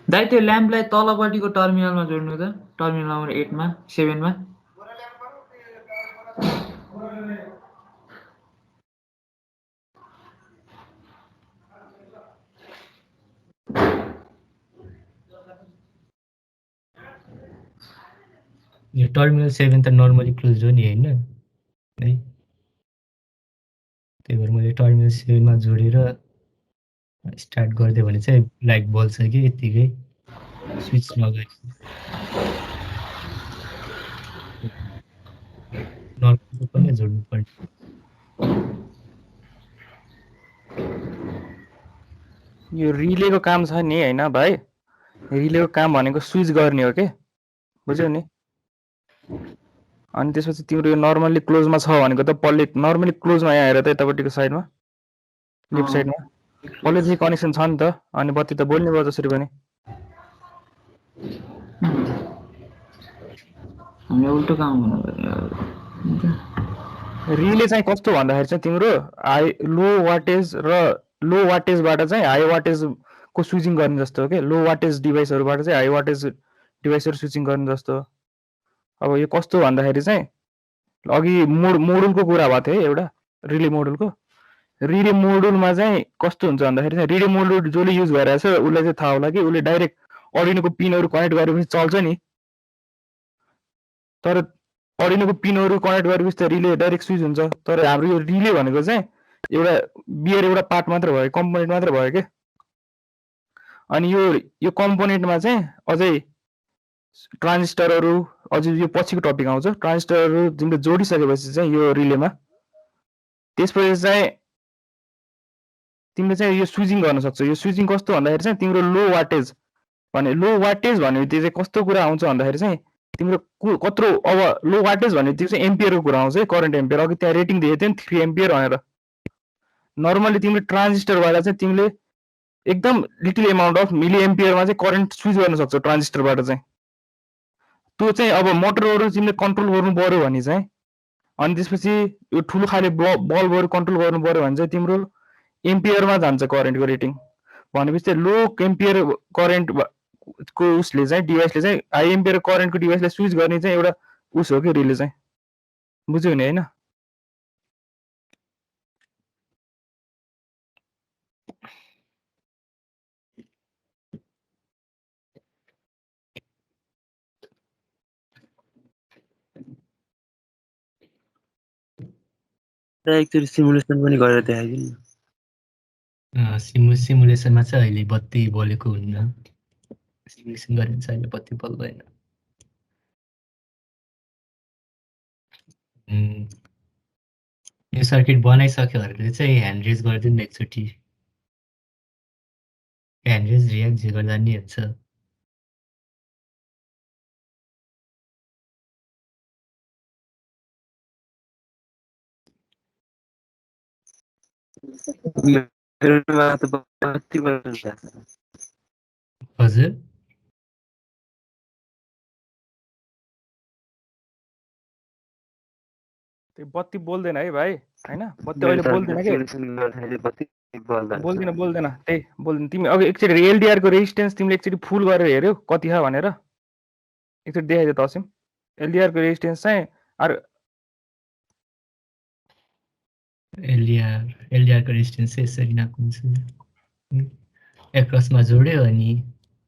दाइ त्यो ल्याम्पलाई तलपट्टिको टर्मिनलमा जोड्नु त, टर्मिनल नम्बर 8 मा 7 मा। यो टर्मिनल 7 त नर्मली क्लोज हो नि होइन है, त्यही भएर मैले टर्मिनल 7 मा जोडेर स्टार्ट गरिदियो भने चाहिँ लाइट बल्छ कि यतिकै स्विच लगाए। नर्मल पनि जोड्नु पर्छ। यो रिलेको काम छ नि होइन भाइ, रिलेको काम भनेको स्विच गर्ने हो के, बुझ्यौ नि। अनि त्यसपछि तिम्रो यो नर्मली क्लोजमा छ भनेको त पल्ले नर्मली क्लोजमा यहाँ हेर त यतापट्टिको साइडमा लेफ्ट साइडमा पल्ले चाहिँ कनेक्सन छ नि त, अनि बत्ती त बोल्ने भयो जसरी पनि। हामीले उल्टो काम गर्नु पर्यो। रिले चाहिँ कस्तो भन्दाखेरि चाहिँ तिम्रो लो वाटेज र लो वाटेजबाट चाहिँ हाई वाटेजको स्विचिङ गर्ने जस्तो हो कि लो वाटेज डिभाइसहरूबाट चाहिँ हाई वाटेज डिभाइसहरू स्विचिङ गर्ने जस्तो। अब यो कस्तो भन्दाखेरि चाहिँ अघि मोडुलको कुरा भएको थियो एउटा रिले मोडुलको। रिले मोडुलमा चाहिँ कस्तो हुन्छ भन्दाखेरि चाहिँ रिले मोडुल जसले युज गरिरहेको छ उसलाई चाहिँ थाहा होला कि उसले डाइरेक्ट अर्डिनोको पिनहरू कनेक्ट गरेपछि चल्छ नि, तर अर्डिनोको पिनहरू कनेक्ट गरेपछि त रिले डाइरेक्ट स्विच हुन्छ। तर हाम्रो यो रिले भनेको चाहिँ एउटा पार्ट मात्र भयो, कम्पोनेन्ट मात्र भयो क्या। अनि यो कम्पोनेन्टमा चाहिँ अझै ट्रान्जिस्टरहरू, अझै यो पछिको टपिक आउँछ, ट्रान्जिस्टरहरू तिमीले जोडिसकेपछि चाहिँ यो रिलेमा त्यसपछि चाहिँ तिमीले चाहिँ यो स्विचिङ गर्न सक्छ। यो स्विचिङ कस्तो भन्दाखेरि चाहिँ तिम्रो लो वाटेज भनेपछि चाहिँ कस्तो कुरा आउँछ भन्दाखेरि चाहिँ तिम्रो कत्रो, अब लो वाटेज भनेपछि चाहिँ एम्पियरको कुरा आउँछ है, करेन्ट एम्पियर। अघि त्यहाँ रेटिङ दिएको थियो नि 3 एम्पियर भनेर। नर्मली तिमीले ट्रान्जिस्टरबाट चाहिँ तिमीले एकदम लिटिल एमाउन्ट अफ मिली एम्पियरमा चाहिँ करेन्ट स्विच गर्न सक्छौ ट्रान्जिस्टरबाट चाहिँ। त्यो चाहिँ अब मोटरहरू तिमीले कन्ट्रोल गर्नु पर्यो भने चाहिँ, अनि त्यसपछि यो ठुलो खाले बल्बहरू कन्ट्रोल गर्नु पर्यो भने चाहिँ तिम्रो एम्पियरमा जान्छ करेन्टको रेटिङ। भनेपछि चाहिँ लो एम्पियर करेन्टको उसले चाहिँ डिभाइसले चाहिँ हाई एम्पियर करेन्टको डिभाइसलाई स्विच गर्ने चाहिँ एउटा उस हो कि रिले चाहिँ। बुझ्यौ नि होइन? एकचोटि सिमुलेसन पनि गरेर देखाइदिनु न। सिमुलेसनमा चाहिँ अहिले बत्ती बलेको हुन्न। सिमुलेसन गरेर चाहिँ अहिले बत्ती बल्दैन। यो सर्किट बनाइसक्योहरूले चाहिँ ह्यान्ड रेज गरिदिनु एकचोटि। ह्यान्ड रेज रियाक्ट जे गर्दा नि हुन्छ। हजुर त्यो बत्ती बोल्दैन है भाइ, होइन? बत्ती अहिले बोल्दैन कि बोल्दैन त्यही बोल्दैन। तिमी अघि एकचोटि एलडिआरको रेजिस्टेन्स तिमीले एकचोटि फुल गरेर हेऱ्यौ कति छ भनेर एकचोटि देखाइदियो त असिम। एलडिआरको रेजिस्टेन्स चाहिँ एलडिआरको रेजिस्टेन्स चाहिँ यसरी नाप्नु हुन्छ। एक्रसमा जोड्यो अनि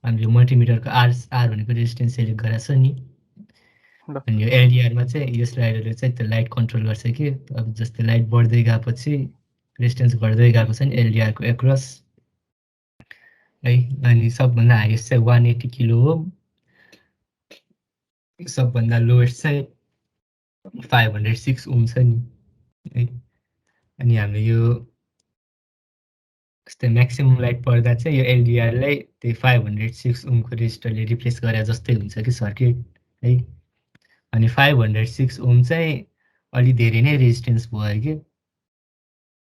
हामीले मल्टिमिटरको आर भनेको रेजिस्टेन्स सेलेक्ट गरेको छ नि, अनि यो एलडिआरमा चाहिँ यो स्लाइडरले चाहिँ त्यो लाइट कन्ट्रोल गर्छ कि। अब जस्तै लाइट बढ्दै गएपछि रेजिस्टेन्स घट्दै गएको छ नि एलडिआरको एक्रस है। अनि सबभन्दा हाइएस्ट चाहिँ 180 किलो ओम, सबभन्दा लोएस्ट चाहिँ 506 ओम छ नि है। अनि हामीले यो जस्तै म्याक्सिमम लाइट पर्दा चाहिँ यो एलडिआरलाई त्यही 506 ओमको रेजिस्टरले रिप्लेस गरे जस्तै हुन्छ कि सर्किट है। अनि 506 ओम चाहिँ अलि धेरै नै रेजिस्टेन्स भयो कि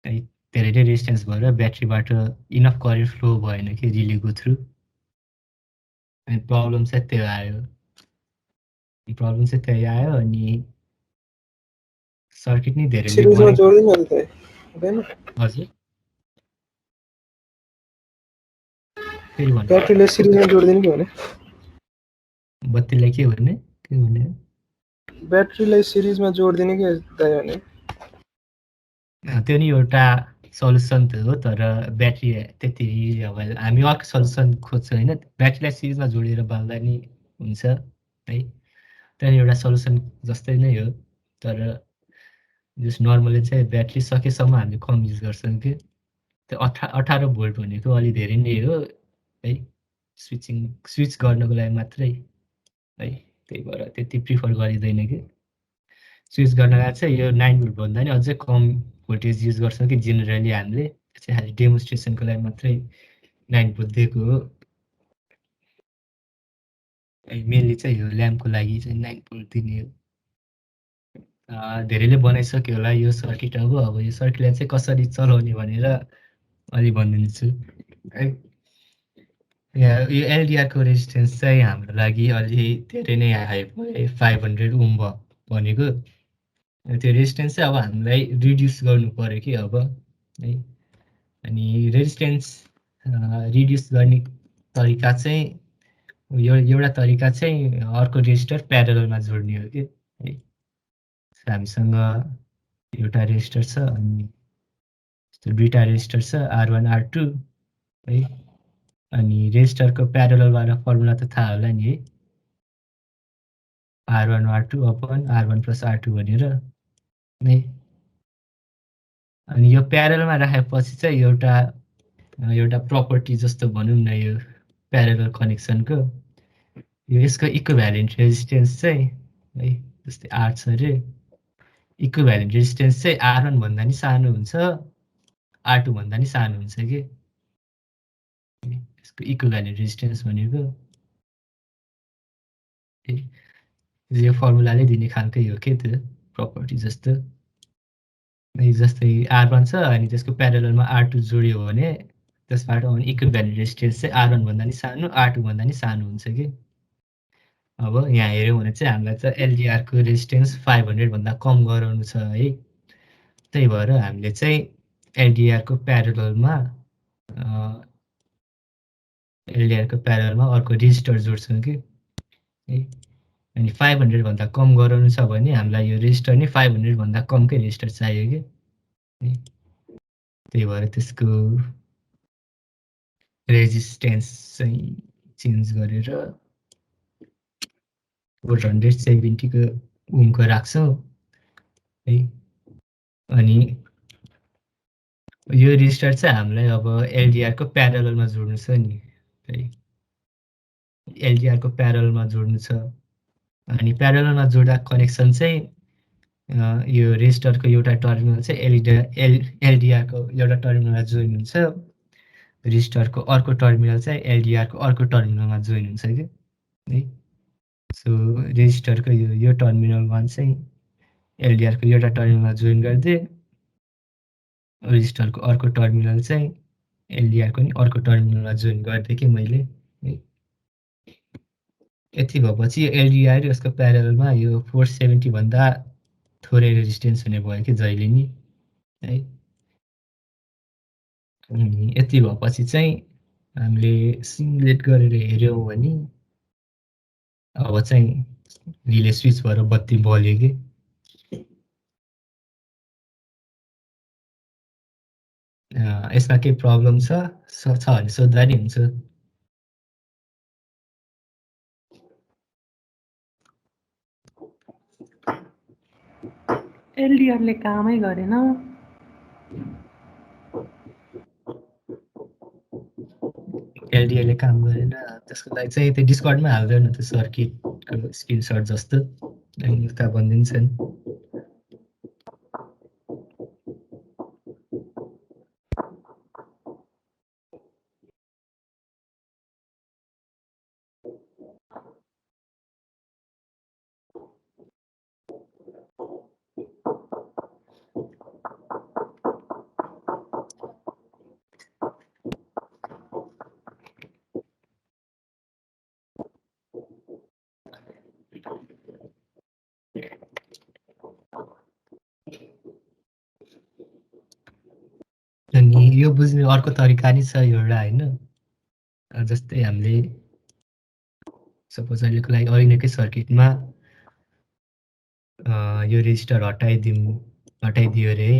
है, धेरै नै रेजिस्टेन्स भएर ब्याट्रीबाट इनफ करेन्ट फ्लो भएन कि रिलेको थ्रु। अनि प्रब्लम चाहिँ त्यही आयो। अनि सर्किट नै धेरै हजुर फेरि भन्नु। ब्याट्रीलाई सिरिजमा जोड्दिनु कि भने बत्तीलाई के भन्ने ब्याट्रीलाई सिरिजमा जोड्दिनु कि दाइ भने त्यो नि एउटा सल्युसन त हो, तर ब्याट्री त्यति अब हामी अर्को सल्युसन खोज्छौँ होइन। ब्याट्रीलाई सिरिजमा जोडेर बाल्दा नि हुन्छ है, त्यहाँदेखि एउटा सल्युसन जस्तै नै हो। तर जस नर्मली चाहिँ ब्याट्री सकेसम्म हामीले कम युज गर्छौँ कि त्यो 18 भोल्ट भनेको अलि धेरै नै हो है, स्विच गर्नको लागि मात्रै है। त्यही भएर त्यति प्रिफर गरिँदैन कि स्विच गर्नलाई चाहिँ यो 9 भोल्ट भन्दा नि अझै कम भोल्टेज युज गर्छौँ कि जेनरली हामीले चाहिँ खालि डेमोन्स्ट्रेसनको लागि मात्रै 9 भोल्ट दिएको हो। मेनली चाहिँ यो ल्याम्पको लागि चाहिँ 9 भोल्ट दिने हो। धेरैले बनाइसक्यो होला यो सर्किट। अब यो सर्किटलाई चाहिँ कसरी चलाउने भनेर अलि भनिदिन्छु है। यो एलडिआरको रेजिस्टेन्स चाहिँ हाम्रो लागि अलि धेरै नै हाई भयो, 500 ओम भनेको। त्यो रेजिस्टेन्स चाहिँ अब हामीलाई रिड्युस गर्नु पर्यो कि अब है। अनि रेजिस्टेन्स रिड्युस गर्ने तरिका चाहिँ एउटा तरिका चाहिँ अर्को रेजिस्टर प्यारललमा जोड्ने हो कि है। हामीसँग एउटा रेजिस्टर छ अनि दुईटा रेजिस्टर छ R1 R2 है। अनि रेजिस्टरको प्यारललवाला फर्मुला त थाहा होला नि है, R1 R2 upon R1 + R2 भनेर है। अनि यो प्यारललमा राखेपछि चाहिँ एउटा प्रपर्टी जस्तो भनौँ न यो प्यारलल कनेक्सनको, यो यसको इक्विभ्यालेन्ट रेजिस्टेन्स चाहिँ है जस्तै R छ रे, इक्विभ्यालेन्ट रेजिस्टेन्स चाहिँ R1 भन्दा नि सानो हुन्छ, R2 भन्दा नि सानो हुन्छ कि यसको इक्विभ्यालेन्ट रेजिस्टेन्स भनेको यो फर्मुलाले दिने खालकै हो के त्यो प्रपर्टी जस्तो। जस्तै R1 छ अनि त्यसको प्यारललमा R2 जोड्यो भने त्यसबाट आउने इक्विभ्यालेन्ट रेजिस्टेन्स चाहिँ R1 भन्दा नि सानो, R2 भन्दा नि सानो हुन्छ कि। अब यहाँ हेऱ्यौँ भने चाहिँ हामीलाई चाहिँ एलडिआरको रेजिस्टेन्स 500 भन्दा कम गराउनु छ है। त्यही भएर हामीले चाहिँ एलडिआरको प्यारललमा अर्को रेजिस्टर जोड्छौँ कि है। अनि 500 भन्दा कम गराउनु छ भने हामीलाई यो रेजिस्टर नै 500 भन्दा कमकै रेजिस्टर चाहियो कि है। त्यही भएर त्यसको रेजिस्टेन्स चाहिँ चेन्ज गरेर 470 को ओमको राख्छौँ है। अनि यो रेजिस्टर चाहिँ हामीलाई अब एलडिआरको प्यारललमा जोड्नु छ नि है, एलडिआरको प्यारललमा जोड्नु छ। अनि प्यारललमा जोड्दा कनेक्सन चाहिँ यो रेजिस्टरको एउटा टर्मिनल चाहिँ एलडिआरको एउटा टर्मिनलमा जोइन हुन्छ, रेजिस्टरको अर्को टर्मिनल चाहिँ एलडिआरको अर्को टर्मिनलमा जोइन हुन्छ कि है। सो रेजिस्टरको यो टर्मिनल 1 चाहिँ एलडिआरको एउटा टर्मिनलमा जोइन गर्दै रेजिस्टरको अर्को टर्मिनल चाहिँ एलडिआरको नि अर्को टर्मिनलमा जोइन गर्दै कि मैले है। यति भएपछि एलडिआर यसको प्यारललमा यो 470 भन्दा थोरै रेजिस्टेन्स हुने भयो कि जहिले नि है। अनि यति भएपछि चाहिँ हामीले सिमुलेट गरेर हेऱ्यौँ भने अब चाहिँ रिले स्विच भएर बत्ती बल्यो कि। यसमा केही प्रब्लम छ भने सोध्दा नि हुन्छ। एलडिआरले कामै गरेन। एलडिआरले काम गरेन, त्यसको लागि चाहिँ त्यो डिस्कर्डमा हाल्दैन त्यो सर्किटको स्क्रिनसट जस्तो अनि उता भनिदिन्छन्। अनि यो बुझ्ने अर्को तरिका नि छ एउटा होइन, जस्तै हामीले सपोज अहिलेको लागि अघिकै सर्किटमा यो रेजिस्टर हटाइदियो अरे,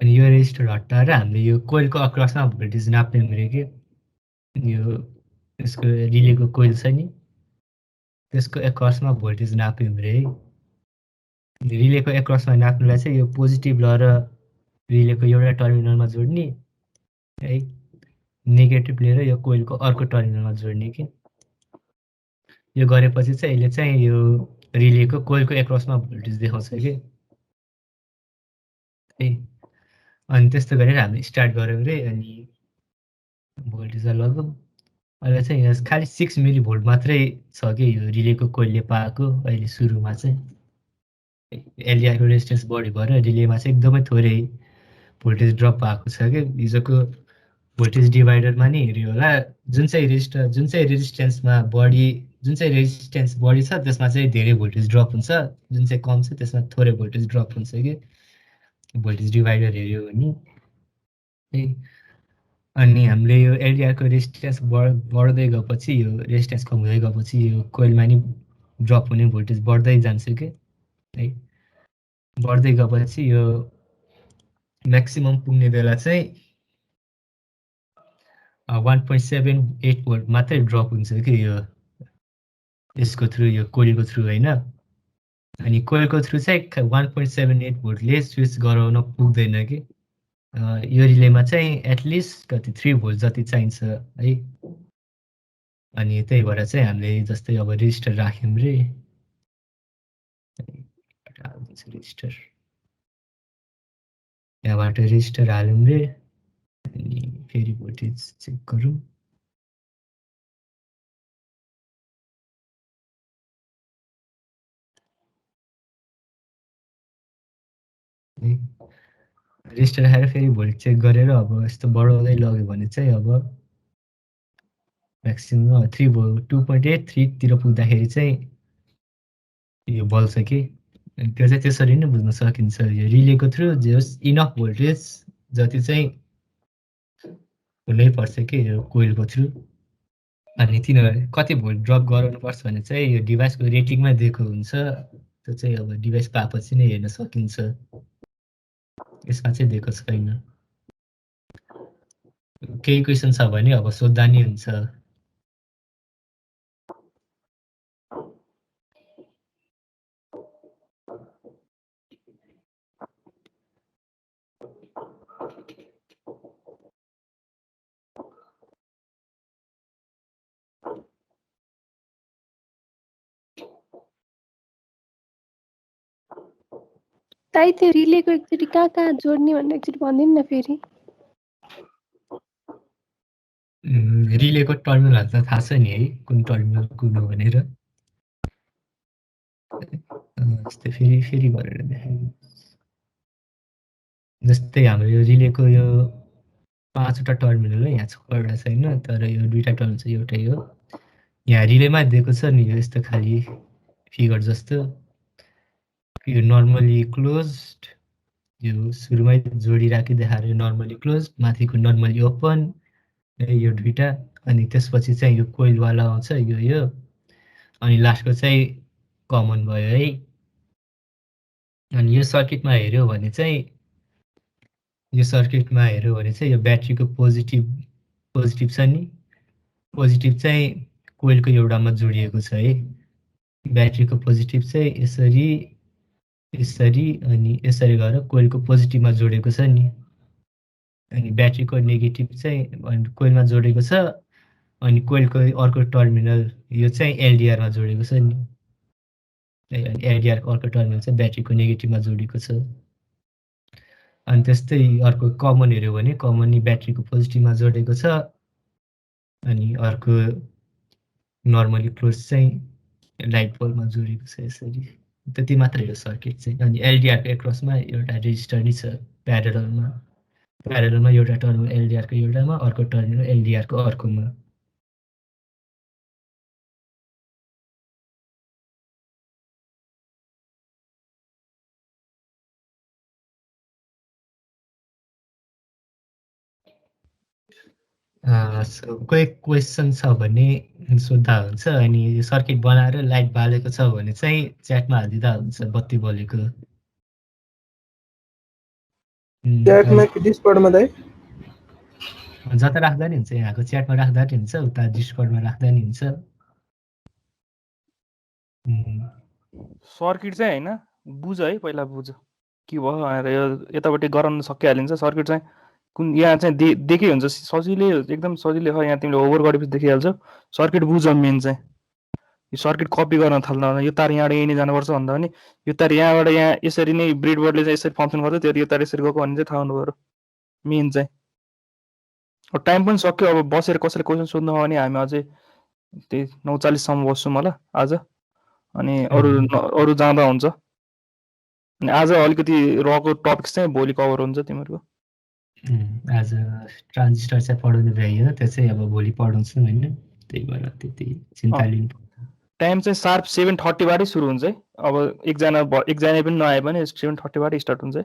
अनि यो रेजिस्टर हटाएर हामीले यो कोइलको अक्रसमा भोल्टेज नाप्ने अरे कि यो यसको रिलेको कोइल छ नि त्यसको एक्रसमा भोल्टेज नाप्ने अरे है। रिलेको एक्रसमा नाप्नुलाई चाहिँ यो पोजिटिभ ल र रिलेको एउटा टर्मिनलमा जोड्ने है, नेगेटिभ लिएर यो कोइलको अर्को टर्मिनलमा जोड्ने कि। यो गरेपछि चाहिँ यसले चाहिँ यो रिलेको कोइलको एक्रसमा भोल्टेज देखाउँछ कि है। अनि त्यस्तो गरेर हामीले स्टार्ट गऱ्यौँ रे, अनि भोल्टेजलाई लगाउँ। अहिले चाहिँ यहाँ खालि 6 मिलिभोल्ट मात्रै छ कि यो रिलेको कोइलले पाएको अहिले सुरुमा चाहिँ। एलडिआरको रेजिस्टेन्स बढी भएर रिलेमा चाहिँ एकदमै थोरै भोल्टेज ड्रप भएको छ कि। हिजोको भोल्टेज डिभाइडरमा नि हेऱ्यो होला, जुन चाहिँ रेजिस्टेन्स बढी छ त्यसमा चाहिँ धेरै भोल्टेज ड्रप हुन्छ, जुन चाहिँ कम छ त्यसमा थोरै भोल्टेज ड्रप हुन्छ कि भोल्टेज डिभाइडर हेऱ्यो भने। है। अनि हामीले यो एलडिआरको रेजिस्ट्यान्स बढ्दै गएपछि यो रेजिस्ट्यान्स कम हुँदै गएपछि यो कोइलमा नि ड्रप हुने भोल्टेज बढ्दै जान्छ के है। बढ्दै गएपछि यो म्याक्सिमम पुग्ने बेला चाहिँ 1.78 भोल्ट मात्रै ड्रप हुन्छ कि यो यसको थ्रु यो कोइलको थ्रु होइन। अनि कोइलको थ्रु चाहिँ 1.78 भोल्टले स्विच गराउन पुग्दैन कि यो रिलेमा चाहिँ एटलिस्ट कति 3 भोल्ट जति चाहिन्छ है। अनि त्यही भएर चाहिँ हामीले जस्तै अब रेजिस्टर राख्यौँ रे रेजिस्टर यहाँबाट रेजिस्टर हाल्यौँ रे अनि फेरि भोल्टेज चेक गरौँ। रेजिस्टर हालेर फेरि भोल्टेज चेक गरेर अब यस्तो बढाउँदै लग्यो भने चाहिँ अब म्याक्सिमम 3 भोल्ट 2.83 तिर पुग्दाखेरि चाहिँ यो बल्छ कि त्यो चाहिँ त्यसरी नै बुझ्न सकिन्छ। यो रिलेको थ्रु जे होस् इनफ भोल्टेज जति चाहिँ हुनैपर्छ कि यो कोइलको थ्रु। अनि तिनीहरू कति भोल्ट ड्रप गराउनुपर्छ भने चाहिँ यो डिभाइसको रेटिङमा दिएको हुन्छ। त्यो चाहिँ अब डिभाइस पाएपछि नै हेर्न सकिन्छ, यसमा चाहिँ दिएको छैन। केही क्वेसन छ भने अब सोध्दा नि हुन्छ। ताई त्यो रिलेको एकचोटि कहाँ जोड्ने भनेर एकचोटि भनिदिनु न फेरि। रिलेको टर्मिनलहरू त थाहा छ नि है, कुन टर्मिनल कुन हो भनेर। जस्तै फेरि गरेर देखाएँ। जस्तै हाम्रो यो रिलेको यो 5वटा टर्मिनल हो, यहाँ 6वटा छैन, तर यो 2टा टर्मिनल चाहिँ एउटै हो। यहाँ रिलेमा दिएको छ नि यो यस्तो खाली फिगर जस्तो। यो नर्मली क्लोज्ड, यो सुरुमै जोडिराखी देखाएर नर्मली क्लोज, माथिको नर्मली ओपन, यो 2टा। अनि त्यसपछि चाहिँ यो कोइलवाला आउँछ यो अनि लास्टको चाहिँ कमन भयो है। अनि यो सर्किटमा हेऱ्यो भने चाहिँ यो ब्याट्रीको पोजिटिभ छ नि, पोजिटिभ चाहिँ कोइलको एउटामा जोडिएको छ है। ब्याट्रीको पोजिटिभ चाहिँ यसरी अनि यसरी गरेर कोइलको पोजिटिभमा जोडेको छ नि। अनि ब्याट्रीको नेगेटिभ चाहिँ कोइलमा जोडेको छ। अनि कोइलको अर्को टर्मिनल यो चाहिँ एलडिआरमा जोडेको छ नि। अनि एलडिआरको अर्को टर्मिनल चाहिँ ब्याट्रीको नेगेटिभमा जोडेको छ। अनि त्यस्तै अर्को कमन हेऱ्यो भने कमन नि ब्याट्रीको पोजिटिभमा जोडेको छ। अनि अर्को नर्मली क्लोज चाहिँ लाइट बल्बमा जोडेको छ यसरी। त्यति मात्रै हो सर्किट चाहिँ। अनि एलडिआरको एक्रसमा एउटा रेजिस्टर नि छ प्यारललमा एउटा टर्मिनल एलडिआरको एउटामा, अर्को टर्मिनल एलडिआरको अर्कोमा। कोही क्वेसन छ भने सोद्धा हुन्छ। अनि सर्किट बनाएर लाइट बालेको छ भने चाहिँ च्याटमा हालिदिँदा हुन्छ बत्ती बलेको। च्याटमा कि डिस्कर्डमा दाइ? जता राख्दा नि हुन्छ, यहाँको च्याटमा राख्दा नि हुन्छ, उता डिस्कर्डमा राख्दा नि हुन्छ। सर्किट चाहिँ होइन बुझ है, पहिला बुझ के भयो भनेर। यो यतापट्टि गराउन सकिहालिन्छ। सर्किट चाहिँ कुन यहाँ चाहिँ देखे हुन्छ सजिलै, एकदम सजिलै हो। यहाँ तिमीले होभर गरेपछि देखिहाल्छौ। सर्किट बुझ मेन चाहिँ। यो सर्किट कपी गर्न थाल्दा यो तार यहाँबाट यहीँ नै जानुपर्छ भन्दा पनि यो तार यहाँबाट यहाँ यसरी नै ब्रेडबोर्डले चाहिँ यसरी फङ्सन गर्छ, त्यो यो तार यसरी गएको भने चाहिँ थाहा हुनु पऱ्यो मेन चाहिँ। अब टाइम पनि सक्यो। अब बसेर कसैले क्वेसन सोध्नु हो भने हामी अझै त्यही 9:40 सम्म बस्छौँ होला आज। अनि अरू जाँदा हुन्छ। अनि आज अलिकति रहेको टपिक्स चाहिँ भोलि कभर हुन्छ तिमीहरूको। आज ट्रान्जिस्टर चाहिँ पढाउनु भ्याइएन, त्यो चाहिँ अब भोलि पढाउँछु होइन। त्यही भएर त्यति चिन्ता लिनु पर्दैन। टाइम चाहिँ शार्प 7:30 बाटै सुरु हुन्छ है। अब एकजना पनि नआए भने 7:30 बाटै स्टार्ट हुन्छ है।